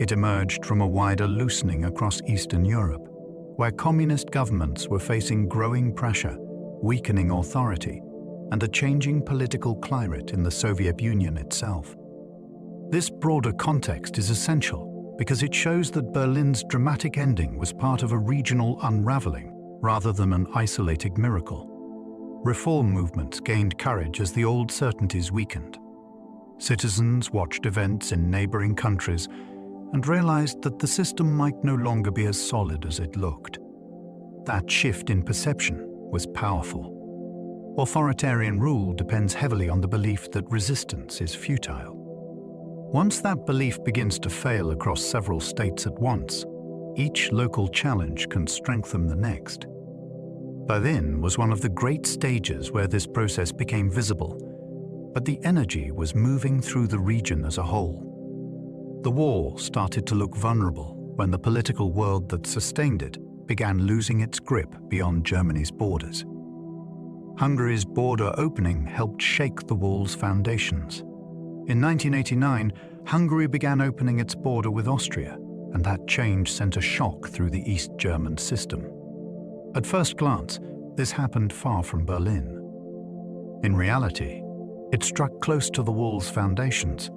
Speaker 1: It emerged from a wider loosening across Eastern Europe, where communist governments were facing growing pressure, weakening authority, and a changing political climate in the Soviet Union itself. This broader context is essential because it shows that Berlin's dramatic ending was part of a regional unraveling rather than an isolated miracle. Reform movements gained courage as the old certainties weakened. Citizens watched events in neighboring countries and realized that the system might no longer be as solid as it looked. That shift in perception was powerful. Authoritarian rule depends heavily on the belief that resistance is futile. Once that belief begins to fail across several states at once, each local challenge can strengthen the next. Berlin was one of the great stages where this process became visible, but the energy was moving through the region as a whole. The wall started to look vulnerable when the political world that sustained it began losing its grip beyond Germany's borders. Hungary's border opening helped shake the wall's foundations. In 1989, Hungary began opening its border with Austria, and that change sent a shock through the East German system. At first glance, this happened far from Berlin. In reality, it struck close to the wall's foundations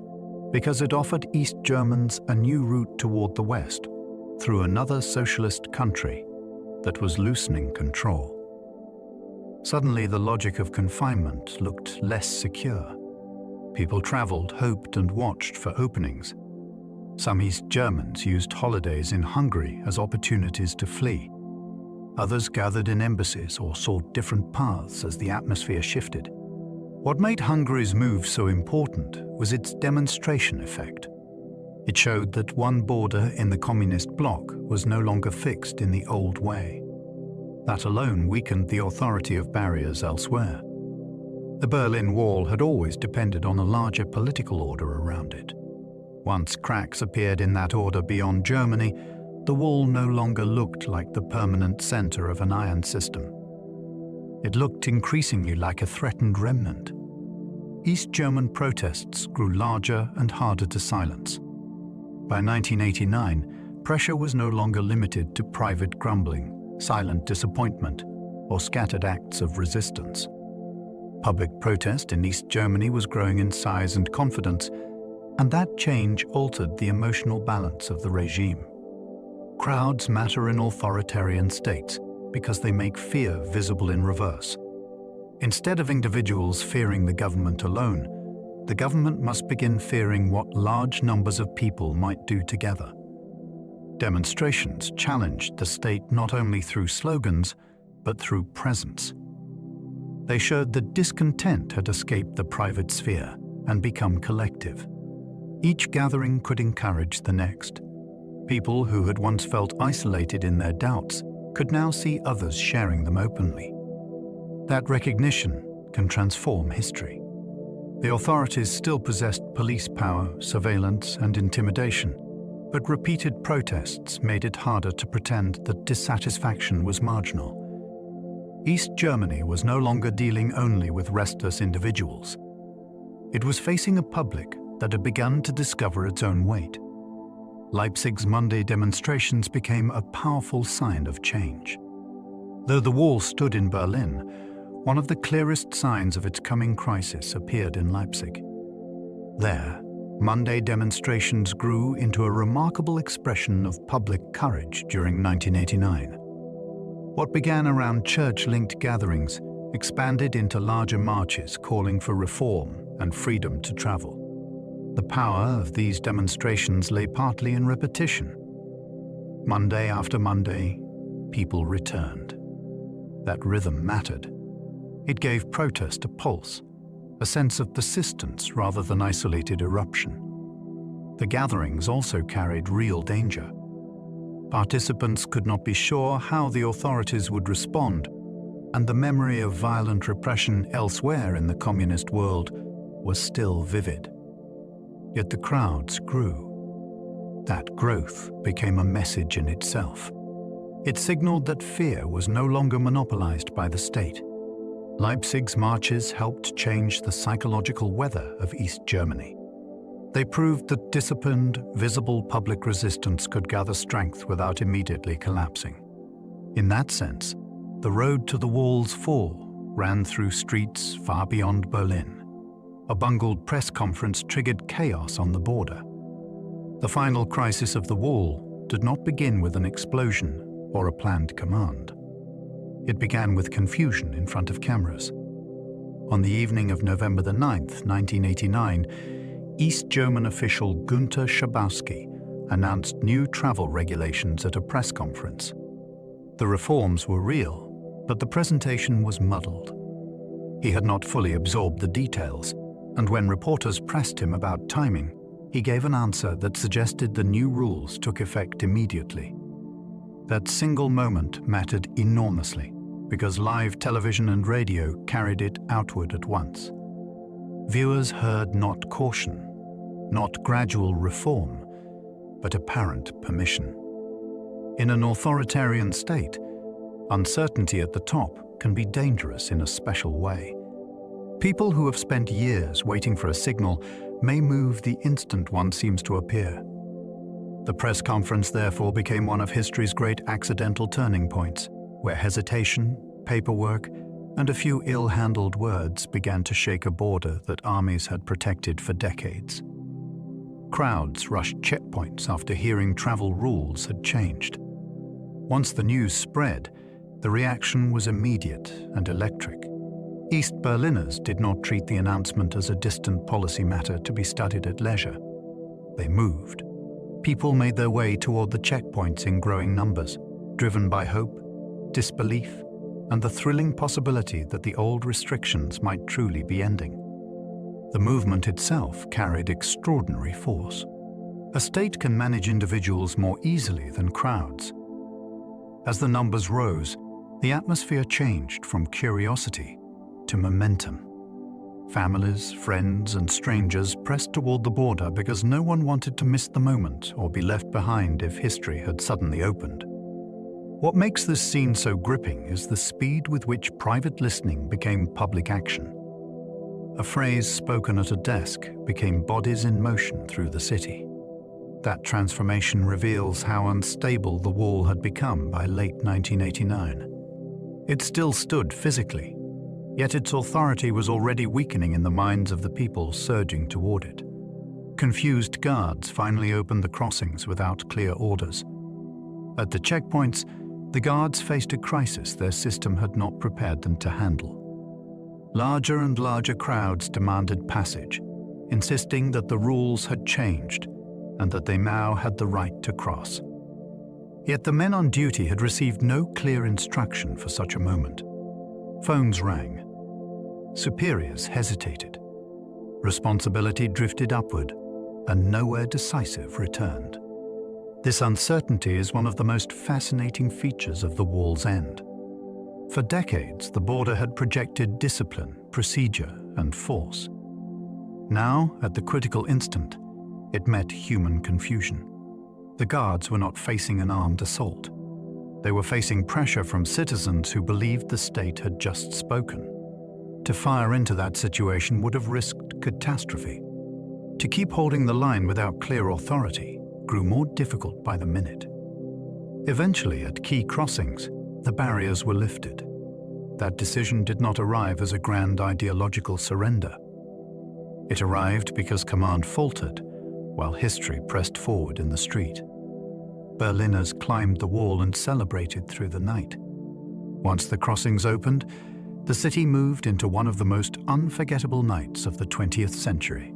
Speaker 1: because it offered East Germans a new route toward the West through another socialist country that was loosening control. Suddenly, the logic of confinement looked less secure. People traveled, hoped, and watched for openings. Some East Germans used holidays in Hungary as opportunities to flee. Others gathered in embassies or sought different paths as the atmosphere shifted. What made Hungary's move so important was its demonstration effect. It showed that one border in the communist bloc was no longer fixed in the old way. That alone weakened the authority of barriers elsewhere. The Berlin Wall had always depended on a larger political order around it. Once cracks appeared in that order beyond Germany, the wall no longer looked like the permanent center of an iron system. It looked increasingly like a threatened remnant. East German protests grew larger and harder to silence. By 1989, pressure was no longer limited to private grumbling, silent disappointment, or scattered acts of resistance. Public protest in East Germany was growing in size and confidence, and that change altered the emotional balance of the regime. Crowds matter in authoritarian states because they make fear visible in reverse. Instead of individuals fearing the government alone, the government must begin fearing what large numbers of people might do together. Demonstrations challenged the state not only through slogans, but through presence. They showed that discontent had escaped the private sphere and become collective. Each gathering could encourage the next. People who had once felt isolated in their doubts could now see others sharing them openly. That recognition can transform history. The authorities still possessed police power, surveillance, and intimidation, but repeated protests made it harder to pretend that dissatisfaction was marginal. East Germany was no longer dealing only with restless individuals. It was facing a public that had begun to discover its own weight. Leipzig's Monday demonstrations became a powerful sign of change. Though the wall stood in Berlin, one of the clearest signs of its coming crisis appeared in Leipzig. There, Monday demonstrations grew into a remarkable expression of public courage during 1989. What began around church-linked gatherings expanded into larger marches calling for reform and freedom to travel. The power of these demonstrations lay partly in repetition. Monday after Monday, people returned. That rhythm mattered. It gave protest a pulse, a sense of persistence rather than isolated eruption. The gatherings also carried real danger. Participants could not be sure how the authorities would respond, and the memory of violent repression elsewhere in the communist world was still vivid. Yet the crowds grew. That growth became a message in itself. It signaled that fear was no longer monopolized by the state. Leipzig's marches helped change the psychological weather of East Germany. They proved that disciplined, visible public resistance could gather strength without immediately collapsing. In that sense, the road to the wall's fall ran through streets far beyond Berlin. A bungled press conference triggered chaos on the border. The final crisis of the wall did not begin with an explosion or a planned command. It began with confusion in front of cameras. On the evening of November the 9th, 1989, East German official Günther Schabowski announced new travel regulations at a press conference. The reforms were real, but the presentation was muddled. He had not fully absorbed the details, and when reporters pressed him about timing, he gave an answer that suggested the new rules took effect immediately. That single moment mattered enormously, because live television and radio carried it outward at once. Viewers heard not caution, not gradual reform, but apparent permission. In an authoritarian state, uncertainty at the top can be dangerous in a special way. People who have spent years waiting for a signal may move the instant one seems to appear. The press conference therefore became one of history's great accidental turning points, where hesitation, paperwork, and a few ill-handled words began to shake a border that armies had protected for decades. Crowds rushed checkpoints after hearing travel rules had changed. Once the news spread, the reaction was immediate and electric. East Berliners did not treat the announcement as a distant policy matter to be studied at leisure. They moved. People made their way toward the checkpoints in growing numbers, driven by hope, disbelief, and the thrilling possibility that the old restrictions might truly be ending. The movement itself carried extraordinary force. A state can manage individuals more easily than crowds. As the numbers rose, the atmosphere changed from curiosity to momentum. Families, friends, and strangers pressed toward the border because no one wanted to miss the moment or be left behind if history had suddenly opened. What makes this scene so gripping is the speed with which private listening became public action. A phrase spoken at a desk became bodies in motion through the city. That transformation reveals how unstable the wall had become by late 1989. It still stood physically, Yet its authority was already weakening in the minds of the people surging toward it. Confused guards finally opened the crossings without clear orders. At the checkpoints, the guards faced a crisis their system had not prepared them to handle. Larger and larger crowds demanded passage, insisting that the rules had changed and that they now had the right to cross. Yet the men on duty had received no clear instruction for such a moment. Phones rang. Superiors hesitated. Responsibility drifted upward, and nowhere decisive returned. This uncertainty is one of the most fascinating features of the wall's end. For decades, the border had projected discipline, procedure, and force. Now, at the critical instant, it met human confusion. The guards were not facing an armed assault. They were facing pressure from citizens who believed the state had just spoken. To fire into that situation would have risked catastrophe. To keep holding the line without clear authority grew more difficult by the minute. Eventually, at key crossings, the barriers were lifted. That decision did not arrive as a grand ideological surrender. It arrived because command faltered, while history pressed forward in the street. Berliners climbed the wall and celebrated through the night. Once the crossings opened, the city moved into one of the most unforgettable nights of the 20th century.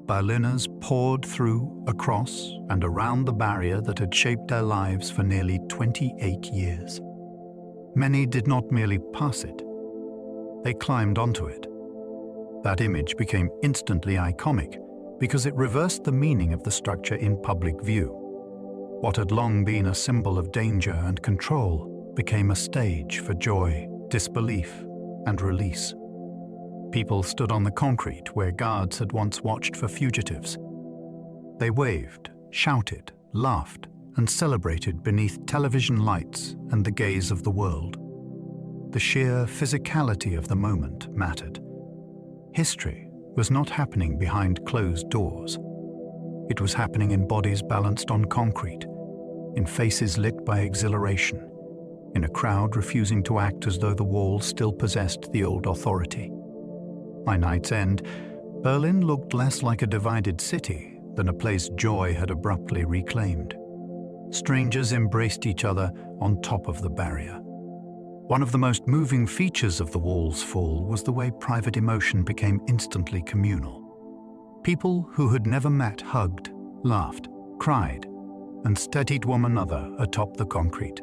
Speaker 1: Berliners poured through, across, and around the barrier that had shaped their lives for nearly 28 years. Many did not merely pass it, they climbed onto it. That image became instantly iconic because it reversed the meaning of the structure in public view. What had long been a symbol of danger and control became a stage for joy, disbelief, and release. People stood on the concrete where guards had once watched for fugitives. They waved, shouted, laughed, and celebrated beneath television lights and the gaze of the world. The sheer physicality of the moment mattered. History was not happening behind closed doors. It was happening in bodies balanced on concrete, in faces lit by exhilaration, in a crowd refusing to act as though the wall still possessed the old authority. By night's end, Berlin looked less like a divided city than a place joy had abruptly reclaimed. Strangers embraced each other on top of the barrier. One of the most moving features of the wall's fall was the way private emotion became instantly communal. People who had never met hugged, laughed, cried, and steadied one another atop the concrete.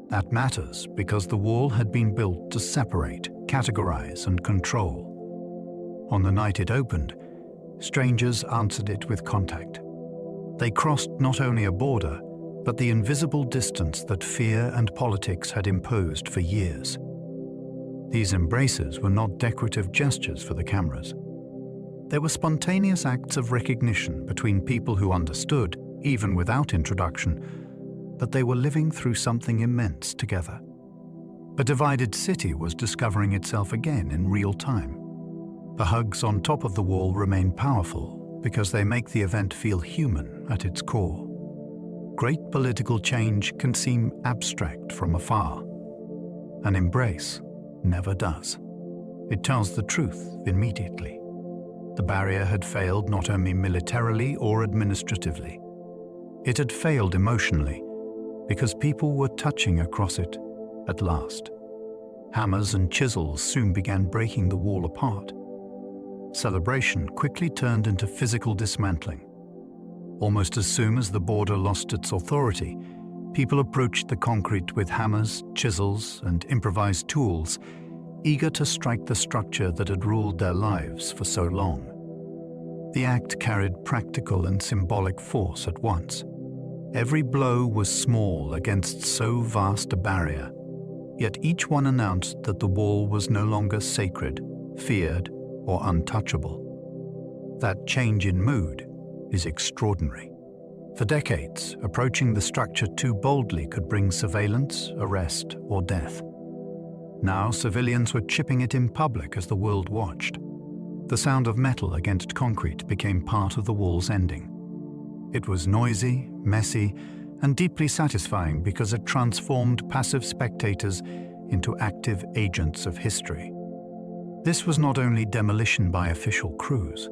Speaker 1: That matters because the wall had been built to separate, categorize, and control. On the night it opened, strangers answered it with contact. They crossed not only a border, but the invisible distance that fear and politics had imposed for years. These embraces were not decorative gestures for the cameras. They were spontaneous acts of recognition between people who understood, even without introduction, that they were living through something immense together. A divided city was discovering itself again in real time. The hugs on top of the wall remain powerful because they make the event feel human at its core. Great political change can seem abstract from afar. An embrace never does. It tells the truth immediately. The barrier had failed not only militarily or administratively. It had failed emotionally because people were touching across it at last. Hammers and chisels soon began breaking the wall apart. Celebration quickly turned into physical dismantling. Almost as soon as the border lost its authority, people approached the concrete with hammers, chisels, and improvised tools, eager to strike the structure that had ruled their lives for so long. The act carried practical and symbolic force at once. Every blow was small against so vast a barrier, yet each one announced that the wall was no longer sacred, feared, or untouchable. That change in mood is extraordinary. For decades, approaching the structure too boldly could bring surveillance, arrest, or death. Now civilians were chipping it in public as the world watched. The sound of metal against concrete became part of the wall's ending. It was noisy, messy, and deeply satisfying because it transformed passive spectators into active agents of history. This was not only demolition by official crews,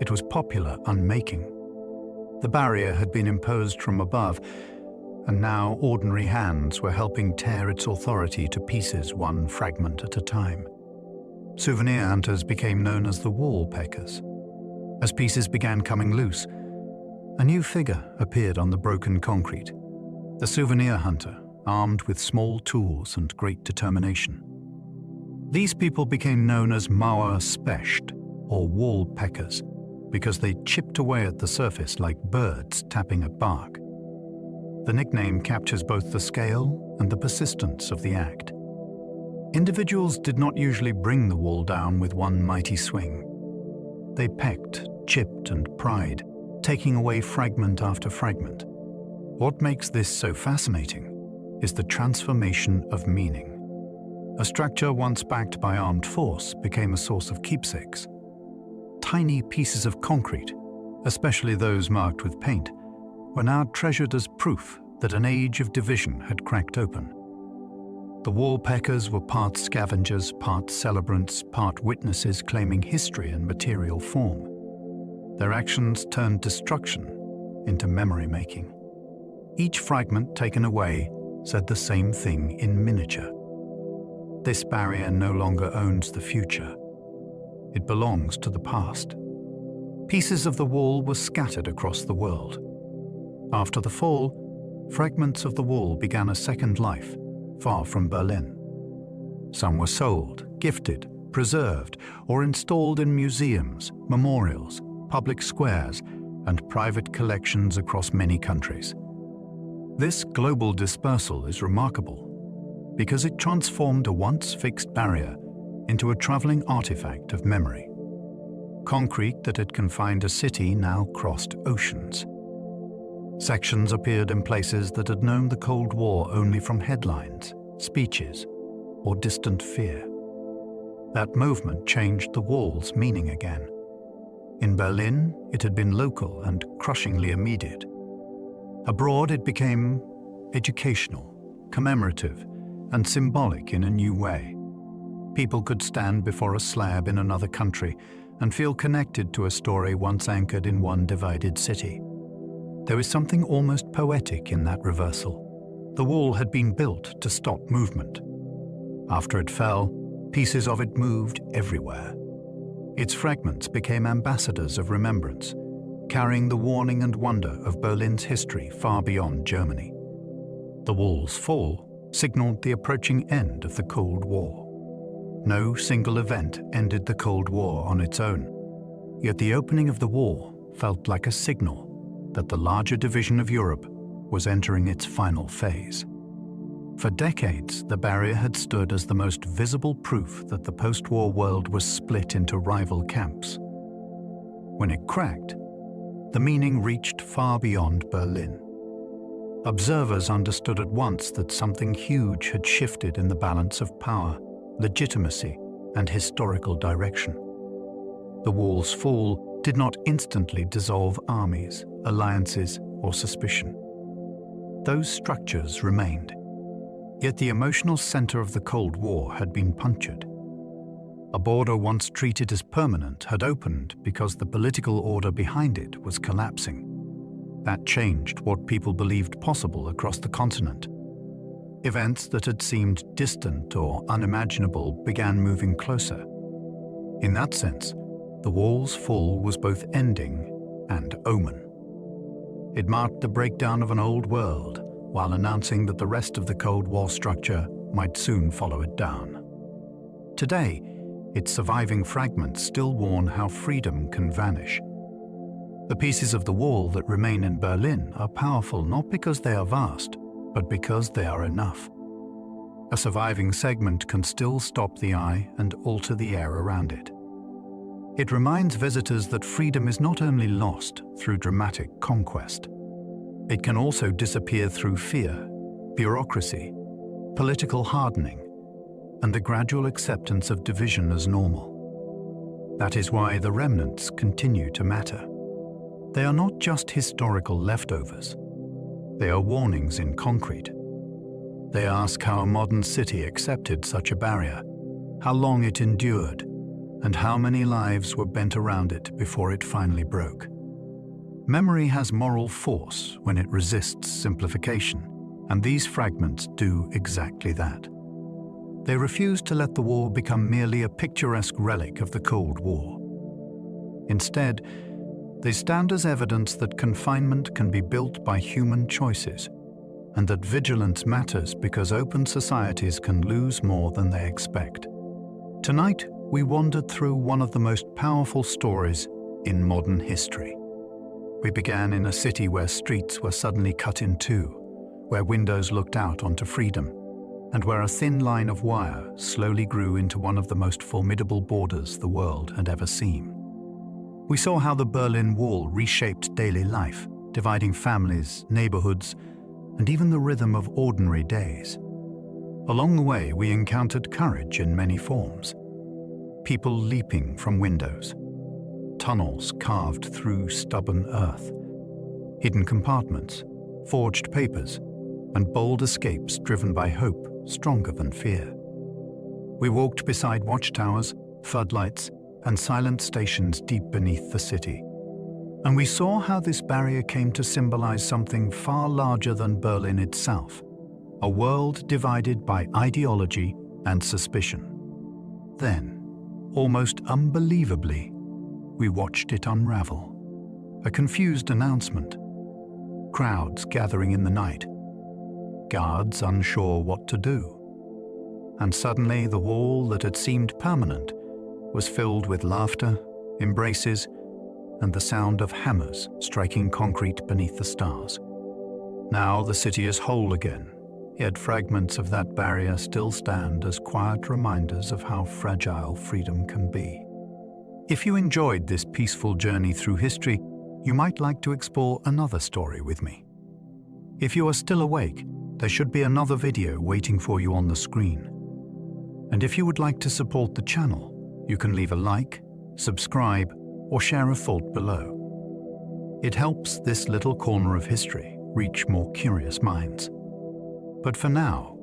Speaker 1: it was popular unmaking. The barrier had been imposed from above, and now ordinary hands were helping tear its authority to pieces, one fragment at a time. Souvenir hunters became known as the wall peckers. As pieces began coming loose, a new figure appeared on the broken concrete, the souvenir hunter, armed with small tools and great determination. These people became known as Mauer Specht, or wall peckers, because they chipped away at the surface like birds tapping at bark. The nickname captures both the scale and the persistence of the act. Individuals did not usually bring the wall down with one mighty swing. They pecked, chipped, and pried, taking away fragment after fragment. What makes this so fascinating is the transformation of meaning. A structure once backed by armed force became a source of keepsakes. Tiny pieces of concrete, especially those marked with paint, were now treasured as proof that an age of division had cracked open. The wall peckers were part scavengers, part celebrants, part witnesses claiming history and material form. Their actions turned destruction into memory-making. Each fragment taken away said the same thing in miniature. This barrier no longer owns the future. It belongs to the past. Pieces of the wall were scattered across the world. After the fall, fragments of the wall began a second life, far from Berlin. Some were sold, gifted, preserved, or installed in museums, memorials, public squares, and private collections across many countries. This global dispersal is remarkable because it transformed a once fixed barrier into a traveling artifact of memory. Concrete that had confined a city now crossed oceans. Sections appeared in places that had known the Cold War only from headlines, speeches, or distant fear. That movement changed the wall's meaning again. In Berlin, it had been local and crushingly immediate. Abroad, it became educational, commemorative, and symbolic in a new way. People could stand before a slab in another country and feel connected to a story once anchored in one divided city. There was something almost poetic in that reversal. The wall had been built to stop movement. After it fell, pieces of it moved everywhere. Its fragments became ambassadors of remembrance, carrying the warning and wonder of Berlin's history far beyond Germany. The wall's fall signaled the approaching end of the Cold War. No single event ended the Cold War on its own, yet the opening of the war felt like a signal that the larger division of Europe was entering its final phase. For decades, the barrier had stood as the most visible proof that the post-war world was split into rival camps. When it cracked, the meaning reached far beyond Berlin. Observers understood at once that something huge had shifted in the balance of power, legitimacy, and historical direction. The wall's fall did not instantly dissolve armies, alliances, or suspicion. Those structures remained. Yet the emotional center of the Cold War had been punctured. A border once treated as permanent had opened because the political order behind it was collapsing. That changed what people believed possible across the continent. Events that had seemed distant or unimaginable began moving closer. In that sense, the wall's fall was both ending and omen. It marked the breakdown of an old world, while announcing that the rest of the Cold War structure might soon follow it down. Today, its surviving fragments still warn how freedom can vanish. The pieces of the wall that remain in Berlin are powerful not because they are vast, but because they are enough. A surviving segment can still stop the eye and alter the air around it. It reminds visitors that freedom is not only lost through dramatic conquest. It can also disappear through fear, bureaucracy, political hardening, and the gradual acceptance of division as normal. That is why the remnants continue to matter. They are not just historical leftovers. They are warnings in concrete. They ask how a modern city accepted such a barrier, how long it endured, and how many lives were bent around it before it finally broke. Memory has moral force when it resists simplification, and these fragments do exactly that. They refuse to let the war become merely a picturesque relic of the Cold War. Instead, they stand as evidence that confinement can be built by human choices, and that vigilance matters because open societies can lose more than they expect. Tonight, we wandered through one of the most powerful stories in modern history. We began in a city where streets were suddenly cut in two, where windows looked out onto freedom, and where a thin line of wire slowly grew into one of the most formidable borders the world had ever seen. We saw how the Berlin Wall reshaped daily life, dividing families, neighborhoods, and even the rhythm of ordinary days. Along the way, we encountered courage in many forms. People leaping from windows, tunnels carved through stubborn earth, hidden compartments, forged papers, and bold escapes driven by hope stronger than fear. We walked beside watchtowers, floodlights, and silent stations deep beneath the city, and we saw how this barrier came to symbolize something far larger than Berlin itself, a world divided by ideology and suspicion. Then, almost unbelievably, we watched it unravel. A confused announcement. Crowds gathering in the night. Guards unsure what to do. And suddenly the wall that had seemed permanent was filled with laughter, embraces, and the sound of hammers striking concrete beneath the stars. Now the city is whole again, yet fragments of that barrier still stand as quiet reminders of how fragile freedom can be. If you enjoyed this peaceful journey through history, you might like to explore another story with me. If you are still awake, there should be another video waiting for you on the screen. And if you would like to support the channel, you can leave a like, subscribe, or share a thought below. It helps this little corner of history reach more curious minds. But for now,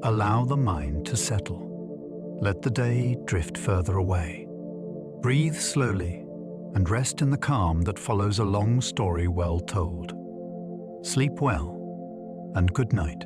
Speaker 1: allow the mind to settle. Let the day drift further away. Breathe slowly and rest in the calm that follows a long story well told. Sleep well and good night.